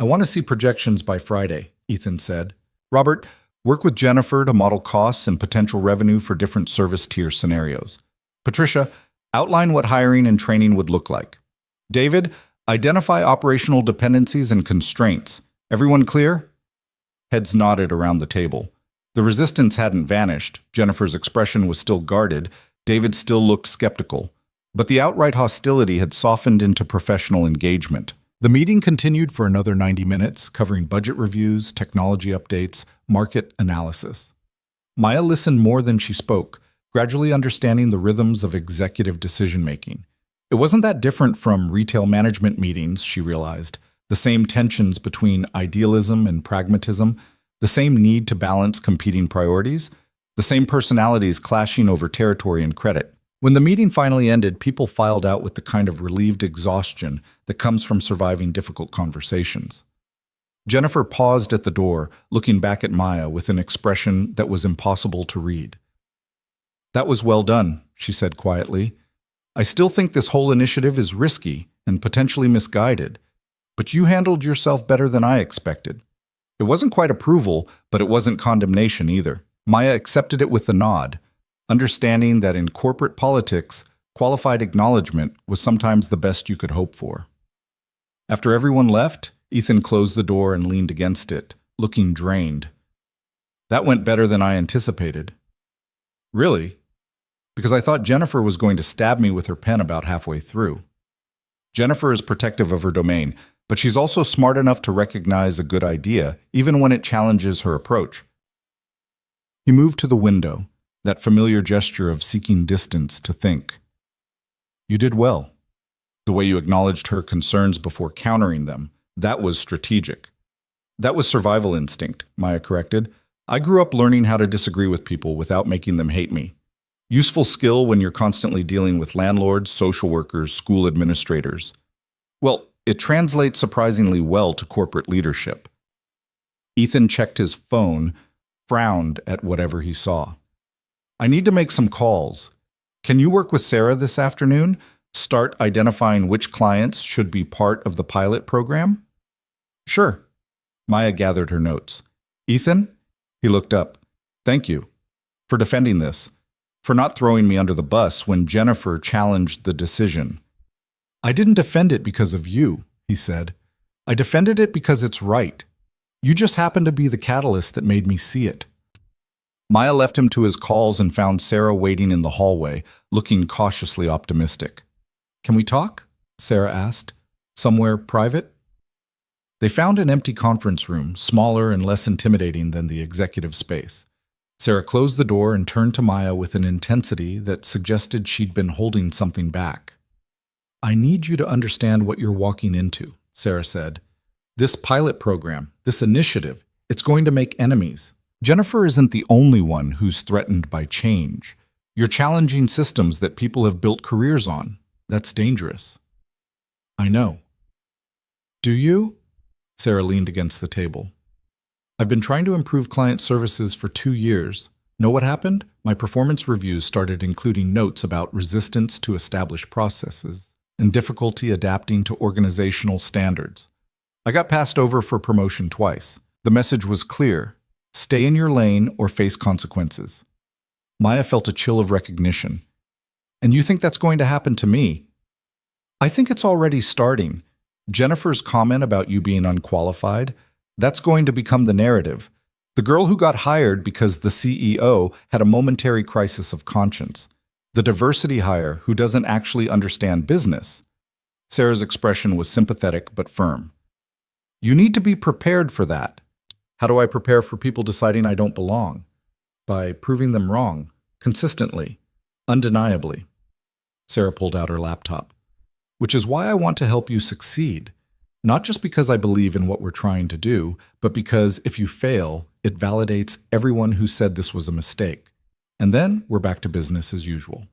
I want to see projections by Friday, Ethan said. Robert, work with Jennifer to model costs and potential revenue for different service tier scenarios. Patricia, outline what hiring and training would look like. David, identify operational dependencies and constraints. Everyone clear? Heads nodded around the table. The resistance hadn't vanished. Jennifer's expression was still guarded. David still looked skeptical. But the outright hostility had softened into professional engagement. The meeting continued for another 90 minutes, covering budget reviews, technology updates, market analysis. Maya listened more than she spoke, gradually understanding the rhythms of executive decision-making. It wasn't that different from retail management meetings, she realized. The same tensions between idealism and pragmatism, the same need to balance competing priorities, the same personalities clashing over territory and credit. When the meeting finally ended, people filed out with the kind of relieved exhaustion that comes from surviving difficult conversations. Jennifer paused at the door, looking back at Maya with an expression that was impossible to read. That was well done, she said quietly. I still think this whole initiative is risky and potentially misguided, but you handled yourself better than I expected. It wasn't quite approval, but it wasn't condemnation either. Maya accepted it with a nod, understanding that in corporate politics, qualified acknowledgement was sometimes the best you could hope for. After everyone left, Ethan closed the door and leaned against it, looking drained. That went better than I anticipated. Really? Because I thought Jennifer was going to stab me with her pen about halfway through. Jennifer is protective of her domain, but she's also smart enough to recognize a good idea, even when it challenges her approach. He moved to the window, that familiar gesture of seeking distance to think. You did well. The way you acknowledged her concerns before countering them, that was strategic. That was survival instinct, Maya corrected. I grew up learning how to disagree with people without making them hate me. Useful skill when you're constantly dealing with landlords, social workers, school administrators. Well, it translates surprisingly well to corporate leadership. Ethan checked his phone, frowned at whatever he saw. I need to make some calls. Can you work with Sarah this afternoon? Start identifying which clients should be part of the pilot program? Sure. Maya gathered her notes. Ethan? He looked up. Thank you for defending this, for not throwing me under the bus when Jennifer challenged the decision. I didn't defend it because of you, he said. I defended it because it's right. You just happened to be the catalyst that made me see it. Maya left him to his calls and found Sarah waiting in the hallway, looking cautiously optimistic. Can we talk? Sarah asked. Somewhere private? They found an empty conference room, smaller and less intimidating than the executive space. Sarah closed the door and turned to Maya with an intensity that suggested she'd been holding something back. I need you to understand what you're walking into, Sarah said. This pilot program, this initiative, it's going to make enemies. Jennifer isn't the only one who's threatened by change. You're challenging systems that people have built careers on. That's dangerous. I know. Do you? Sarah leaned against the table. I've been trying to improve client services for 2 years. Know what happened? My performance reviews started including notes about resistance to established processes and difficulty adapting to organizational standards. I got passed over for promotion twice. The message was clear. Stay in your lane or face consequences. Maya felt a chill of recognition. And you think that's going to happen to me? I think it's already starting. Jennifer's comment about you being unqualified, that's going to become the narrative. The girl who got hired because the CEO had a momentary crisis of conscience. The diversity hire who doesn't actually understand business. Sarah's expression was sympathetic but firm. You need to be prepared for that. How do I prepare for people deciding I don't belong? By proving them wrong, consistently, undeniably. Sarah pulled out her laptop. Which is why I want to help you succeed. Not just because I believe in what we're trying to do, but because if you fail, it validates everyone who said this was a mistake. And then we're back to business as usual.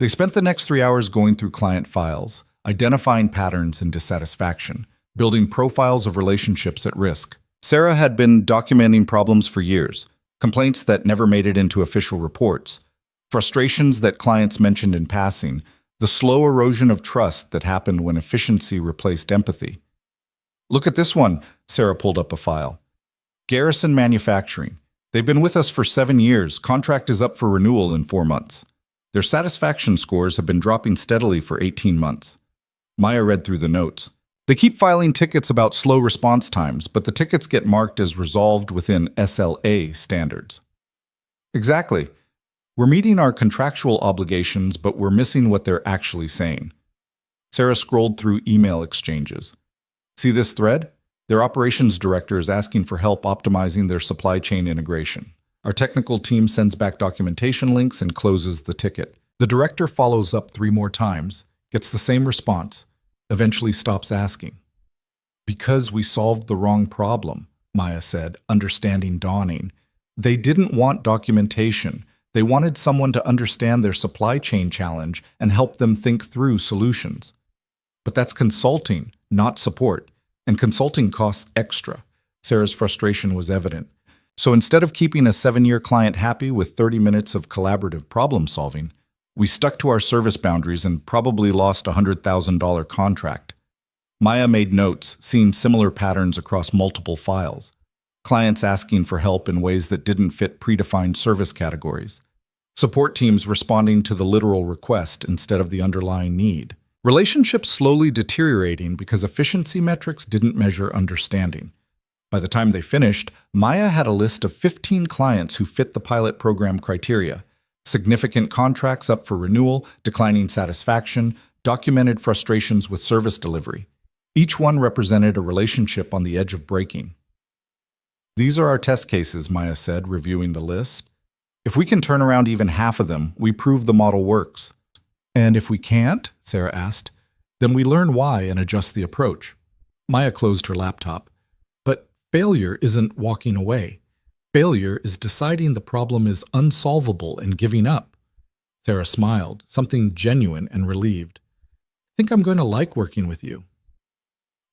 They spent the next 3 hours going through client files, identifying patterns and dissatisfaction, building profiles of relationships at risk. Sarah had been documenting problems for years, complaints that never made it into official reports, frustrations that clients mentioned in passing, the slow erosion of trust that happened when efficiency replaced empathy. Look at this one, Sarah pulled up a file. Garrison Manufacturing. They've been with us for 7 years. Contract is up for renewal in 4 months. Their satisfaction scores have been dropping steadily for 18 months. Maya read through the notes. They keep filing tickets about slow response times, but the tickets get marked as resolved within SLA standards. Exactly. We're meeting our contractual obligations, but we're missing what they're actually saying. Sarah scrolled through email exchanges. See this thread? Their operations director is asking for help optimizing their supply chain integration. Our technical team sends back documentation links and closes the ticket. The director follows up 3 more times, gets the same response, eventually stops asking. Because we solved the wrong problem, Maya said, understanding dawning. They didn't want documentation. They wanted someone to understand their supply chain challenge and help them think through solutions. But that's consulting, not support, and consulting costs extra. Sarah's frustration was evident. So instead of keeping a 7-year client happy with 30 minutes of collaborative problem solving, we stuck to our service boundaries and probably lost a $100,000 contract. Maya made notes, seeing similar patterns across multiple files. Clients asking for help in ways that didn't fit predefined service categories. Support teams responding to the literal request instead of the underlying need. Relationships slowly deteriorating because efficiency metrics didn't measure understanding. By the time they finished, Maya had a list of 15 clients who fit the pilot program criteria. Significant contracts up for renewal, declining satisfaction, documented frustrations with service delivery. Each one represented a relationship on the edge of breaking. These are our test cases, Maya said, reviewing the list. If we can turn around even half of them, we prove the model works. And if we can't, Sarah asked, then we learn why and adjust the approach. Maya closed her laptop. But failure isn't walking away. Failure is deciding the problem is unsolvable and giving up. Sarah smiled, something genuine and relieved. I think I'm going to like working with you.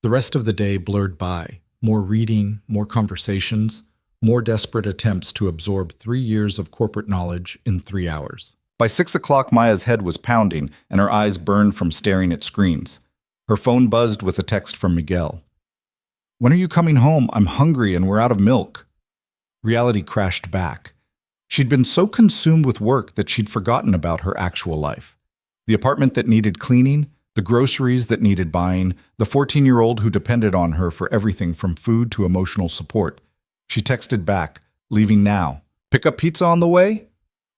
The rest of the day blurred by. More reading, more conversations, more desperate attempts to absorb 3 years of corporate knowledge in 3 hours. By 6 o'clock, Maya's head was pounding, and her eyes burned from staring at screens. Her phone buzzed with a text from Miguel. When are you coming home? I'm hungry and we're out of milk. Reality crashed back. She'd been so consumed with work that she'd forgotten about her actual life. The apartment that needed cleaning, the groceries that needed buying, the 14-year-old who depended on her for everything from food to emotional support. She texted back, leaving now. Pick up pizza on the way?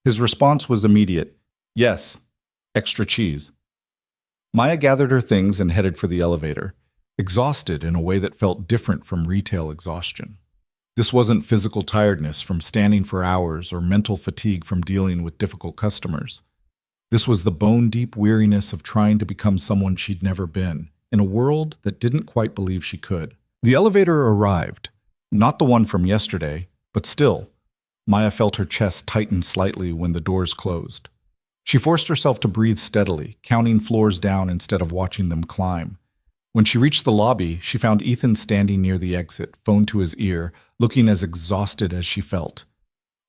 His response was immediate. Yes, extra cheese. Maya gathered her things and headed for the elevator, exhausted in a way that felt different from retail exhaustion. This wasn't physical tiredness from standing for hours or mental fatigue from dealing with difficult customers. This was the bone-deep weariness of trying to become someone she'd never been, in a world that didn't quite believe she could. The elevator arrived, not the one from yesterday, but still. Maya felt her chest tighten slightly when the doors closed. She forced herself to breathe steadily, counting floors down instead of watching them climb. When she reached the lobby, she found Ethan standing near the exit, phone to his ear, looking as exhausted as she felt.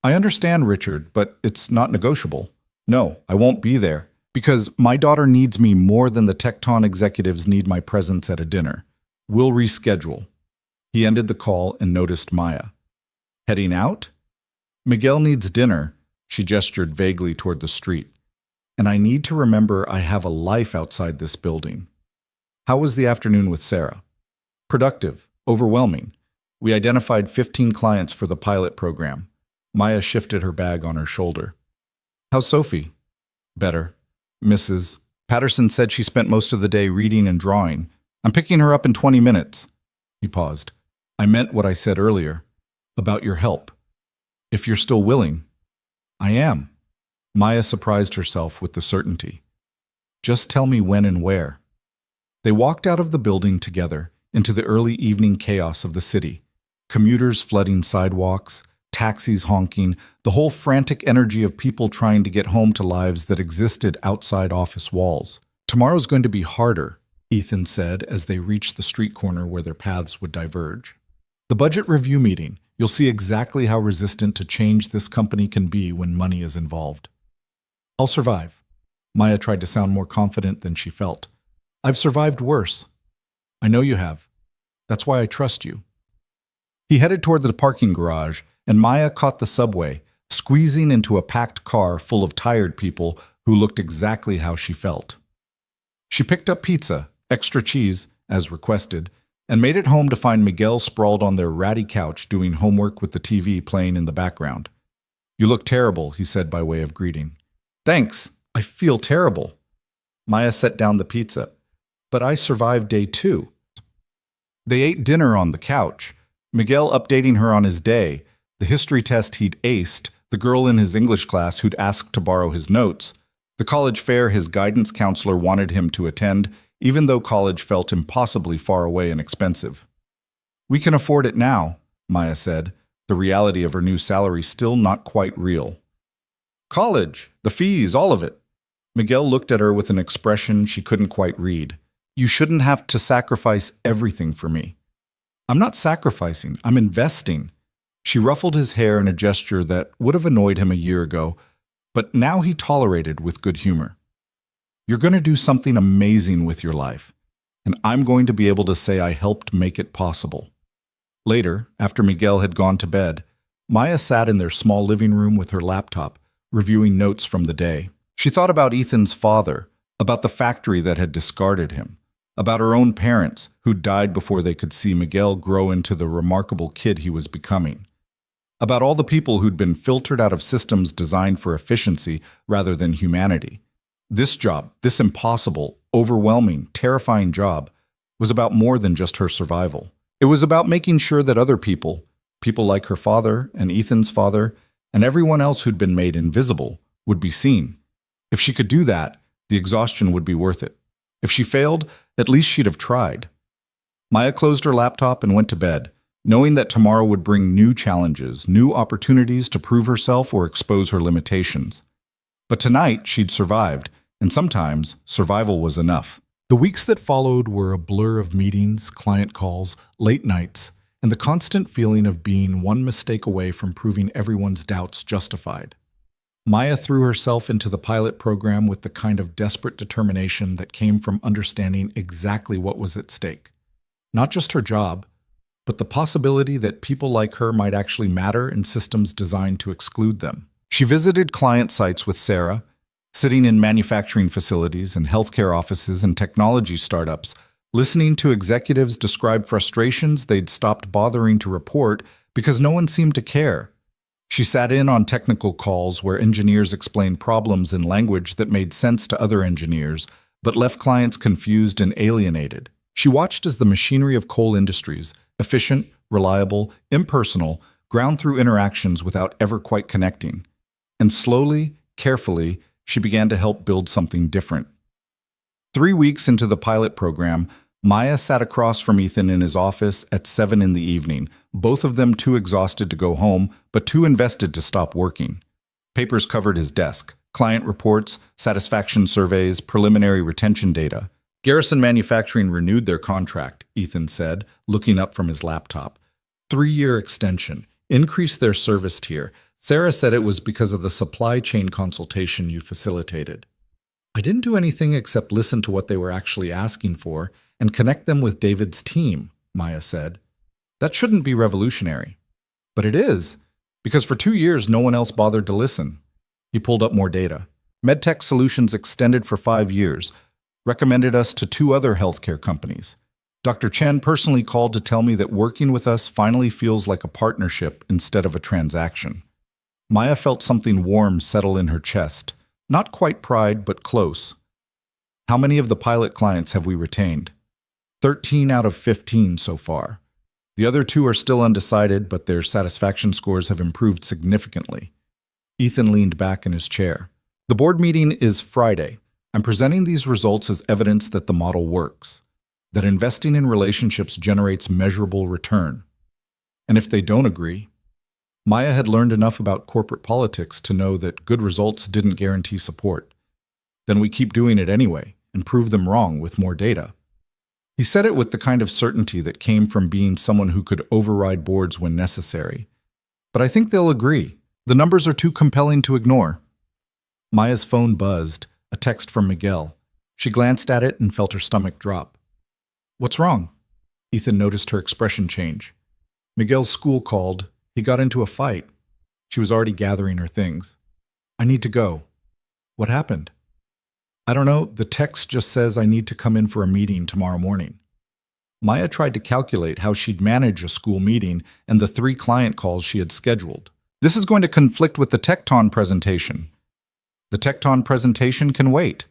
I understand, Richard, but it's not negotiable. No, I won't be there, because my daughter needs me more than the Tecton executives need my presence at a dinner. We'll reschedule. He ended the call and noticed Maya. Heading out? Miguel needs dinner, she gestured vaguely toward the street. And I need to remember I have a life outside this building. How was the afternoon with Sarah? Productive, overwhelming. We identified 15 clients for the pilot program. Maya shifted her bag on her shoulder. How's Sophie? Better. Mrs. Patterson said she spent most of the day reading and drawing. I'm picking her up in 20 minutes. He paused. I meant what I said earlier, about your help. If you're still willing. I am. Maya surprised herself with the certainty. Just tell me when and where. They walked out of the building together into the early evening chaos of the city. Commuters flooding sidewalks, taxis honking, the whole frantic energy of people trying to get home to lives that existed outside office walls. Tomorrow's going to be harder, Ethan said as they reached the street corner where their paths would diverge. The budget review meeting. You'll see exactly how resistant to change this company can be when money is involved. I'll survive. Maya tried to sound more confident than she felt. I've survived worse. I know you have. That's why I trust you. He headed toward the parking garage, and Maya caught the subway, squeezing into a packed car full of tired people who looked exactly how she felt. She picked up pizza, extra cheese, as requested, and made it home to find Miguel sprawled on their ratty couch doing homework with the TV playing in the background. You look terrible, he said by way of greeting. Thanks, I feel terrible. Maya set down the pizza. But I survived day 2. They ate dinner on the couch, Miguel updating her on his day, the history test he'd aced, the girl in his English class who'd asked to borrow his notes, the college fair his guidance counselor wanted him to attend, even though college felt impossibly far away and expensive. We can afford it now, Maya said, the reality of her new salary still not quite real. College, the fees, all of it. Miguel looked at her with an expression she couldn't quite read. You shouldn't have to sacrifice everything for me. I'm not sacrificing, I'm investing. She ruffled his hair in a gesture that would have annoyed him a year ago, but now he tolerated with good humor. You're going to do something amazing with your life, and I'm going to be able to say I helped make it possible. Later, after Miguel had gone to bed, Maya sat in their small living room with her laptop, reviewing notes from the day. She thought about Ethan's father, about the factory that had discarded him, about her own parents who died before they could see Miguel grow into the remarkable kid he was becoming, about all the people who'd been filtered out of systems designed for efficiency rather than humanity. This job, this impossible, overwhelming, terrifying job, was about more than just her survival. It was about making sure that other people, people like her father and Ethan's father, and everyone else who'd been made invisible, would be seen. If she could do that, the exhaustion would be worth it. If she failed, at least she'd have tried. Maya closed her laptop and went to bed, knowing that tomorrow would bring new challenges, new opportunities to prove herself or expose her limitations. But tonight, she'd survived, and sometimes survival was enough. The weeks that followed were a blur of meetings, client calls, late nights, and the constant feeling of being one mistake away from proving everyone's doubts justified. Maya threw herself into the pilot program with the kind of desperate determination that came from understanding exactly what was at stake. Not just her job, but the possibility that people like her might actually matter in systems designed to exclude them. She visited client sites with Sarah, sitting in manufacturing facilities and healthcare offices and technology startups, listening to executives describe frustrations they'd stopped bothering to report because no one seemed to care. She sat in on technical calls where engineers explained problems in language that made sense to other engineers, but left clients confused and alienated. She watched as the machinery of coal industries, efficient, reliable, impersonal, ground through interactions without ever quite connecting. And slowly, carefully, she began to help build something different. 3 weeks into the pilot program, Maya sat across from Ethan in his office at 7 in the evening, both of them too exhausted to go home, but too invested to stop working. Papers covered his desk, client reports, satisfaction surveys, preliminary retention data. Garrison Manufacturing renewed their contract, Ethan said, looking up from his laptop. 3-year extension, increased their service tier. Sarah said it was because of the supply chain consultation you facilitated. I didn't do anything except listen to what they were actually asking for and connect them with David's team, Maya said. That shouldn't be revolutionary. But it is, because for 2 years no one else bothered to listen. He pulled up more data. MedTech Solutions extended for 5 years, recommended us to 2 other healthcare companies. Dr. Chen personally called to tell me that working with us finally feels like a partnership instead of a transaction. Maya felt something warm settle in her chest. Not quite pride, but close. How many of the pilot clients have we retained? 13 out of 15 so far. The other 2 are still undecided, but their satisfaction scores have improved significantly. Ethan leaned back in his chair. The board meeting is Friday. I'm presenting these results as evidence that the model works, that investing in relationships generates measurable return. And if they don't agree, Maya had learned enough about corporate politics to know that good results didn't guarantee support. Then we keep doing it anyway and prove them wrong with more data. He said it with the kind of certainty that came from being someone who could override boards when necessary. But I think they'll agree. The numbers are too compelling to ignore. Maya's phone buzzed, a text from Miguel. She glanced at it and felt her stomach drop. What's wrong? Ethan noticed her expression change. Miguel's school called. He got into a fight. She was already gathering her things. I need to go. What happened? I don't know. The text just says I need to come in for a meeting tomorrow morning. Maya tried to calculate how she'd manage a school meeting and the 3 client calls she had scheduled. This is going to conflict with the Tecton presentation. The Tecton presentation can wait.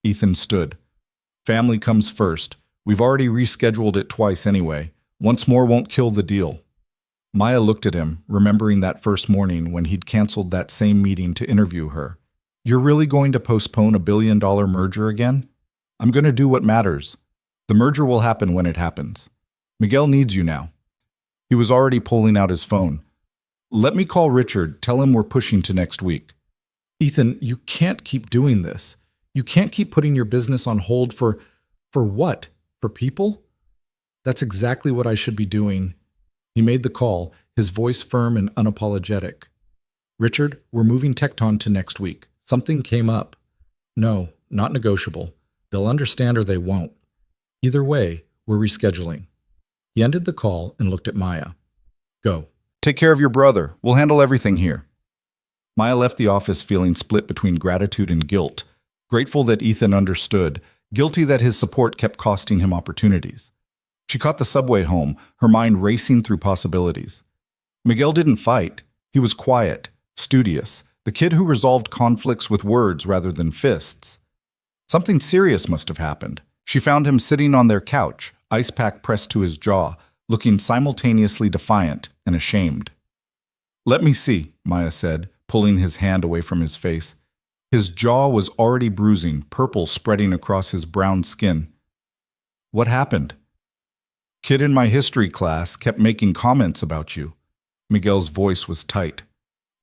Ethan stood. Family comes first. We've already rescheduled it twice anyway. Once more won't kill the deal. Maya looked at him, remembering that first morning when he'd canceled that same meeting to interview her. You're really going to postpone a billion-dollar merger again? I'm going to do what matters. The merger will happen when it happens. Miguel needs you now. He was already pulling out his phone. Let me call Richard. Tell him we're pushing to next week. Ethan, you can't keep doing this. You can't keep putting your business on hold for what? For people? That's exactly what I should be doing. He made the call, his voice firm and unapologetic. Richard, we're moving Tecton to next week. Something came up. No, not negotiable. They'll understand or they won't. Either way, we're rescheduling. He ended the call and looked at Maya. Go. Take care of your brother. We'll handle everything here. Maya left the office feeling split between gratitude and guilt. Grateful that Ethan understood, guilty that his support kept costing him opportunities. She caught the subway home, her mind racing through possibilities. Miguel didn't fight. He was quiet, studious, the kid who resolved conflicts with words rather than fists. Something serious must have happened. She found him sitting on their couch, ice pack pressed to his jaw, looking simultaneously defiant and ashamed. Let me see, Maya said, pulling his hand away from his face. His jaw was already bruising, purple spreading across his brown skin. What happened? Kid in my history class kept making comments about you. Miguel's voice was tight.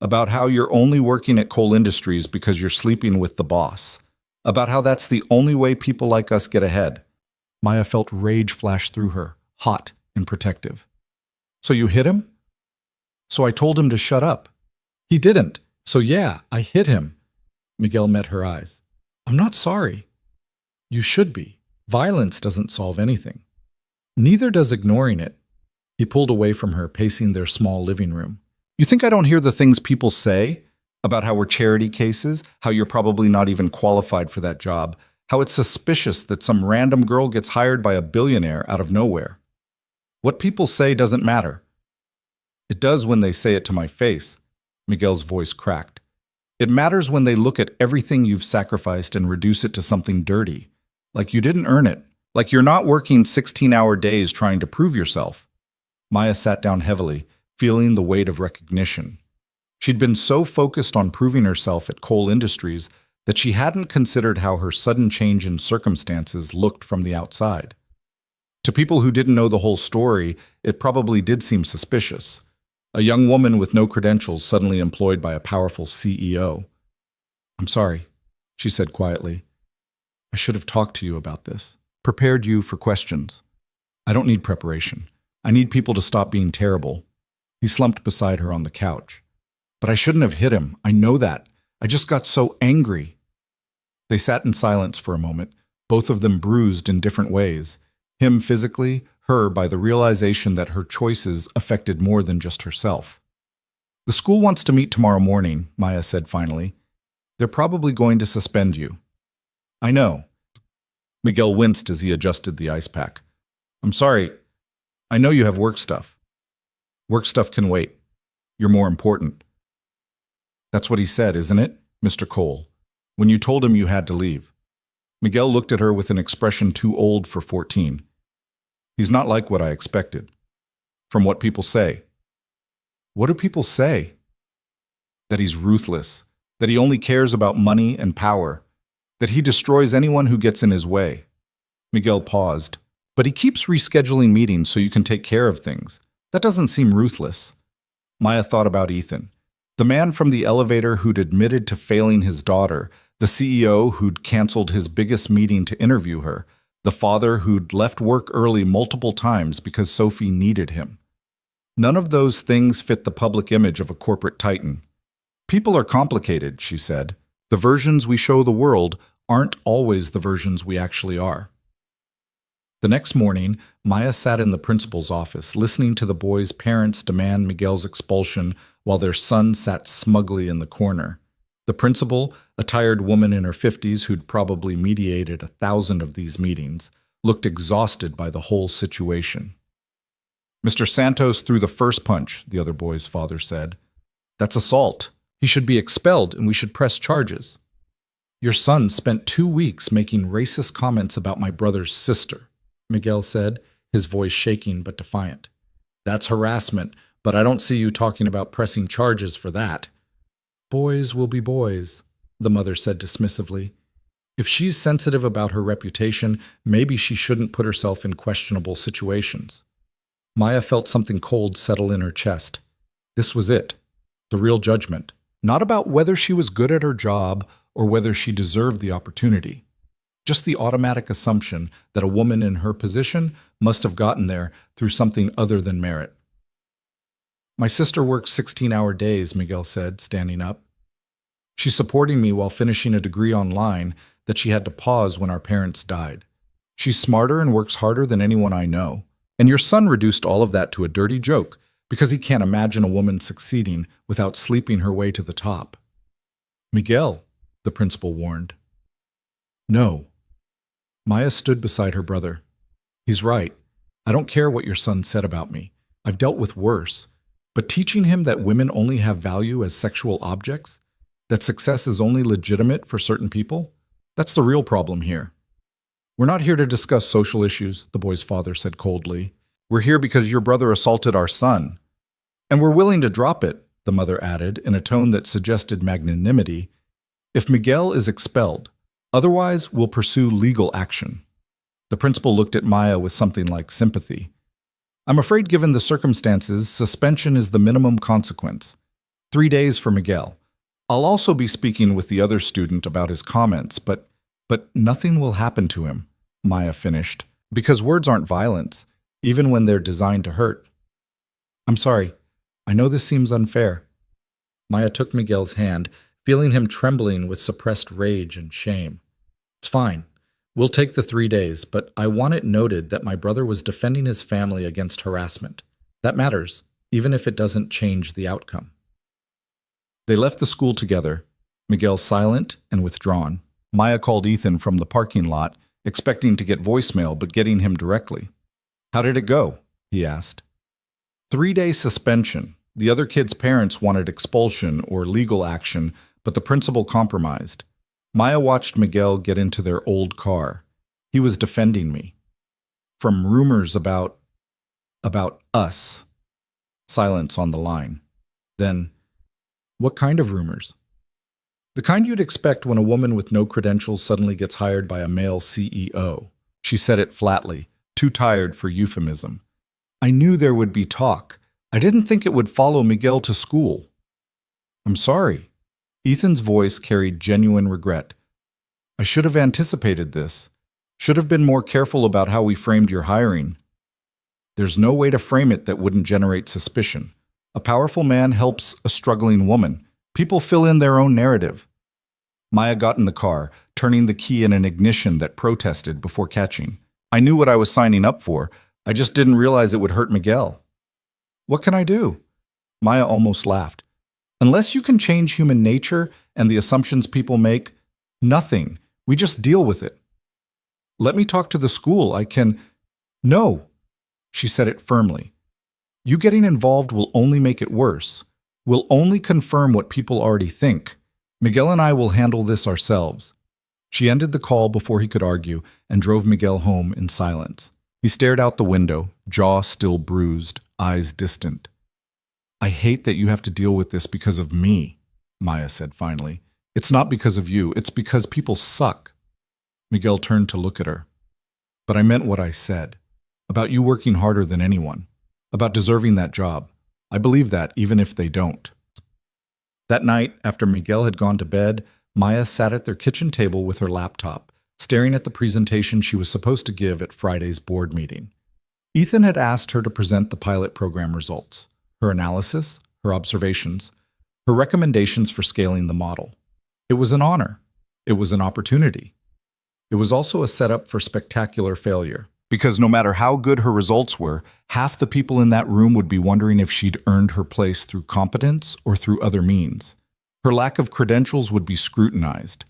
About how you're only working at Coal Industries because you're sleeping with the boss. About how that's the only way people like us get ahead. Maya felt rage flash through her, hot and protective. So you hit him? So I told him to shut up. He didn't. So yeah, I hit him. Miguel met her eyes. I'm not sorry. You should be. Violence doesn't solve anything. Neither does ignoring it. He pulled away from her, pacing their small living room. You think I don't hear the things people say? About how we're charity cases, how you're probably not even qualified for that job, how it's suspicious that some random girl gets hired by a billionaire out of nowhere. What people say doesn't matter. It does when they say it to my face. Miguel's voice cracked. It matters when they look at everything you've sacrificed and reduce it to something dirty. Like you didn't earn it. Like you're not working 16-hour days trying to prove yourself. Maya sat down heavily, feeling the weight of recognition. She'd been so focused on proving herself at Coal Industries that she hadn't considered how her sudden change in circumstances looked from the outside. To people who didn't know the whole story, it probably did seem suspicious. A young woman with no credentials suddenly employed by a powerful CEO. I'm sorry, she said quietly. I should have talked to you about this. Prepared you for questions. I don't need preparation. I need people to stop being terrible. He slumped beside her on the couch. But I shouldn't have hit him. I know that. I just got so angry. They sat in silence for a moment, both of them bruised in different ways. Him physically, her by the realization that her choices affected more than just herself. The school wants to meet tomorrow morning, Maya said finally. They're probably going to suspend you. I know. Miguel winced as he adjusted the ice pack. I'm sorry. I know you have work stuff. Work stuff can wait. You're more important. That's what he said, isn't it, Mr. Cole, when you told him you had to leave? Miguel looked at her with an expression too old for 14. He's not like what I expected. From what people say. What do people say? that he's ruthless, that he only cares about money and power, that he destroys anyone who gets in his way. Miguel paused. But he keeps rescheduling meetings so you can take care of things. That doesn't seem ruthless. Maya thought about Ethan, the man from the elevator who'd admitted to failing his daughter, the CEO who'd canceled his biggest meeting to interview her, the father who'd left work early multiple times because Sophie needed him. None of those things fit the public image of a corporate titan. People are complicated, she said. The versions we show the world aren't always the versions we actually are. The next morning, Maya sat in the principal's office, listening to the boys' parents demand Miguel's expulsion while their son sat smugly in the corner. The principal, a tired woman in her 50s who'd probably mediated 1,000 of these meetings, looked exhausted by the whole situation. Mr. Santos threw the first punch, the other boy's father said. That's assault. He should be expelled and we should press charges. Your son spent 2 weeks making racist comments about my brother's sister, Miguel said, his voice shaking but defiant. That's harassment, but I don't see you talking about pressing charges for that. Boys will be boys, the mother said dismissively. If she's sensitive about her reputation, maybe she shouldn't put herself in questionable situations. Maya felt something cold settle in her chest. This was it, the real judgment. Not about whether she was good at her job or whether she deserved the opportunity. Just the automatic assumption that a woman in her position must have gotten there through something other than merit. My sister works 16-hour days, Miguel said, standing up. She's supporting me while finishing a degree online that she had to pause when our parents died. She's smarter and works harder than anyone I know. And your son reduced all of that to a dirty joke because he can't imagine a woman succeeding without sleeping her way to the top. Miguel, the principal warned. No. Maya stood beside her brother. He's right. I don't care what your son said about me. I've dealt with worse. But teaching him that women only have value as sexual objects, that success is only legitimate for certain people, that's the real problem here. We're not here to discuss social issues, the boy's father said coldly. We're here because your brother assaulted our son. And we're willing to drop it, the mother added in a tone that suggested magnanimity, if Miguel is expelled. Otherwise, we'll pursue legal action. The principal looked at Maya with something like sympathy. I'm afraid given the circumstances, suspension is the minimum consequence. 3 days for Miguel. I'll also be speaking with the other student about his comments, but nothing will happen to him, Maya finished, because words aren't violence, even when they're designed to hurt. I'm sorry. I know this seems unfair. Maya took Miguel's hand, feeling him trembling with suppressed rage and shame. It's fine. We'll take the 3 days, but I want it noted that my brother was defending his family against harassment. That matters, even if it doesn't change the outcome. They left the school together, Miguel silent and withdrawn. Maya called Ethan from the parking lot, expecting to get voicemail but getting him directly. How did it go? He asked. 3-day suspension. The other kids' parents wanted expulsion or legal action, but the principal compromised. Maya watched Miguel get into their old car. He was defending me. From rumors about us. Silence on the line. Then, what kind of rumors? The kind you'd expect when a woman with no credentials suddenly gets hired by a male CEO. She said it flatly, too tired for euphemism. I knew there would be talk. I didn't think it would follow Miguel to school. I'm sorry. Ethan's voice carried genuine regret. I should have anticipated this. Should have been more careful about how we framed your hiring. There's no way to frame it that wouldn't generate suspicion. A powerful man helps a struggling woman. People fill in their own narrative. Maya got in the car, turning the key in an ignition that protested before catching. I knew what I was signing up for. I just didn't realize it would hurt Miguel. What can I do? Maya almost laughed. Unless you can change human nature and the assumptions people make, nothing. We just deal with it. Let me talk to the school. I can... No, she said it firmly. You getting involved will only make it worse. Will only confirm what people already think. Miguel and I will handle this ourselves. She ended the call before he could argue and drove Miguel home in silence. He stared out the window, jaw still bruised, eyes distant. I hate that you have to deal with this because of me. Maya said finally. It's not because of you, it's because people suck. Miguel turned to look at her. But I meant what I said. About you working harder than anyone. About deserving that job. I believe that, even if they don't. That night, after Miguel had gone to bed, Maya sat at their kitchen table with her laptop, staring at the presentation she was supposed to give at Friday's board meeting. Ethan had asked her to present the pilot program results, her analysis, her observations, her recommendations for scaling the model. It was an honor. It was an opportunity. It was also a setup for spectacular failure, because no matter how good her results were, half the people in that room would be wondering if she'd earned her place through competence or through other means. Her lack of credentials would be scrutinized.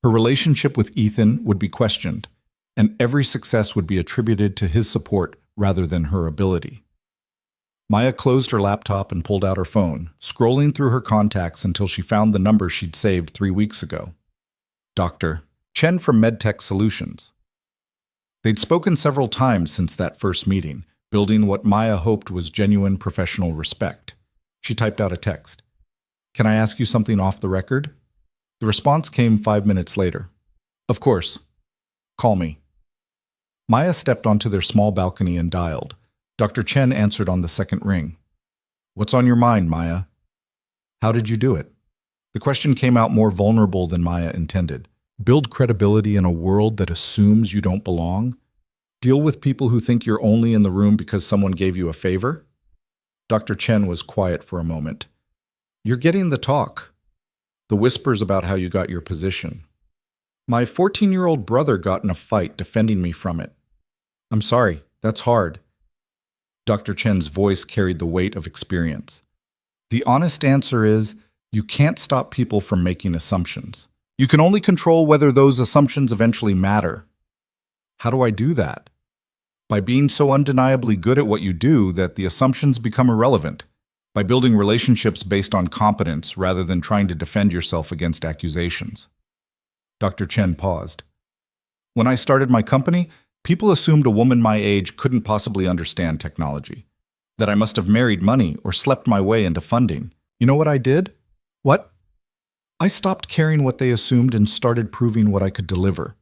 Her relationship with Ethan would be questioned, and every success would be attributed to his support rather than her ability. Maya closed her laptop and pulled out her phone, scrolling through her contacts until she found the number she'd saved 3 weeks ago. Dr. Chen from MedTech Solutions. They'd spoken several times since that first meeting, building what Maya hoped was genuine professional respect. She typed out a text. Can I ask you something off the record? The response came 5 minutes later. Of course. Call me. Maya stepped onto their small balcony and dialed. Dr. Chen answered on the second ring. What's on your mind, Maya? How did you do it? The question came out more vulnerable than Maya intended. Build credibility in a world that assumes you don't belong? Deal with people who think you're only in the room because someone gave you a favor? Dr. Chen was quiet for a moment. You're getting the talk. The whispers about how you got your position. My 14-year-old brother got in a fight defending me from it. I'm sorry, that's hard. Dr. Chen's voice carried the weight of experience. The honest answer is, you can't stop people from making assumptions. You can only control whether those assumptions eventually matter. How do I do that? By being so undeniably good at what you do that the assumptions become irrelevant. By building relationships based on competence rather than trying to defend yourself against accusations. Dr. Chen paused. When I started my company, people assumed a woman my age couldn't possibly understand technology. That I must have married money or slept my way into funding. You know what I did? What? I stopped caring what they assumed and started proving what I could deliver.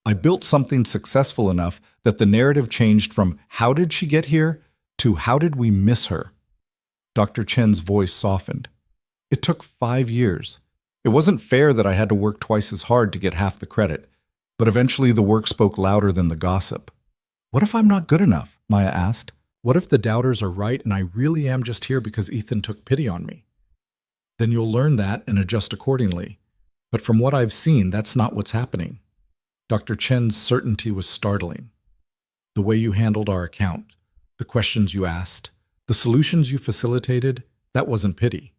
I built something successful enough that the narrative changed from how did she get here to how did we miss her? Dr. Chen's voice softened. It took 5 years. It wasn't fair that I had to work twice as hard to get half the credit, but eventually the work spoke louder than the gossip. What if I'm not good enough? Maya asked. What if the doubters are right and I really am just here because Ethan took pity on me? Then you'll learn that and adjust accordingly. But from what I've seen, that's not what's happening. Dr. Chen's certainty was startling. The way you handled our account, the questions you asked, the solutions you facilitated, that wasn't pity.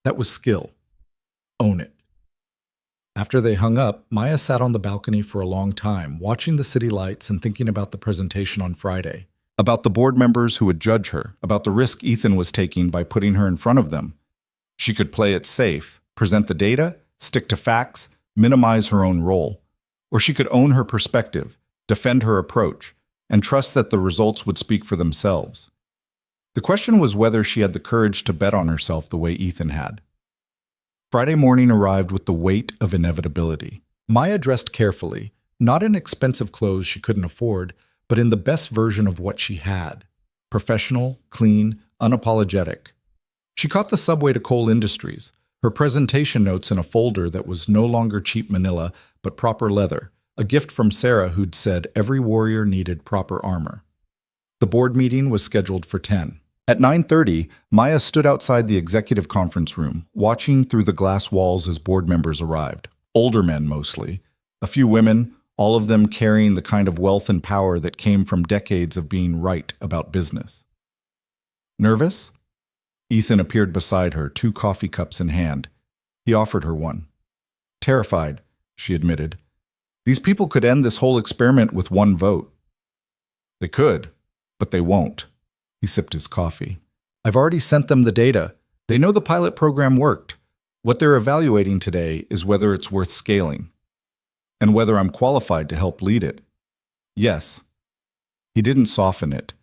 That was skill. Own it. After they hung up, Maya sat on the balcony for a long time, watching the city lights and thinking about the presentation on Friday, about the board members who would judge her, about the risk Ethan was taking by putting her in front of them. She could play it safe, present the data, stick to facts, minimize her own role. Or she could own her perspective, defend her approach, and trust that the results would speak for themselves. The question was whether she had the courage to bet on herself the way Ethan had. Friday morning arrived with the weight of inevitability. Maya dressed carefully, not in expensive clothes she couldn't afford, but in the best version of what she had. Professional, clean, unapologetic. She caught the subway to Cole Industries, her presentation notes in a folder that was no longer cheap manila, but proper leather, a gift from Sarah who'd said every warrior needed proper armor. The board meeting was scheduled for 10. At 9:30, Maya stood outside the executive conference room, watching through the glass walls as board members arrived. Older men mostly. A few women, all of them carrying the kind of wealth and power that came from decades of being right about business. Nervous? Ethan appeared beside her, 2 coffee cups in hand. He offered her one. Terrified, she admitted. These people could end this whole experiment with 1 vote. They could, but they won't. He sipped his coffee. I've already sent them the data. They know the pilot program worked. What they're evaluating today is whether it's worth scaling. And whether I'm qualified to help lead it. Yes. He didn't soften it.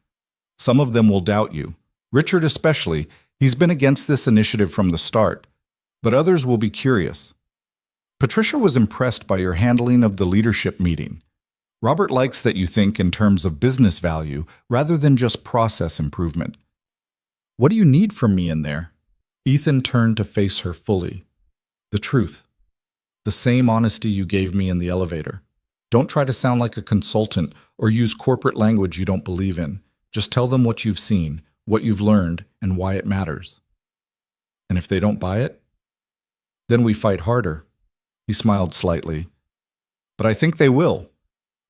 Some of them will doubt you. Richard especially. He's been against this initiative from the start. but others will be curious. Patricia was impressed by your handling of the leadership meeting. Robert likes that you think in terms of business value rather than just process improvement. What do you need from me in there? Ethan turned to face her fully. The truth. The same honesty you gave me in the elevator. Don't try to sound like a consultant or use corporate language you don't believe in. Just tell them what you've seen, what you've learned, and why it matters. And if they don't buy it, then we fight harder. He smiled slightly. But I think they will.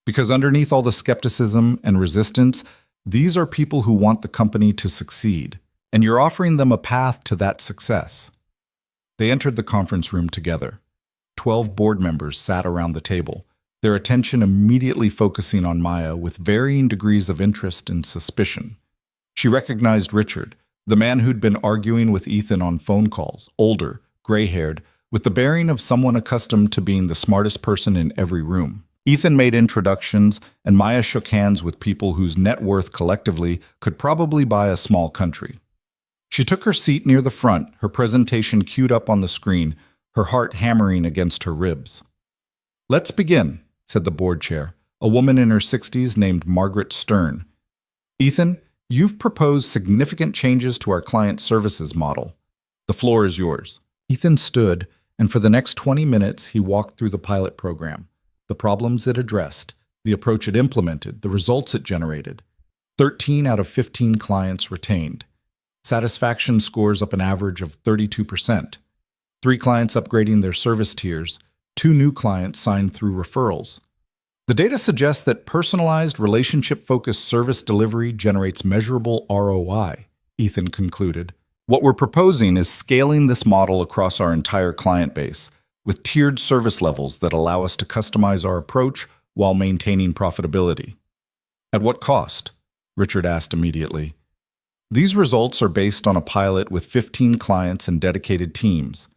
Because underneath all the skepticism and resistance, these are people who want the company to succeed, and you're offering them a path to that success. They entered the conference room together. 12 board members sat around the table, their attention immediately focusing on Maya with varying degrees of interest and suspicion. She recognized Richard, the man who'd been arguing with Ethan on phone calls, older, gray-haired, with the bearing of someone accustomed to being the smartest person in every room. Ethan made introductions, and Maya shook hands with people whose net worth collectively could probably buy a small country. She took her seat near the front, her presentation queued up on the screen, her heart hammering against her ribs. "Let's begin," said the board chair, a woman in her 60s named Margaret Stern. "Ethan, you've proposed significant changes to our client services model. The floor is yours." Ethan stood, and for the next 20 minutes he walked through the pilot program, the problems it addressed, the approach it implemented, the results it generated. 13 out of 15 clients retained. Satisfaction scores up an average of 32%. 3 clients upgrading their service tiers, 2 new clients signed through referrals. The data suggests that personalized, relationship-focused service delivery generates measurable ROI, Ethan concluded. What we're proposing is scaling this model across our entire client base, with tiered service levels that allow us to customize our approach while maintaining profitability. At what cost? Richard asked immediately. These results are based on a pilot with 15 clients and dedicated teams.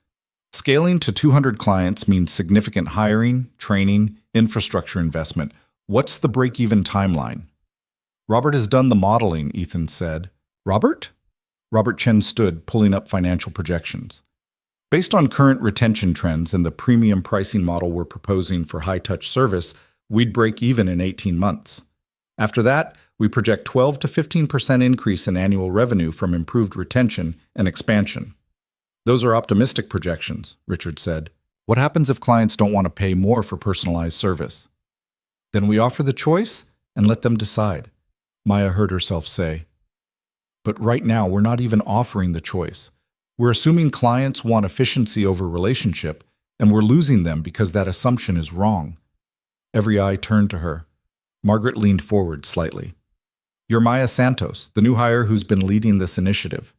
Scaling to 200 clients means significant hiring, training, infrastructure investment. What's the break-even timeline? Robert has done the modeling, Ethan said. Robert? Robert Chen stood, pulling up financial projections. Based on current retention trends and the premium pricing model we're proposing for high-touch service, we'd break even in 18 months. After that, we project 12 to 15% increase in annual revenue from improved retention and expansion. Those are optimistic projections, Richard said. What happens if clients don't want to pay more for personalized service? Then we offer the choice and let them decide, Maya heard herself say. But right now, we're not even offering the choice. We're assuming clients want efficiency over relationship, and we're losing them because that assumption is wrong. Every eye turned to her. Margaret leaned forward slightly. You're Maya Santos, the new hire who's been leading this initiative.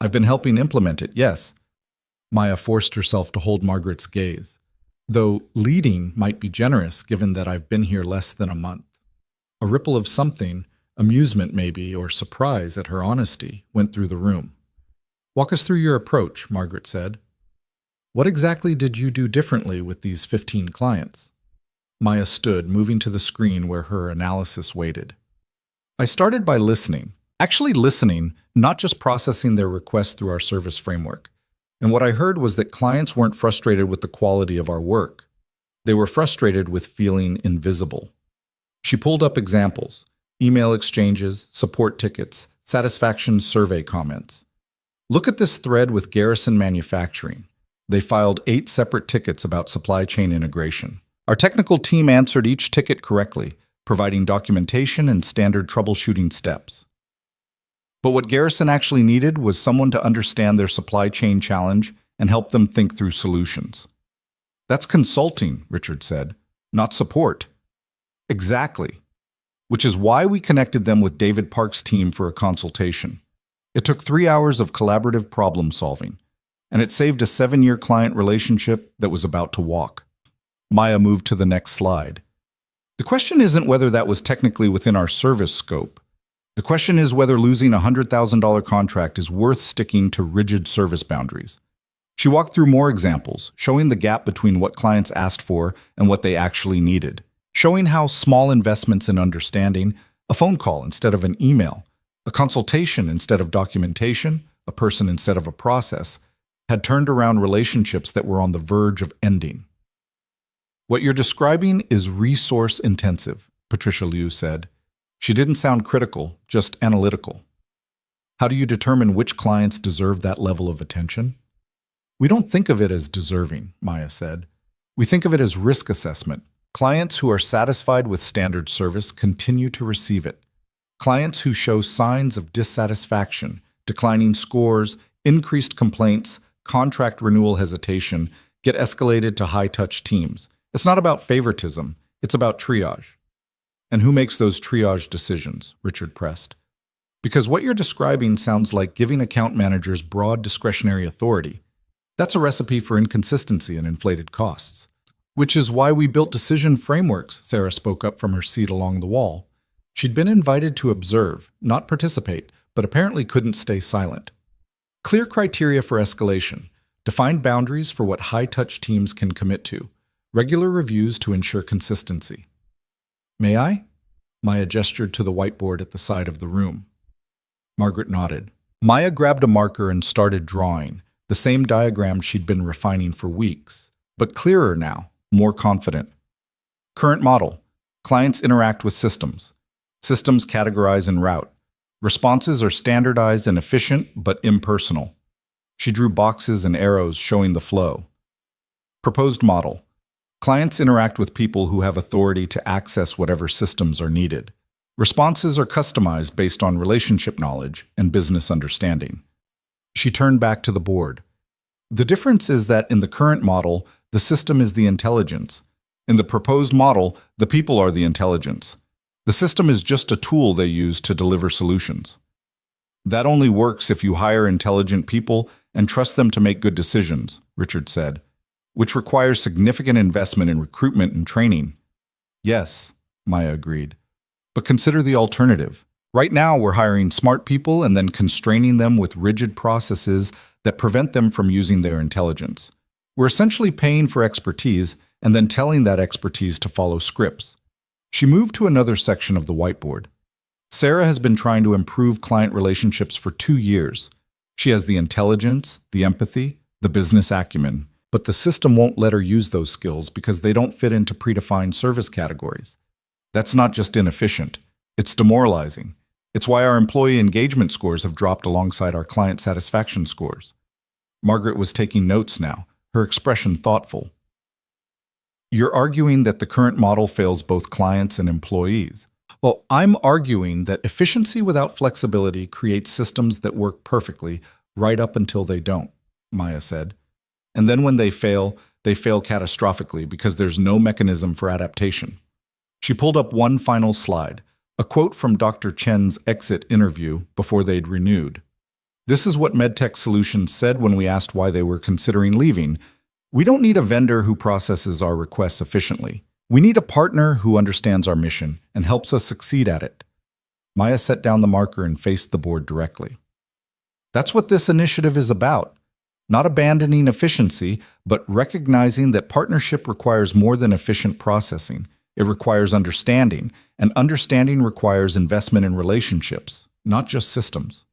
I've been helping implement it, yes. Maya forced herself to hold Margaret's gaze, though leading might be generous given that I've been here less than a month. A ripple of something, amusement maybe, or surprise at her honesty, went through the room. Walk us through your approach, Margaret said. What exactly did you do differently with these 15 clients? Maya stood, moving to the screen where her analysis waited. I started by listening. Actually listening, not just processing their requests through our service framework. And what I heard was that clients weren't frustrated with the quality of our work. They were frustrated with feeling invisible. She pulled up examples, email exchanges, support tickets, satisfaction survey comments. Look at this thread with Garrison Manufacturing. They filed 8 separate tickets about supply chain integration. Our technical team answered each ticket correctly, providing documentation and standard troubleshooting steps. But what Garrison actually needed was someone to understand their supply chain challenge and help them think through solutions. That's consulting, Richard said, not support. Exactly. Which is why we connected them with David Park's team for a consultation. It took 3 hours of collaborative problem solving, and it saved a 7-year client relationship that was about to walk. Maya moved to the next slide. The question isn't whether that was technically within our service scope. The question is whether losing a $100,000 contract is worth sticking to rigid service boundaries. She walked through more examples, showing the gap between what clients asked for and what they actually needed, showing how small investments in understanding, a phone call instead of an email, a consultation instead of documentation, a person instead of a process, had turned around relationships that were on the verge of ending. What you're describing is resource intensive, Patricia Liu said. She didn't sound critical, just analytical. How do you determine which clients deserve that level of attention? We don't think of it as deserving, Maya said. We think of it as risk assessment. Clients who are satisfied with standard service continue to receive it. Clients who show signs of dissatisfaction, declining scores, increased complaints, contract renewal hesitation, get escalated to high-touch teams. It's not about favoritism, it's about triage. And who makes those triage decisions? Richard pressed. Because what you're describing sounds like giving account managers broad discretionary authority. That's a recipe for inconsistency and inflated costs. Which is why we built decision frameworks, Sarah spoke up from her seat along the wall. She'd been invited to observe, not participate, but apparently couldn't stay silent. Clear criteria for escalation, defined boundaries for what high-touch teams can commit to, regular reviews to ensure consistency. May I? Maya gestured to the whiteboard at the side of the room. Margaret nodded. Maya grabbed a marker and started drawing, the same diagram she'd been refining for weeks, but clearer now, more confident. Current model. Clients interact with systems. Systems categorize and route. Responses are standardized and efficient, but impersonal. She drew boxes and arrows showing the flow. Proposed model. Clients interact with people who have authority to access whatever systems are needed. Responses are customized based on relationship knowledge and business understanding. She turned back to the board. The difference is that in the current model, the system is the intelligence. In the proposed model, the people are the intelligence. The system is just a tool they use to deliver solutions. That only works if you hire intelligent people and trust them to make good decisions, Richard said, which requires significant investment in recruitment and training. Yes, Maya agreed. But consider the alternative. Right now, we're hiring smart people and then constraining them with rigid processes that prevent them from using their intelligence. We're essentially paying for expertise and then telling that expertise to follow scripts. She moved to another section of the whiteboard. Sarah has been trying to improve client relationships for 2 years. She has the intelligence, the empathy, the business acumen, but the system won't let her use those skills because they don't fit into predefined service categories. That's not just inefficient, it's demoralizing. It's why our employee engagement scores have dropped alongside our client satisfaction scores. Margaret was taking notes now, her expression thoughtful. You're arguing that the current model fails both clients and employees. Well, I'm arguing that efficiency without flexibility creates systems that work perfectly right up until they don't, Maya said. And then when they fail catastrophically because there's no mechanism for adaptation. She pulled up one final slide, a quote from Dr. Chen's exit interview before they'd renewed. This is what MedTech Solutions said when we asked why they were considering leaving. We don't need a vendor who processes our requests efficiently. We need a partner who understands our mission and helps us succeed at it. Maya set down the marker and faced the board directly. That's what this initiative is about. Not abandoning efficiency, but recognizing that partnership requires more than efficient processing. It requires understanding, and understanding requires investment in relationships, not just systems.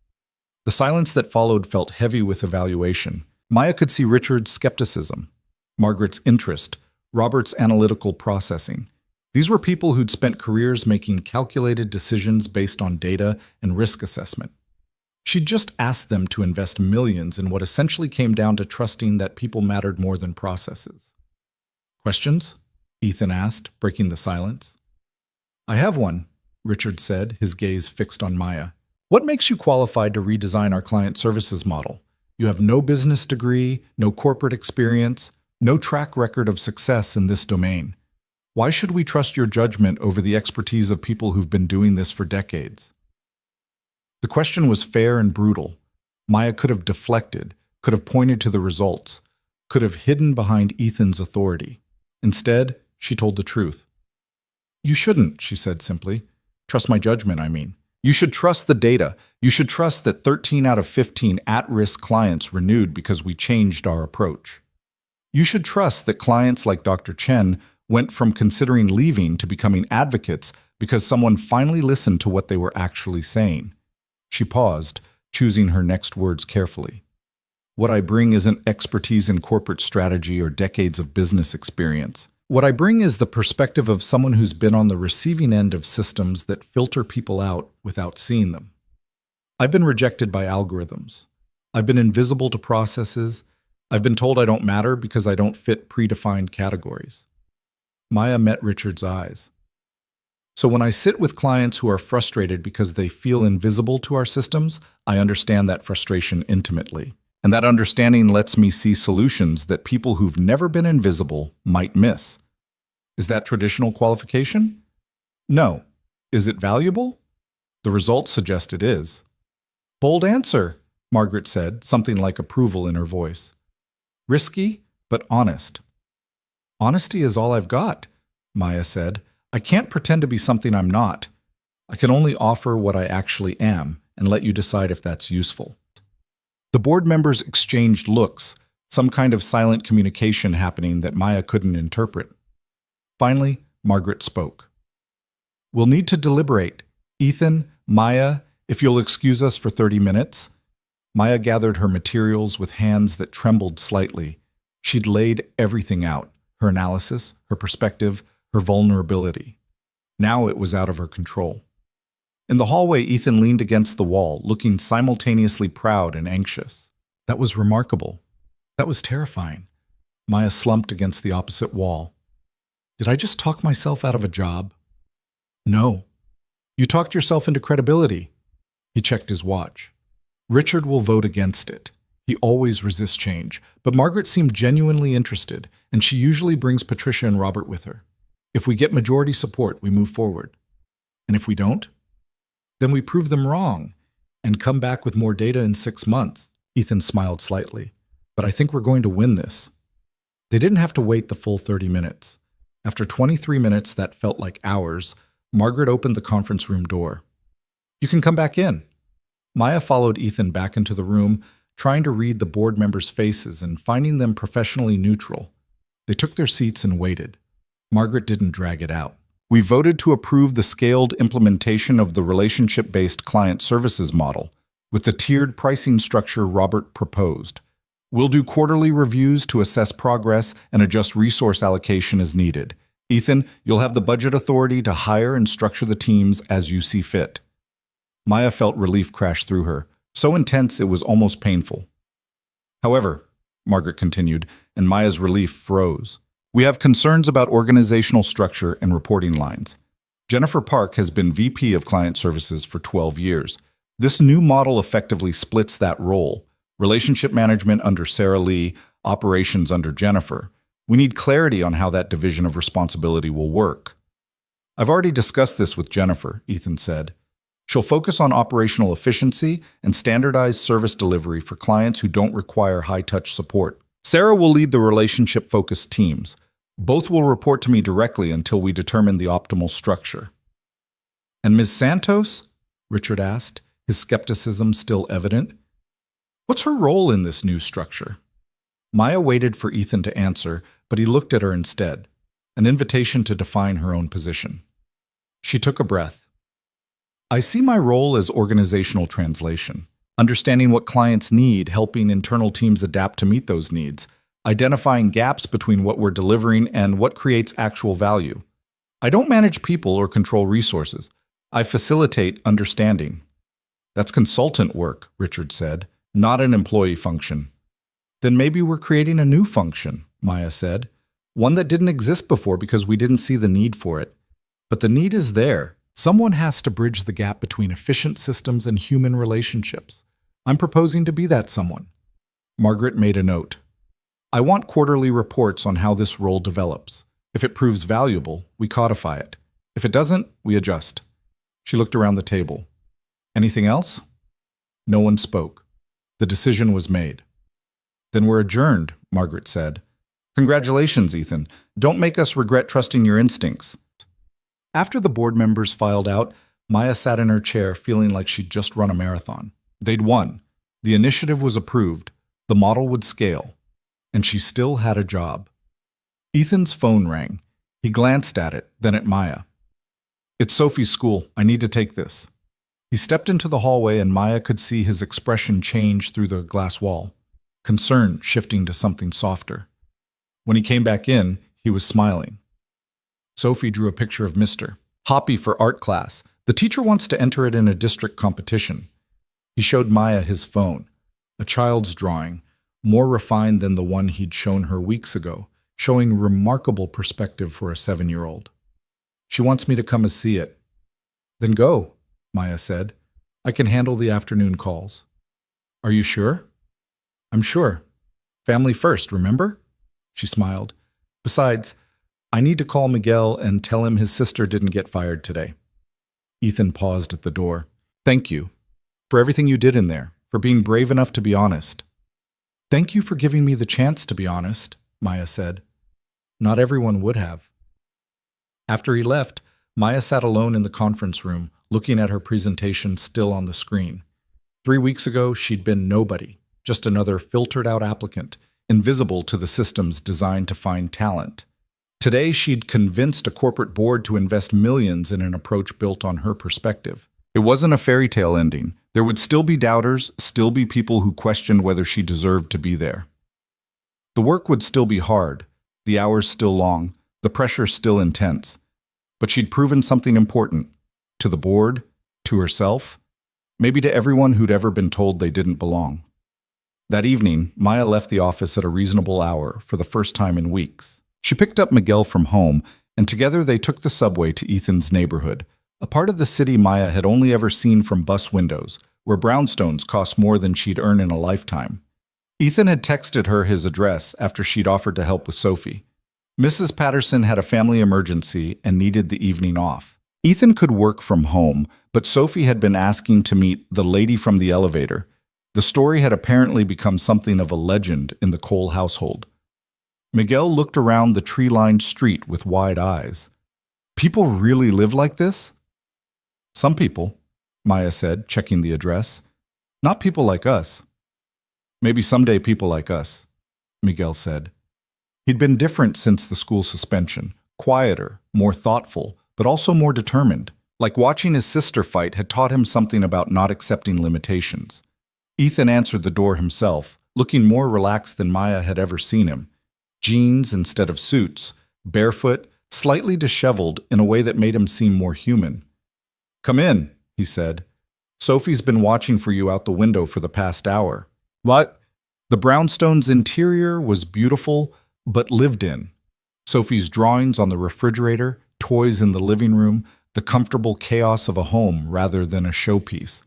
The silence that followed felt heavy with evaluation. Maya could see Richard's skepticism, Margaret's interest, Robert's analytical processing. These were people who'd spent careers making calculated decisions based on data and risk assessment. She'd just asked them to invest millions in what essentially came down to trusting that people mattered more than processes. Questions? Ethan asked, breaking the silence. I have one, Richard said, his gaze fixed on Maya. What makes you qualified to redesign our client services model? You have no business degree, no corporate experience, no track record of success in this domain. Why should we trust your judgment over the expertise of people who've been doing this for decades? The question was fair and brutal. Maya could have deflected, could have pointed to the results, could have hidden behind Ethan's authority. Instead, she told the truth. You shouldn't, she said simply. Trust my judgment, I mean. You should trust the data. You should trust that 13 out of 15 at-risk clients renewed because we changed our approach. You should trust that clients like Dr. Chen went from considering leaving to becoming advocates because someone finally listened to what they were actually saying. She paused, choosing her next words carefully. What I bring isn't expertise in corporate strategy or decades of business experience. What I bring is the perspective of someone who's been on the receiving end of systems that filter people out without seeing them. I've been rejected by algorithms. I've been invisible to processes. I've been told I don't matter because I don't fit predefined categories. Maya met Richard's eyes. So when I sit with clients who are frustrated because they feel invisible to our systems, I understand that frustration intimately. And that understanding lets me see solutions that people who've never been invisible might miss. Is that traditional qualification? No. Is it valuable? The results suggest it is. Bold answer, Margaret said, something like approval in her voice. Risky, but honest. Honesty is all I've got, Maya said. I can't pretend to be something I'm not. I can only offer what I actually am and let you decide if that's useful. The board members exchanged looks, some kind of silent communication happening that Maya couldn't interpret. Finally, Margaret spoke. We'll need to deliberate. Ethan, Maya, if you'll excuse us for 30 minutes. Maya gathered her materials with hands that trembled slightly. She'd laid everything out, her analysis, her perspective, her vulnerability. Now it was out of her control. In the hallway, Ethan leaned against the wall, looking simultaneously proud and anxious. That was remarkable. That was terrifying. Maya slumped against the opposite wall. Did I just talk myself out of a job? No. You talked yourself into credibility. He checked his watch. Richard will vote against it. He always resists change, but Margaret seemed genuinely interested, and she usually brings Patricia and Robert with her. If we get majority support, we move forward. And if we don't? Then we prove them wrong and come back with more data in 6 months. Ethan smiled slightly. But I think we're going to win this. They didn't have to wait the full 30 minutes. After 23 minutes that felt like hours, Margaret opened the conference room door. You can come back in. Maya followed Ethan back into the room, trying to read the board members' faces and finding them professionally neutral. They took their seats and waited. Margaret didn't drag it out. We voted to approve the scaled implementation of the relationship-based client services model with the tiered pricing structure Robert proposed. We'll do quarterly reviews to assess progress and adjust resource allocation as needed. Ethan, you'll have the budget authority to hire and structure the teams as you see fit. Maya felt relief crash through her, so intense it was almost painful. However, Margaret continued, and Maya's relief froze. We have concerns about organizational structure and reporting lines. Jennifer Park has been VP of Client Services for 12 years. This new model effectively splits that role. Relationship management under Sarah Lee, operations under Jennifer. We need clarity on how that division of responsibility will work. I've already discussed this with Jennifer, Ethan said. She'll focus on operational efficiency and standardized service delivery for clients who don't require high-touch support. Sarah will lead the relationship-focused teams. Both will report to me directly until we determine the optimal structure. And Ms. Santos? Richard asked, his skepticism still evident. What's her role in this new structure? Maya waited for Ethan to answer, but he looked at her instead, an invitation to define her own position. She took a breath. I see my role as organizational translation. Understanding what clients need, helping internal teams adapt to meet those needs, identifying gaps between what we're delivering and what creates actual value. I don't manage people or control resources. I facilitate understanding. That's consultant work, Richard said, not an employee function. Then maybe we're creating a new function, Maya said, one that didn't exist before because we didn't see the need for it. But the need is there. Someone has to bridge the gap between efficient systems and human relationships. I'm proposing to be that someone. Margaret made a note. I want quarterly reports on how this role develops. If it proves valuable, we codify it. If it doesn't, we adjust. She looked around the table. Anything else? No one spoke. The decision was made. Then we're adjourned, Margaret said. Congratulations, Ethan. Don't make us regret trusting your instincts. After the board members filed out, Maya sat in her chair feeling like she'd just run a marathon. They'd won. The initiative was approved. The model would scale. And she still had a job. Ethan's phone rang. He glanced at it, then at Maya. It's Sophie's school. I need to take this. He stepped into the hallway and Maya could see his expression change through the glass wall. concern shifting to something softer. When he came back in, he was smiling. Sophie drew a picture of Mr. Hoppy for art class. The teacher wants to enter it in a district competition. He showed Maya his phone, a child's drawing, more refined than the one he'd shown her weeks ago, showing remarkable perspective for a 7-year-old. She wants me to come and see it. Then go, Maya said. I can handle the afternoon calls. Are you sure? I'm sure. Family first, remember? She smiled. Besides, I need to call Miguel and tell him his sister didn't get fired today. Ethan paused at the door. Thank you for everything you did in there, for being brave enough to be honest. Thank you for giving me the chance to be honest, Maya said. Not everyone would have. After he left, Maya sat alone in the conference room, looking at her presentation still on the screen. 3 weeks ago, she'd been nobody, just another filtered-out applicant, invisible to the systems designed to find talent. Today, she'd convinced a corporate board to invest millions in an approach built on her perspective. It wasn't a fairy tale ending. There would still be doubters, still be people who questioned whether she deserved to be there. The work would still be hard, the hours still long, the pressure still intense. But she'd proven something important. To the board, to herself, maybe to everyone who'd ever been told they didn't belong. That evening, Maya left the office at a reasonable hour for the first time in weeks. She picked up Miguel from home, and together they took the subway to Ethan's neighborhood, a part of the city Maya had only ever seen from bus windows, where brownstones cost more than she'd earn in a lifetime. Ethan had texted her his address after she'd offered to help with Sophie. Mrs. Patterson had a family emergency and needed the evening off. Ethan could work from home, but Sophie had been asking to meet the lady from the elevator. The story had apparently become something of a legend in the Cole household. Miguel looked around the tree-lined street with wide eyes. People really live like this? Some people, Maya said, checking the address. Not people like us. Maybe someday people like us, Miguel said. He'd been different since the school suspension, quieter, more thoughtful, but also more determined. Like watching his sister fight had taught him something about not accepting limitations. Ethan answered the door himself, looking more relaxed than Maya had ever seen him. Jeans instead of suits, barefoot, slightly disheveled in a way that made him seem more human. Come in, he said. Sophie's been watching for you out the window for the past hour. What? The brownstone's interior was beautiful, but lived in. Sophie's drawings on the refrigerator, toys in the living room, the comfortable chaos of a home rather than a showpiece.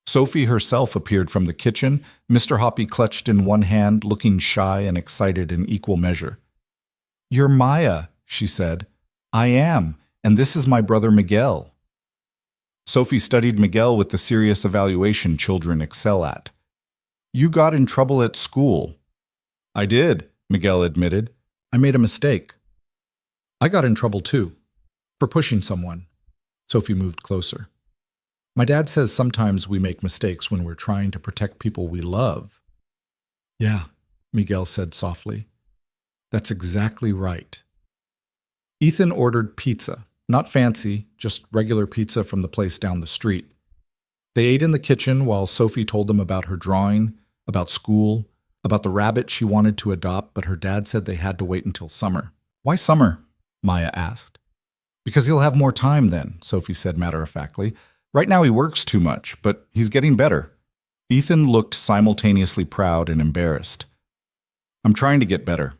Sophie herself appeared from the kitchen, Mr. Hoppy clutched in one hand, looking shy and excited in equal measure. You're Maya, she said. I am, and this is my brother Miguel. Sophie studied Miguel with the serious evaluation children excel at. You got in trouble at school. I did, Miguel admitted. I made a mistake. I got in trouble too, for pushing someone. Sophie moved closer. My dad says sometimes we make mistakes when we're trying to protect people we love. Yeah, Miguel said softly. That's exactly right. Ethan ordered pizza, not fancy, just regular pizza from the place down the street. They ate in the kitchen while Sophie told them about her drawing, about school, about the rabbit she wanted to adopt, but her dad said they had to wait until summer. Why summer? Maya asked. Because he'll have more time then, Sophie said matter-of-factly. Right now he works too much, but he's getting better. Ethan looked simultaneously proud and embarrassed. I'm trying to get better.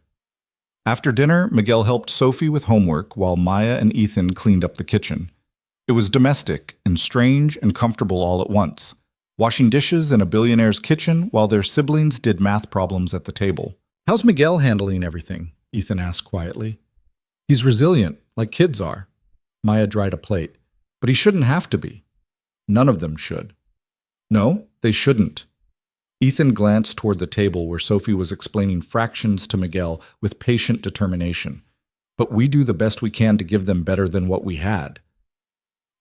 After dinner, Miguel helped Sophie with homework while Maya and Ethan cleaned up the kitchen. It was domestic and strange and comfortable all at once, washing dishes in a billionaire's kitchen while their siblings did math problems at the table. How's Miguel handling everything? Ethan asked quietly. He's resilient, like kids are. Maya dried a plate. But he shouldn't have to be. None of them should. No, they shouldn't. Ethan glanced toward the table where Sophie was explaining fractions to Miguel with patient determination. But we do the best we can to give them better than what we had.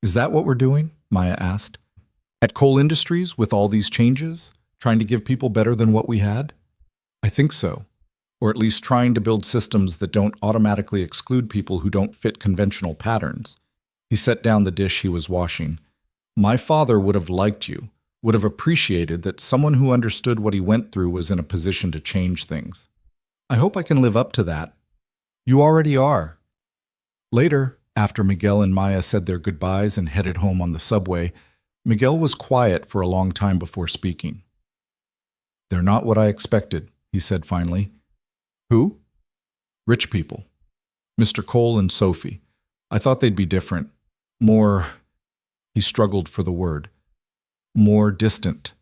Is that what we're doing? Maya asked. At Cole Industries, with all these changes, trying to give people better than what we had? I think so. Or at least trying to build systems that don't automatically exclude people who don't fit conventional patterns. He set down the dish he was washing. My father would have liked you, would have appreciated that someone who understood what he went through was in a position to change things. I hope I can live up to that. You already are. Later, after Miguel and Maya said their goodbyes and headed home on the subway, Miguel was quiet for a long time before speaking. "They're not what I expected," he said finally. "Who?" "Rich people. Mr. Cole and Sophie. I thought they'd be different. More," he struggled for the word, "more distant.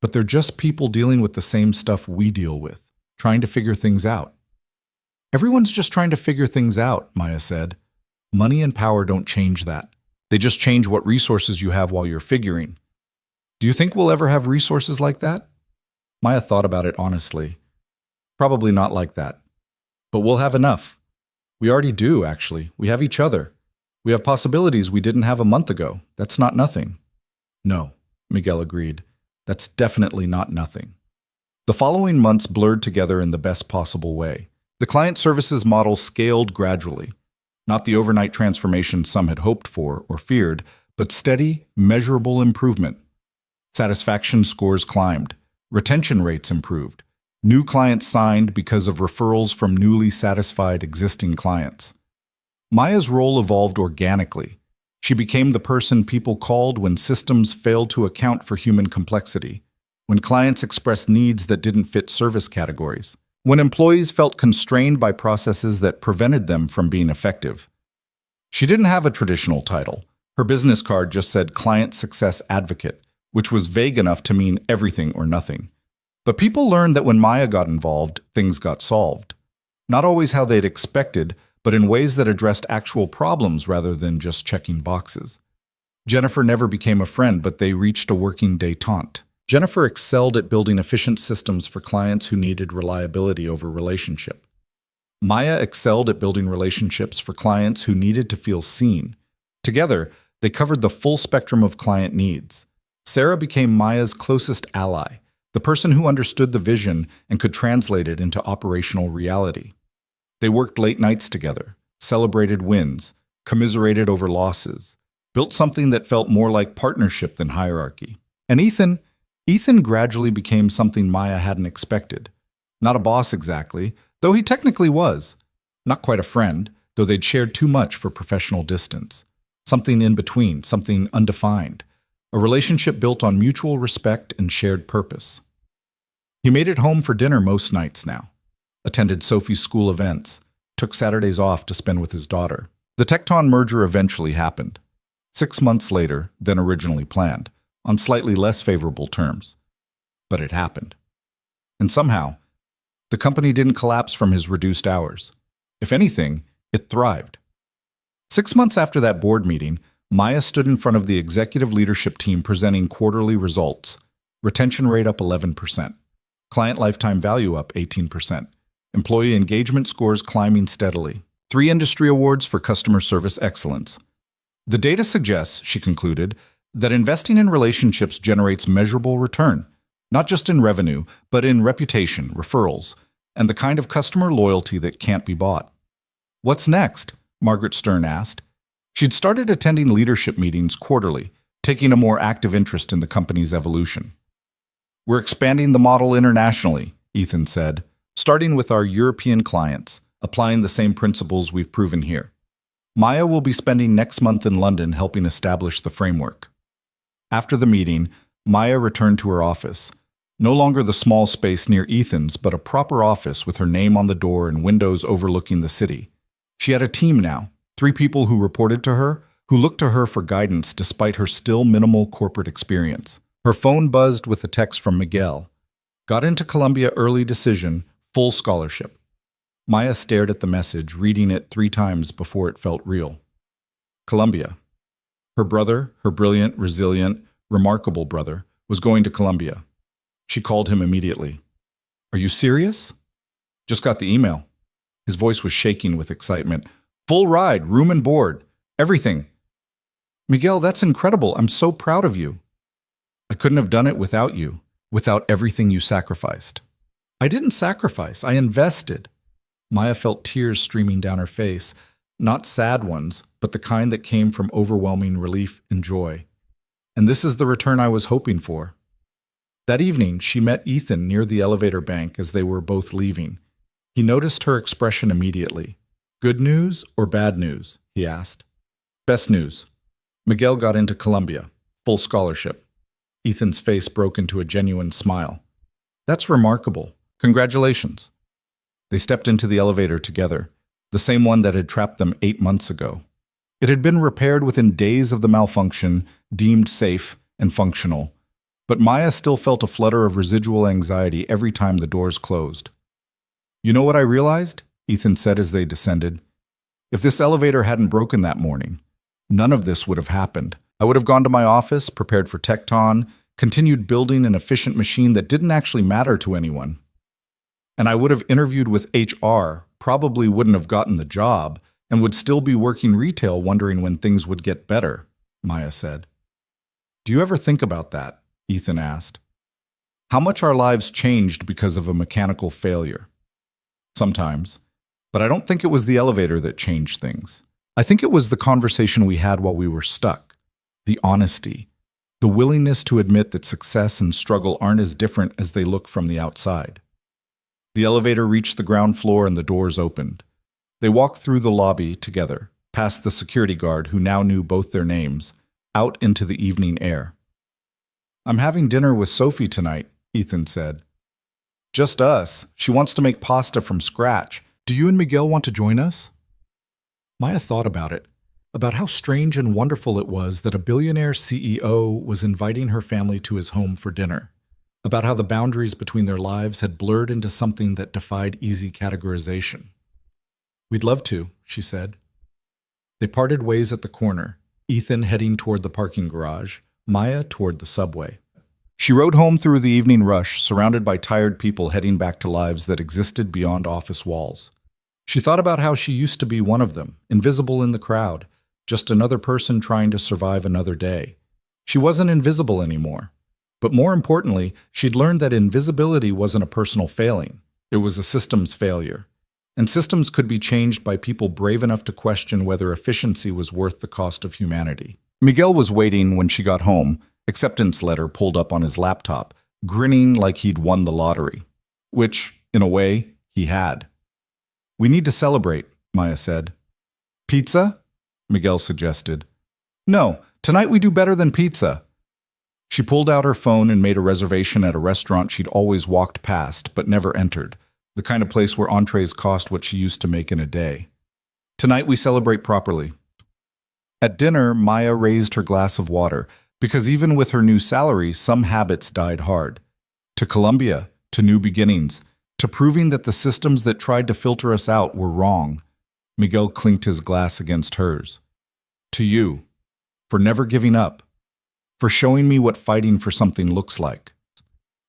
But they're just people dealing with the same stuff we deal with, trying to figure things out." "Everyone's just trying to figure things out," Maya said. "Money and power don't change that. They just change what resources you have while you're figuring. Do you think we'll ever have resources like that?" Maya thought about it honestly. "Probably not like that. But we'll have enough. We already do, actually. We have each other. We have possibilities we didn't have a month ago. That's not nothing." "No," Miguel agreed. "That's definitely not nothing." The following months blurred together in the best possible way. The client services model scaled gradually. Not the overnight transformation some had hoped for or feared, but steady, measurable improvement. Satisfaction scores climbed. Retention rates improved. New clients signed because of referrals from newly satisfied existing clients. Maya's role evolved organically. She became the person people called when systems failed to account for human complexity, when clients expressed needs that didn't fit service categories, when employees felt constrained by processes that prevented them from being effective. She didn't have a traditional title. Her business card just said Client Success Advocate, which was vague enough to mean everything or nothing. But people learned that when Maya got involved, things got solved. Not always how they'd expected, but in ways that addressed actual problems rather than just checking boxes. Jennifer never became a friend, but they reached a working détente. Jennifer excelled at building efficient systems for clients who needed reliability over relationship. Maya excelled at building relationships for clients who needed to feel seen. Together, they covered the full spectrum of client needs. Sarah became Maya's closest ally, the person who understood the vision and could translate it into operational reality. They worked late nights together, celebrated wins, commiserated over losses, built something that felt more like partnership than hierarchy. And Ethan gradually became something Maya hadn't expected. Not a boss exactly, though he technically was. Not quite a friend, though they'd shared too much for professional distance. Something in between, something undefined. A relationship built on mutual respect and shared purpose. He made it home for dinner most nights now. Attended Sophie's school events. Took Saturdays off to spend with his daughter. The Tecton merger eventually happened. 6 months later than originally planned, on slightly less favorable terms. But it happened. And somehow, the company didn't collapse from his reduced hours. If anything, it thrived. 6 months after that board meeting, Maya stood in front of the executive leadership team presenting quarterly results. Retention rate up 11%. Client lifetime value up 18%. Employee engagement scores climbing steadily. 3 industry awards for customer service excellence. The data suggests, she concluded, that investing in relationships generates measurable return, not just in revenue, but in reputation, referrals, and the kind of customer loyalty that can't be bought. "What's next?" Margaret Stern asked. She'd started attending leadership meetings quarterly, taking a more active interest in the company's evolution. "We're expanding the model internationally," Ethan said, "starting with our European clients, applying the same principles we've proven here. Maya will be spending next month in London helping establish the framework." After the meeting, Maya returned to her office. No longer the small space near Ethan's, but a proper office with her name on the door and windows overlooking the city. She had a team now, 3 people who reported to her, who looked to her for guidance despite her still minimal corporate experience. Her phone buzzed with a text from Miguel. "Got into Columbia early decision, full scholarship." Maya stared at the message, reading it 3 times before it felt real. Columbia. Her brother, her brilliant, resilient, remarkable brother, was going to Columbia. She called him immediately. "Are you serious?" "Just got the email." His voice was shaking with excitement. "Full ride, room and board, everything." "Miguel, that's incredible. I'm so proud of you." "I couldn't have done it without you, without everything you sacrificed." "I didn't sacrifice. I invested." Maya felt tears streaming down her face, not sad ones, but the kind that came from overwhelming relief and joy. "And this is the return I was hoping for." That evening, she met Ethan near the elevator bank as they were both leaving. He noticed her expression immediately. "Good news or bad news?" he asked. "Best news. Miguel got into Columbia. Full scholarship." Ethan's face broke into a genuine smile. "That's remarkable. Congratulations." They stepped into the elevator together, the same one that had trapped them 8 months ago. It had been repaired within days of the malfunction, deemed safe and functional. But Maya still felt a flutter of residual anxiety every time the doors closed. "You know what I realized?" Ethan said as they descended. "If this elevator hadn't broken that morning, none of this would have happened. I would have gone to my office, prepared for Tecton, continued building an efficient machine that didn't actually matter to anyone. And I would have interviewed with HR, probably wouldn't have gotten the job, and would still be working retail wondering when things would get better," Maya said. "Do you ever think about that?" Ethan asked. "How much our lives changed because of a mechanical failure?" "Sometimes. But I don't think it was the elevator that changed things. I think it was the conversation we had while we were stuck. The honesty. The willingness to admit that success and struggle aren't as different as they look from the outside." The elevator reached the ground floor and the doors opened. They walked through the lobby together, past the security guard who now knew both their names, out into the evening air. "I'm having dinner with Sophie tonight," Ethan said. "Just us. She wants to make pasta from scratch. Do you and Miguel want to join us?" Maya thought about how strange and wonderful it was that a billionaire CEO was inviting her family to his home for dinner, about how the boundaries between their lives had blurred into something that defied easy categorization. "We'd love to," she said. They parted ways at the corner, Ethan heading toward the parking garage, Maya toward the subway. She rode home through the evening rush, surrounded by tired people heading back to lives that existed beyond office walls. She thought about how she used to be one of them, invisible in the crowd, just another person trying to survive another day. She wasn't invisible anymore. But more importantly, she'd learned that invisibility wasn't a personal failing. It was a systems failure. And systems could be changed by people brave enough to question whether efficiency was worth the cost of humanity. Miguel was waiting when she got home, acceptance letter pulled up on his laptop, grinning like he'd won the lottery. Which, in a way, he had. "We need to celebrate," Maya said. "Pizza?" Miguel suggested. "No, tonight we do better than pizza." She pulled out her phone and made a reservation at a restaurant she'd always walked past but never entered, the kind of place where entrees cost what she used to make in a day. "Tonight we celebrate properly." At dinner, Maya raised her glass of water, because even with her new salary, some habits died hard. To Columbia, to new beginnings, to proving that the systems that tried to filter us out were wrong. Miguel clinked his glass against hers. "To you, for never giving up, for showing me what fighting for something looks like."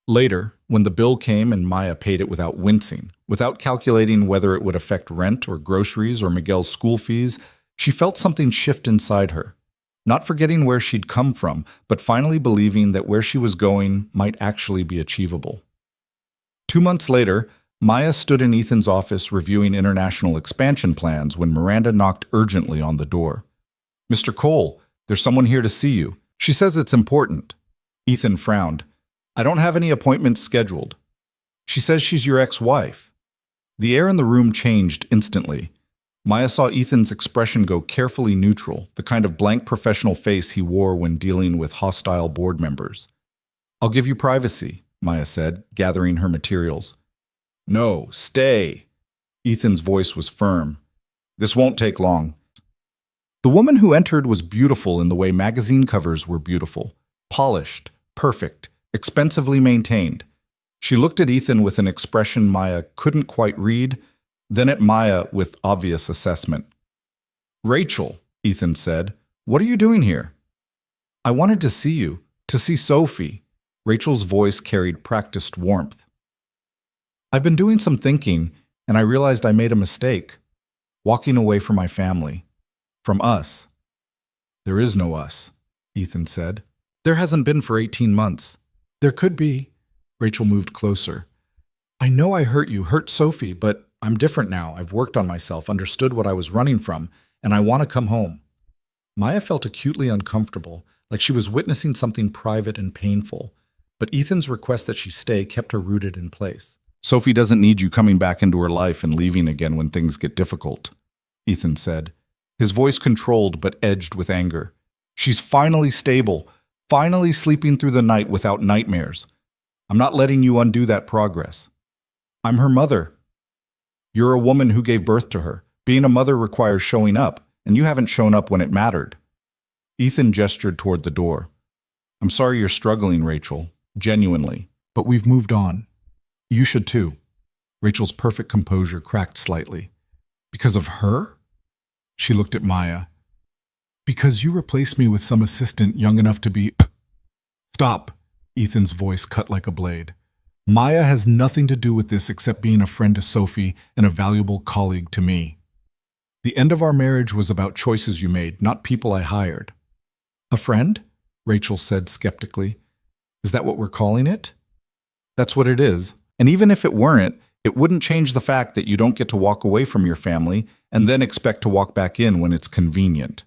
Later, when the bill came and Maya paid it without wincing, without calculating whether it would affect rent or groceries or Miguel's school fees, she felt something shift inside her. Not forgetting where she'd come from, but finally believing that where she was going might actually be achievable. 2 months later, Maya stood in Ethan's office reviewing international expansion plans when Miranda knocked urgently on the door. "Mr. Cole, there's someone here to see you. She says it's important." Ethan frowned. "I don't have any appointments scheduled." "She says she's your ex-wife." The air in the room changed instantly. Maya saw Ethan's expression go carefully neutral, the kind of blank professional face he wore when dealing with hostile board members. "I'll give you privacy," Maya said, gathering her materials. "No, stay." Ethan's voice was firm. "This won't take long." The woman who entered was beautiful in the way magazine covers were beautiful. Polished, perfect, expensively maintained. She looked at Ethan with an expression Maya couldn't quite read, then at Maya with obvious assessment. "Rachel," Ethan said, "what are you doing here?" "I wanted to see you, to see Sophie." Rachel's voice carried practiced warmth. "I've been doing some thinking, and I realized I made a mistake. Walking away from my family. From us." "There is no us," Ethan said. "There hasn't been for 18 months. There could be." Rachel moved closer. "I know I hurt Sophie, but I'm different now. I've worked on myself, understood what I was running from, and I want to come home." Maya felt acutely uncomfortable, like she was witnessing something private and painful. But Ethan's request that she stay kept her rooted in place. Sophie doesn't need you coming back into her life and leaving again when things get difficult, Ethan said, his voice controlled but edged with anger. She's finally stable, finally sleeping through the night without nightmares. I'm not letting you undo that progress. I'm her mother. You're a woman who gave birth to her. Being a mother requires showing up, and you haven't shown up when it mattered. Ethan gestured toward the door. I'm sorry you're struggling, Rachel, genuinely, but we've moved on. You should too. Rachel's perfect composure cracked slightly. Because of her? She looked at Maya. Because you replaced me with some assistant young enough to be… Stop, Ethan's voice cut like a blade. Maya has nothing to do with this except being a friend to Sophie and a valuable colleague to me. The end of our marriage was about choices you made, not people I hired. A friend? Rachel said skeptically. Is that what we're calling it? That's what it is. And even if it weren't, it wouldn't change the fact that you don't get to walk away from your family and then expect to walk back in when it's convenient.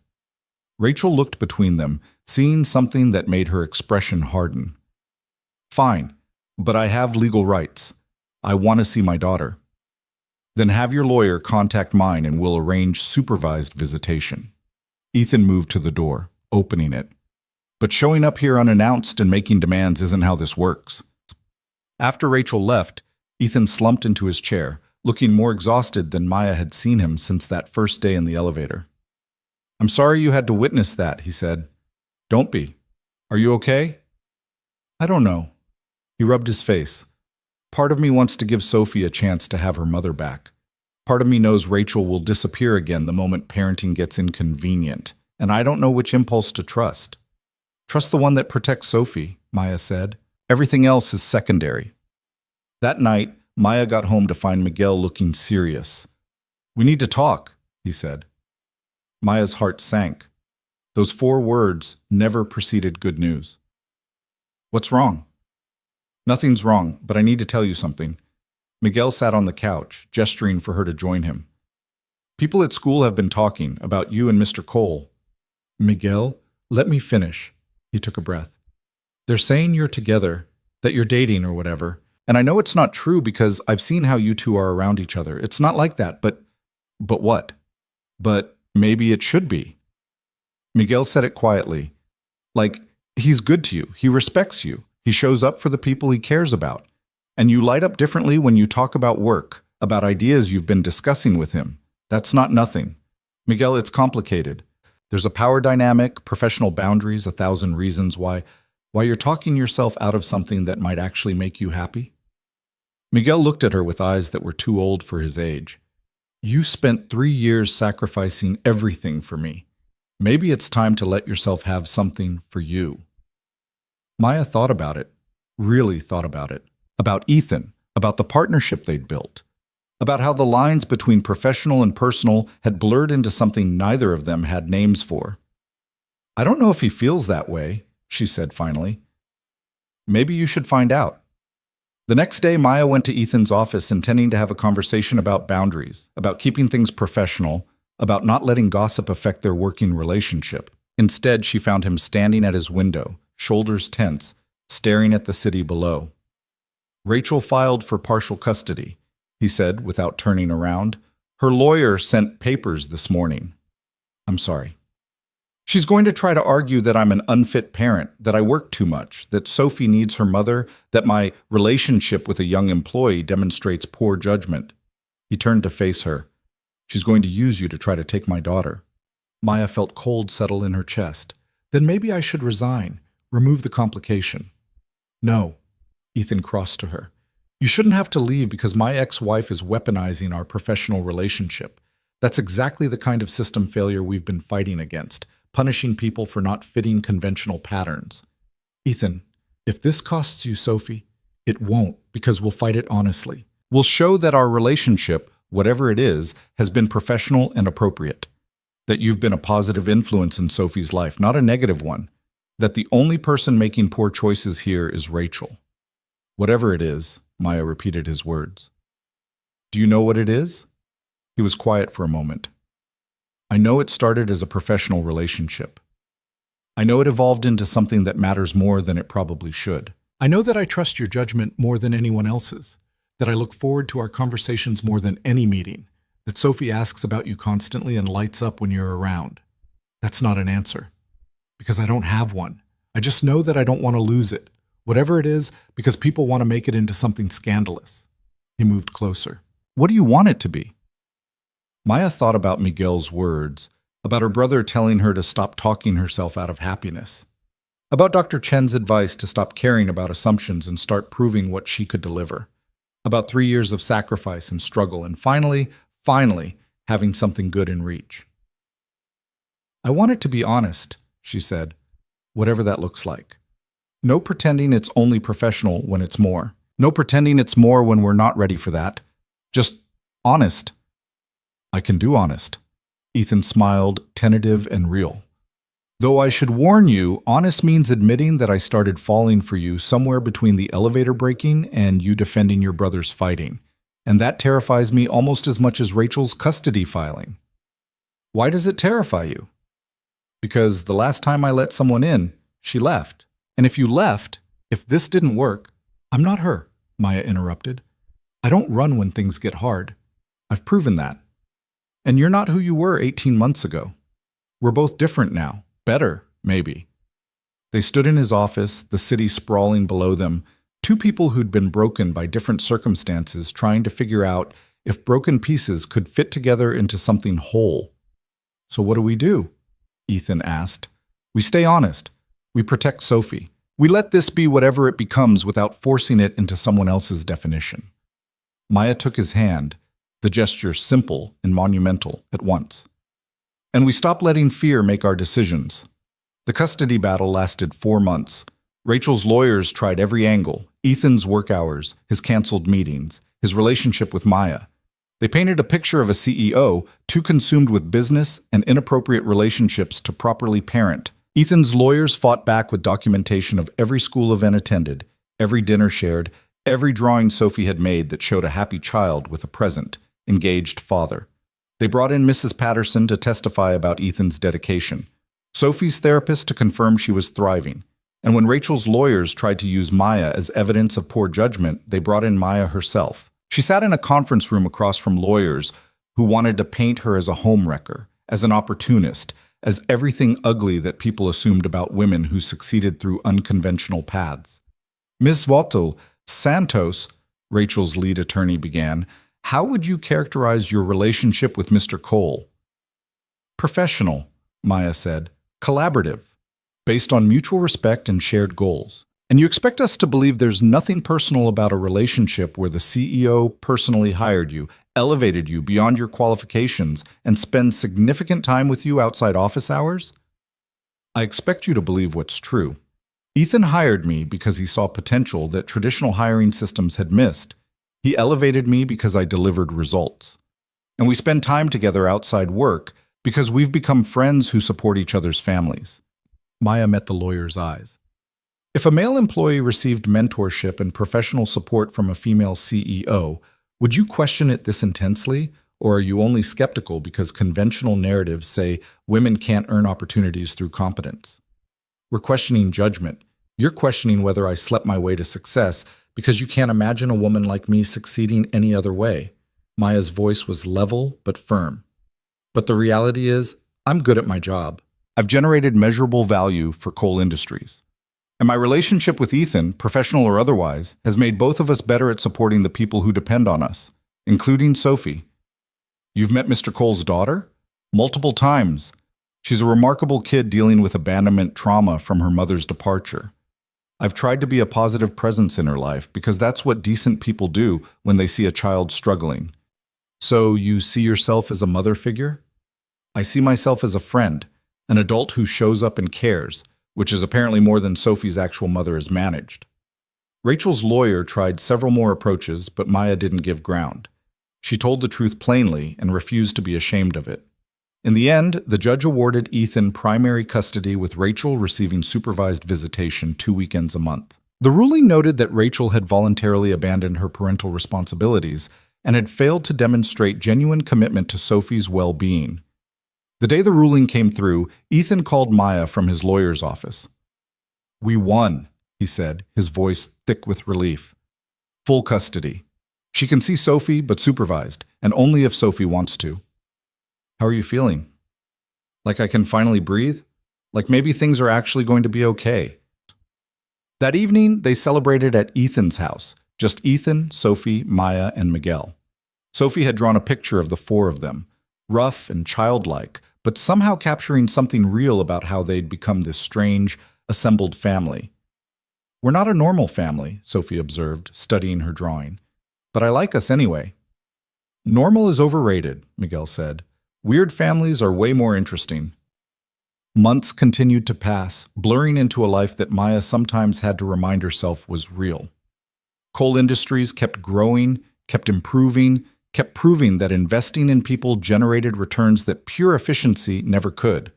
Rachel looked between them, seeing something that made her expression harden. Fine, but I have legal rights. I want to see my daughter. Then have your lawyer contact mine and we'll arrange supervised visitation. Ethan moved to the door, opening it. But showing up here unannounced and making demands isn't how this works. After Rachel left, Ethan slumped into his chair, looking more exhausted than Maya had seen him since that first day in the elevator. I'm sorry you had to witness that, he said. Don't be. Are you okay? I don't know. He rubbed his face. Part of me wants to give Sophie a chance to have her mother back. Part of me knows Rachel will disappear again the moment parenting gets inconvenient, and I don't know which impulse to trust. Trust the one that protects Sophie, Maya said. Everything else is secondary. That night, Maya got home to find Miguel looking serious. We need to talk, he said. Maya's heart sank. Those 4 words never preceded good news. What's wrong? Nothing's wrong, but I need to tell you something. Miguel sat on the couch, gesturing for her to join him. People at school have been talking about you and Mr. Cole. Miguel, let me finish. He took a breath. They're saying you're together, that you're dating or whatever. And I know it's not true because I've seen how you two are around each other. It's not like that, but what? But maybe it should be. Miguel said it quietly. Like, he's good to you. He respects you. He shows up for the people he cares about. And you light up differently when you talk about work, about ideas you've been discussing with him. That's not nothing. Miguel, it's complicated. There's a power dynamic, professional boundaries, 1,000 reasons why you're talking yourself out of something that might actually make you happy. Miguel looked at her with eyes that were too old for his age. You spent 3 years sacrificing everything for me. Maybe it's time to let yourself have something for you. Maya thought about it, really thought about it. About Ethan, about the partnership they'd built, about how the lines between professional and personal had blurred into something neither of them had names for. I don't know if he feels that way, she said finally. Maybe you should find out. The next day, Maya went to Ethan's office intending to have a conversation about boundaries, about keeping things professional, about not letting gossip affect their working relationship. Instead, she found him standing at his window, shoulders tense, staring at the city below. Rachel filed for partial custody, he said without turning around. Her lawyer sent papers this morning. I'm sorry. She's going to try to argue that I'm an unfit parent, that I work too much, that Sophie needs her mother, that my relationship with a young employee demonstrates poor judgment. He turned to face her. She's going to use you to try to take my daughter. Maya felt cold settle in her chest. Then maybe I should resign, remove the complication. No. Ethan crossed to her. You shouldn't have to leave because my ex-wife is weaponizing our professional relationship. That's exactly the kind of system failure we've been fighting against, punishing people for not fitting conventional patterns. Ethan, if this costs you Sophie, it won't, because we'll fight it honestly. We'll show that our relationship, whatever it is, has been professional and appropriate. That you've been a positive influence in Sophie's life, not a negative one. That the only person making poor choices here is Rachel. Whatever it is, Maya repeated his words. Do you know what it is? He was quiet for a moment. I know it started as a professional relationship. I know it evolved into something that matters more than it probably should. I know that I trust your judgment more than anyone else's, that I look forward to our conversations more than any meeting, that Sophie asks about you constantly and lights up when you're around. That's not an answer, because I don't have one. I just know that I don't want to lose it, whatever it is, because people want to make it into something scandalous. He moved closer. What do you want it to be? Maya thought about Miguel's words, about her brother telling her to stop talking herself out of happiness, about Dr. Chen's advice to stop caring about assumptions and start proving what she could deliver, about 3 years of sacrifice and struggle, and finally, having something good in reach. I want it to be honest, she said, whatever that looks like. No pretending it's only professional when it's more. No pretending it's more when we're not ready for that. Just honest. I can do honest. Ethan smiled, tentative and real. Though I should warn you, honest means admitting that I started falling for you somewhere between the elevator breaking and you defending your brother's fighting. And that terrifies me almost as much as Rachel's custody filing. Why does it terrify you? Because the last time I let someone in, she left. And if you left, if this didn't work, I'm not her, Maya interrupted. I don't run when things get hard. I've proven that. And you're not who you were 18 months ago. We're both different now. Better, maybe. They stood in his office, the city sprawling below them, two people who'd been broken by different circumstances trying to figure out if broken pieces could fit together into something whole. So what do? Ethan asked. We stay honest. We protect Sophie. We let this be whatever it becomes without forcing it into someone else's definition. Maya took his hand, the gesture simple and monumental at once. And we stop letting fear make our decisions. The custody battle lasted 4 months. Rachel's lawyers tried every angle, Ethan's work hours, his canceled meetings, his relationship with Maya. They painted a picture of a CEO too consumed with business and inappropriate relationships to properly parent. Ethan's lawyers fought back with documentation of every school event attended, every dinner shared, every drawing Sophie had made that showed a happy child with a present, engaged father. They brought in Mrs. Patterson to testify about Ethan's dedication, Sophie's therapist to confirm she was thriving, and when Rachel's lawyers tried to use Maya as evidence of poor judgment, they brought in Maya herself. She sat in a conference room across from lawyers who wanted to paint her as a homewrecker, as an opportunist, as everything ugly that people assumed about women who succeeded through unconventional paths. Ms. Wattel, Santos, Rachel's lead attorney began, how would you characterize your relationship with Mr. Cole? Professional, Maya said. Collaborative, based on mutual respect and shared goals. And you expect us to believe there's nothing personal about a relationship where the CEO personally hired you, elevated you beyond your qualifications, and spends significant time with you outside office hours? I expect you to believe what's true. Ethan hired me because he saw potential that traditional hiring systems had missed. He elevated me because I delivered results. And we spend time together outside work because we've become friends who support each other's families. Maya met the lawyer's eyes. If a male employee received mentorship and professional support from a female CEO, would you question it this intensely, or are you only skeptical because conventional narratives say women can't earn opportunities through competence? We're questioning judgment. You're questioning whether I slept my way to success because you can't imagine a woman like me succeeding any other way. Maya's voice was level but firm. But the reality is, I'm good at my job. I've generated measurable value for Cole Industries. And my relationship with Ethan, professional or otherwise, has made both of us better at supporting the people who depend on us, including Sophie. You've met Mr. Cole's daughter? Multiple times. She's a remarkable kid dealing with abandonment trauma from her mother's departure. I've tried to be a positive presence in her life because that's what decent people do when they see a child struggling. So you see yourself as a mother figure? I see myself as a friend, an adult who shows up and cares, which is apparently more than Sophie's actual mother has managed. Rachel's lawyer tried several more approaches, but Maya didn't give ground. She told the truth plainly and refused to be ashamed of it. In the end, the judge awarded Ethan primary custody with Rachel receiving supervised visitation 2 weekends a month. The ruling noted that Rachel had voluntarily abandoned her parental responsibilities and had failed to demonstrate genuine commitment to Sophie's well-being. The day the ruling came through, Ethan called Maya from his lawyer's office. We won, he said, his voice thick with relief. Full custody. She can see Sophie, but supervised, and only if Sophie wants to. How are you feeling? Like I can finally breathe? Like maybe things are actually going to be okay? That evening, they celebrated at Ethan's house. Just Ethan, Sophie, Maya, and Miguel. Sophie had drawn a picture of the four of them, rough and childlike, but somehow capturing something real about how they'd become this strange, assembled family. We're not a normal family, Sophie observed, studying her drawing. But I like us anyway. Normal is overrated, Miguel said. Weird families are way more interesting. Months continued to pass, blurring into a life that Maya sometimes had to remind herself was real. Coal Industries kept growing, kept improving, kept proving that investing in people generated returns that pure efficiency never could.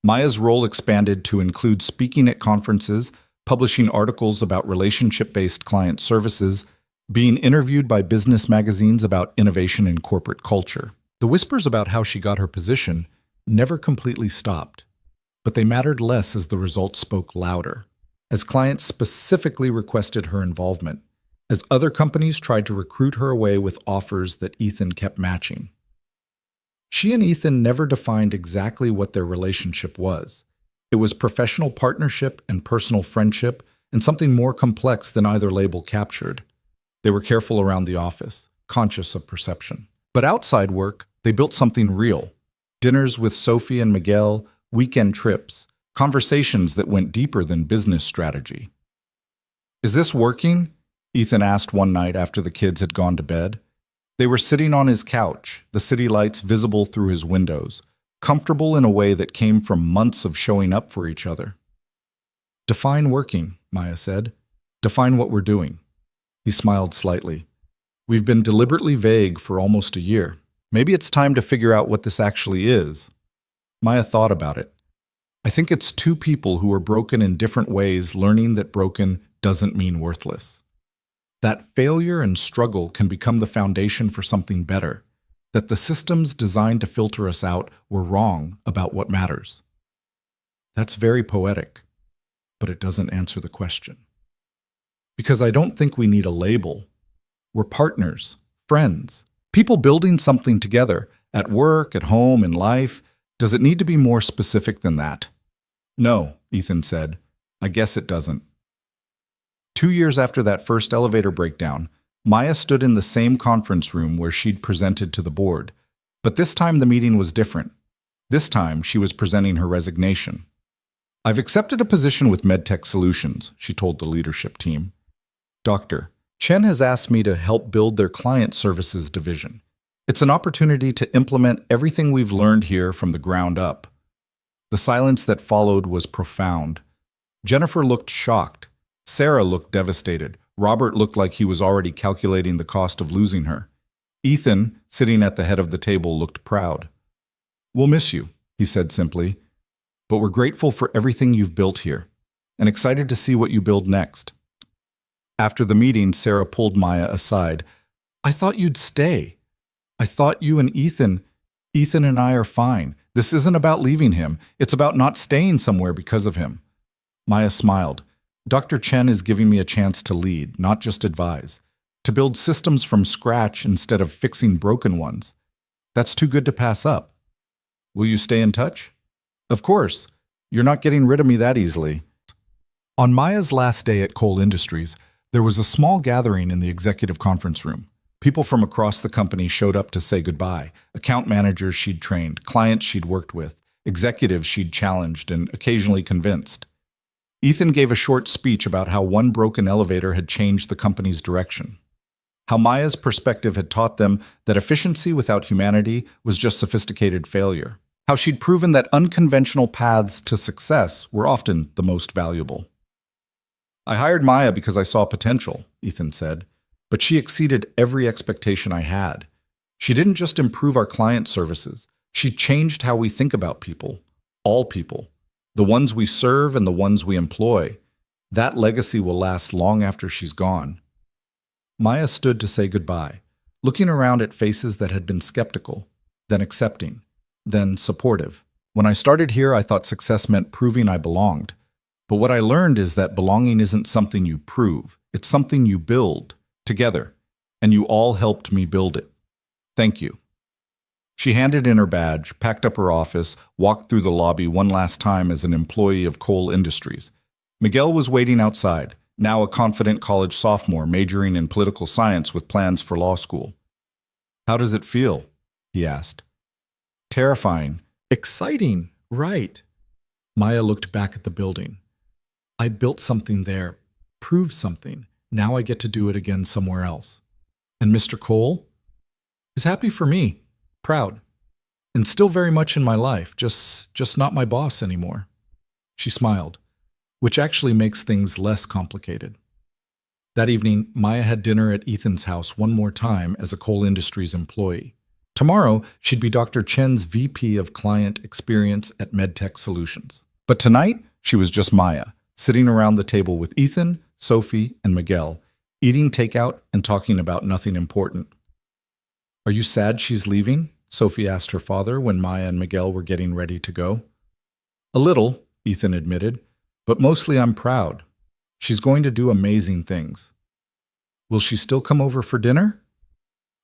Maya's role expanded to include speaking at conferences, publishing articles about relationship-based client services, being interviewed by business magazines about innovation in corporate culture. The whispers about how she got her position never completely stopped, but they mattered less as the results spoke louder, as clients specifically requested her involvement, as other companies tried to recruit her away with offers that Ethan kept matching. She and Ethan never defined exactly what their relationship was. It was professional partnership and personal friendship, and something more complex than either label captured. They were careful around the office, conscious of perception. But outside work, they built something real. Dinners with Sophie and Miguel, weekend trips, conversations that went deeper than business strategy. Is this working? Ethan asked one night after the kids had gone to bed. They were sitting on his couch, the city lights visible through his windows, comfortable in a way that came from months of showing up for each other. Define working, Maya said. Define what we're doing. He smiled slightly. We've been deliberately vague for almost a year. Maybe it's time to figure out what this actually is. Maya thought about it. I think it's two people who are broken in different ways learning that broken doesn't mean worthless. That failure and struggle can become the foundation for something better, that the systems designed to filter us out were wrong about what matters. That's very poetic, but it doesn't answer the question. Because I don't think we need a label. We're partners, friends, people building something together, at work, at home, in life. Does it need to be more specific than that? No, Ethan said. I guess it doesn't. 2 years after that first elevator breakdown, Maya stood in the same conference room where she'd presented to the board. But this time the meeting was different. This time she was presenting her resignation. I've accepted a position with MedTech Solutions, she told the leadership team. Dr. Chen has asked me to help build their client services division. It's an opportunity to implement everything we've learned here from the ground up. The silence that followed was profound. Jennifer looked shocked. Sarah looked devastated. Robert looked like he was already calculating the cost of losing her. Ethan, sitting at the head of the table, looked proud. We'll miss you, he said simply, but we're grateful for everything you've built here and excited to see what you build next. After the meeting, Sarah pulled Maya aside. I thought you'd stay. I thought you and Ethan and I are fine. This isn't about leaving him. It's about not staying somewhere because of him. Maya smiled. Dr. Chen is giving me a chance to lead, not just advise, to build systems from scratch instead of fixing broken ones. That's too good to pass up. Will you stay in touch? Of course. You're not getting rid of me that easily. On Maya's last day at Coal Industries, there was a small gathering in the executive conference room. People from across the company showed up to say goodbye. Account managers she'd trained, clients she'd worked with, executives she'd challenged and occasionally convinced. Ethan gave a short speech about how one broken elevator had changed the company's direction. How Maya's perspective had taught them that efficiency without humanity was just sophisticated failure. How she'd proven that unconventional paths to success were often the most valuable. I hired Maya because I saw potential, Ethan said, but she exceeded every expectation I had. She didn't just improve our client services. She changed how we think about people, all people. The ones we serve and the ones we employ. That legacy will last long after she's gone. Maya stood to say goodbye, looking around at faces that had been skeptical, then accepting, then supportive. When I started here, I thought success meant proving I belonged. But what I learned is that belonging isn't something you prove. It's something you build together, and you all helped me build it. Thank you." She handed in her badge, packed up her office, walked through the lobby one last time as an employee of Cole Industries. Miguel was waiting outside, now a confident college sophomore majoring in political science with plans for law school. "How does it feel?" he asked. "Terrifying." "Exciting, right." Maya looked back at the building. "I built something there, proved something. Now I get to do it again somewhere else. And Mr. Cole is happy for me, proud, and still very much in my life, just not my boss anymore." She smiled, which actually makes things less complicated. That evening, Maya had dinner at Ethan's house one more time as a Cole Industries employee. Tomorrow, she'd be Dr. Chen's VP of Client Experience at MedTech Solutions. But tonight, she was just Maya, sitting around the table with Ethan, Sophie, and Miguel, eating takeout and talking about nothing important. "Are you sad she's leaving?" Sophie asked her father when Maya and Miguel were getting ready to go. "A little," Ethan admitted, "but mostly I'm proud. She's going to do amazing things." "Will she still come over for dinner?"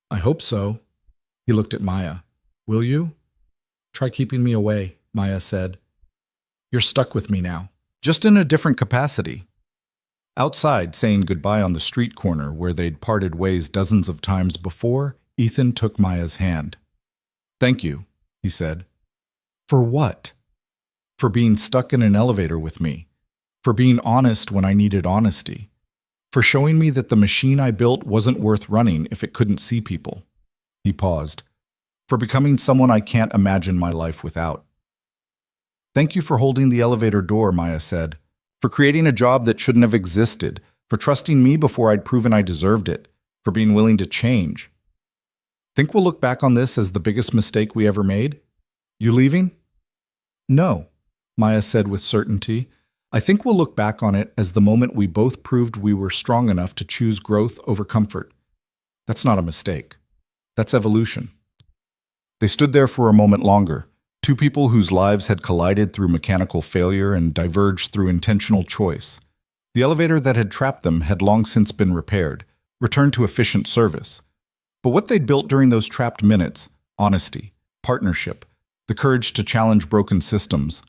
"I hope so." He looked at Maya. "Will you?" "Try keeping me away," Maya said. "You're stuck with me now, just in a different capacity." Outside, saying goodbye on the street corner where they'd parted ways dozens of times before, Ethan took Maya's hand. "Thank you," he said. "For what?" "For being stuck in an elevator with me. For being honest when I needed honesty. For showing me that the machine I built wasn't worth running if it couldn't see people." He paused. "For becoming someone I can't imagine my life without." "Thank you for holding the elevator door," Maya said. "For creating a job that shouldn't have existed. For trusting me before I'd proven I deserved it. For being willing to change. Think we'll look back on this as the biggest mistake we ever made? You leaving?" "No," Maya said with certainty. "I think we'll look back on it as the moment we both proved we were strong enough to choose growth over comfort. That's not a mistake. That's evolution." They stood there for a moment longer, two people whose lives had collided through mechanical failure and diverged through intentional choice. The elevator that had trapped them had long since been repaired, returned to efficient service. But what they'd built during those trapped minutes, honesty, partnership, the courage to challenge broken systems,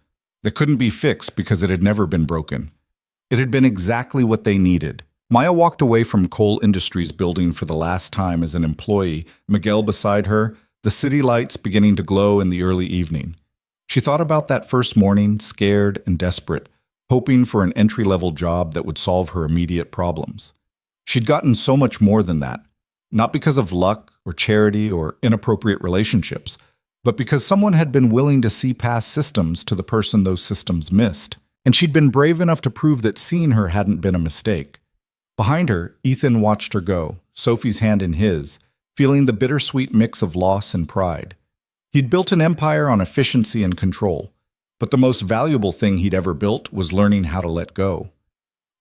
that couldn't be fixed because it had never been broken. It had been exactly what they needed. Maya walked away from Cole Industries building for the last time as an employee, Miguel beside her, the city lights beginning to glow in the early evening. She thought about that first morning, scared and desperate, hoping for an entry-level job that would solve her immediate problems. She'd gotten so much more than that, not because of luck or charity or inappropriate relationships, but because someone had been willing to see past systems to the person those systems missed. And she'd been brave enough to prove that seeing her hadn't been a mistake. Behind her, Ethan watched her go, Sophie's hand in his, feeling the bittersweet mix of loss and pride. He'd built an empire on efficiency and control, but the most valuable thing he'd ever built was learning how to let go.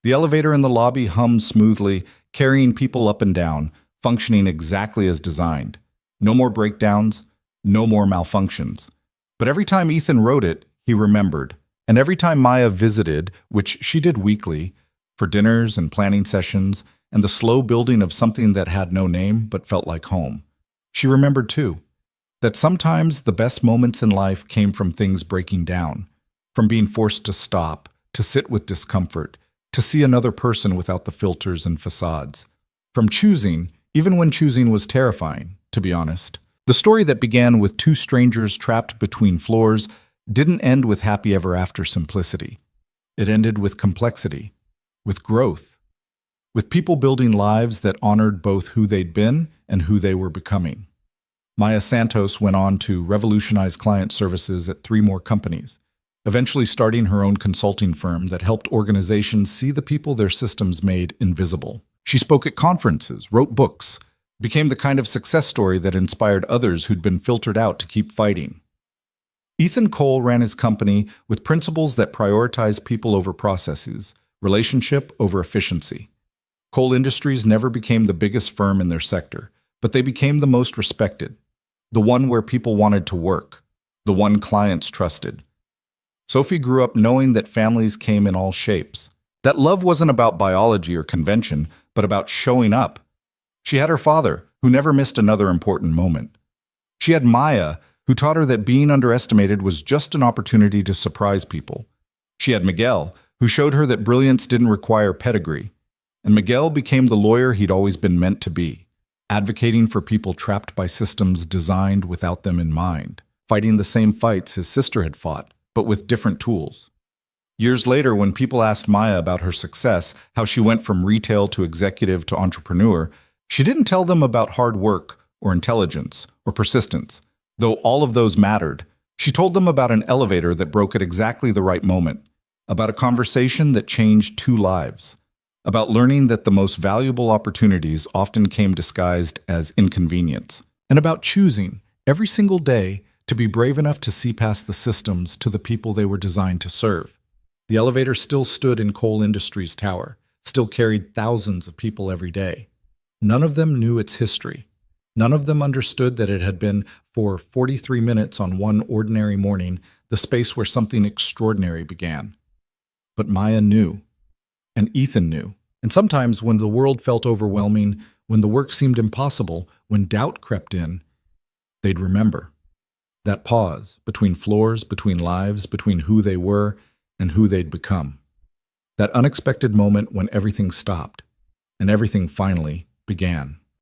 The elevator in the lobby hummed smoothly, carrying people up and down, functioning exactly as designed. No more breakdowns, no more malfunctions. But every time Ethan wrote it, he remembered. And every time Maya visited, which she did weekly, for dinners and planning sessions, and the slow building of something that had no name but felt like home, she remembered too, that sometimes the best moments in life came from things breaking down, from being forced to stop, to sit with discomfort, to see another person without the filters and facades, from choosing, even when choosing was terrifying, to be honest. The story that began with two strangers trapped between floors didn't end with happy ever after simplicity. It ended with complexity, with growth, with people building lives that honored both who they'd been and who they were becoming. Maya Santos went on to revolutionize client services at 3 more companies, eventually starting her own consulting firm that helped organizations see the people their systems made invisible. She spoke at conferences, wrote books, became the kind of success story that inspired others who'd been filtered out to keep fighting. Ethan Cole ran his company with principles that prioritize people over processes, relationship over efficiency. Cole Industries never became the biggest firm in their sector, but they became the most respected, the one where people wanted to work, the one clients trusted. Sophie grew up knowing that families came in all shapes, that love wasn't about biology or convention, but about showing up. She had her father, who never missed another important moment. She had Maya, who taught her that being underestimated was just an opportunity to surprise people. She had Miguel, who showed her that brilliance didn't require pedigree. And Miguel became the lawyer he'd always been meant to be, advocating for people trapped by systems designed without them in mind, fighting the same fights his sister had fought, but with different tools. Years later, when people asked Maya about her success, how she went from retail to executive to entrepreneur, she didn't tell them about hard work or intelligence or persistence. Though all of those mattered, she told them about an elevator that broke at exactly the right moment, about a conversation that changed two lives, about learning that the most valuable opportunities often came disguised as inconvenience, and about choosing every single day to be brave enough to see past the systems to the people they were designed to serve. The elevator still stood in Coal Industries Tower, still carried thousands of people every day. None of them knew its history. None of them understood that it had been, for 43 minutes on one ordinary morning, the space where something extraordinary began. But Maya knew, and Ethan knew. And sometimes when the world felt overwhelming, when the work seemed impossible, when doubt crept in, they'd remember. That pause between floors, between lives, between who they were and who they'd become. That unexpected moment when everything stopped, and everything finally began.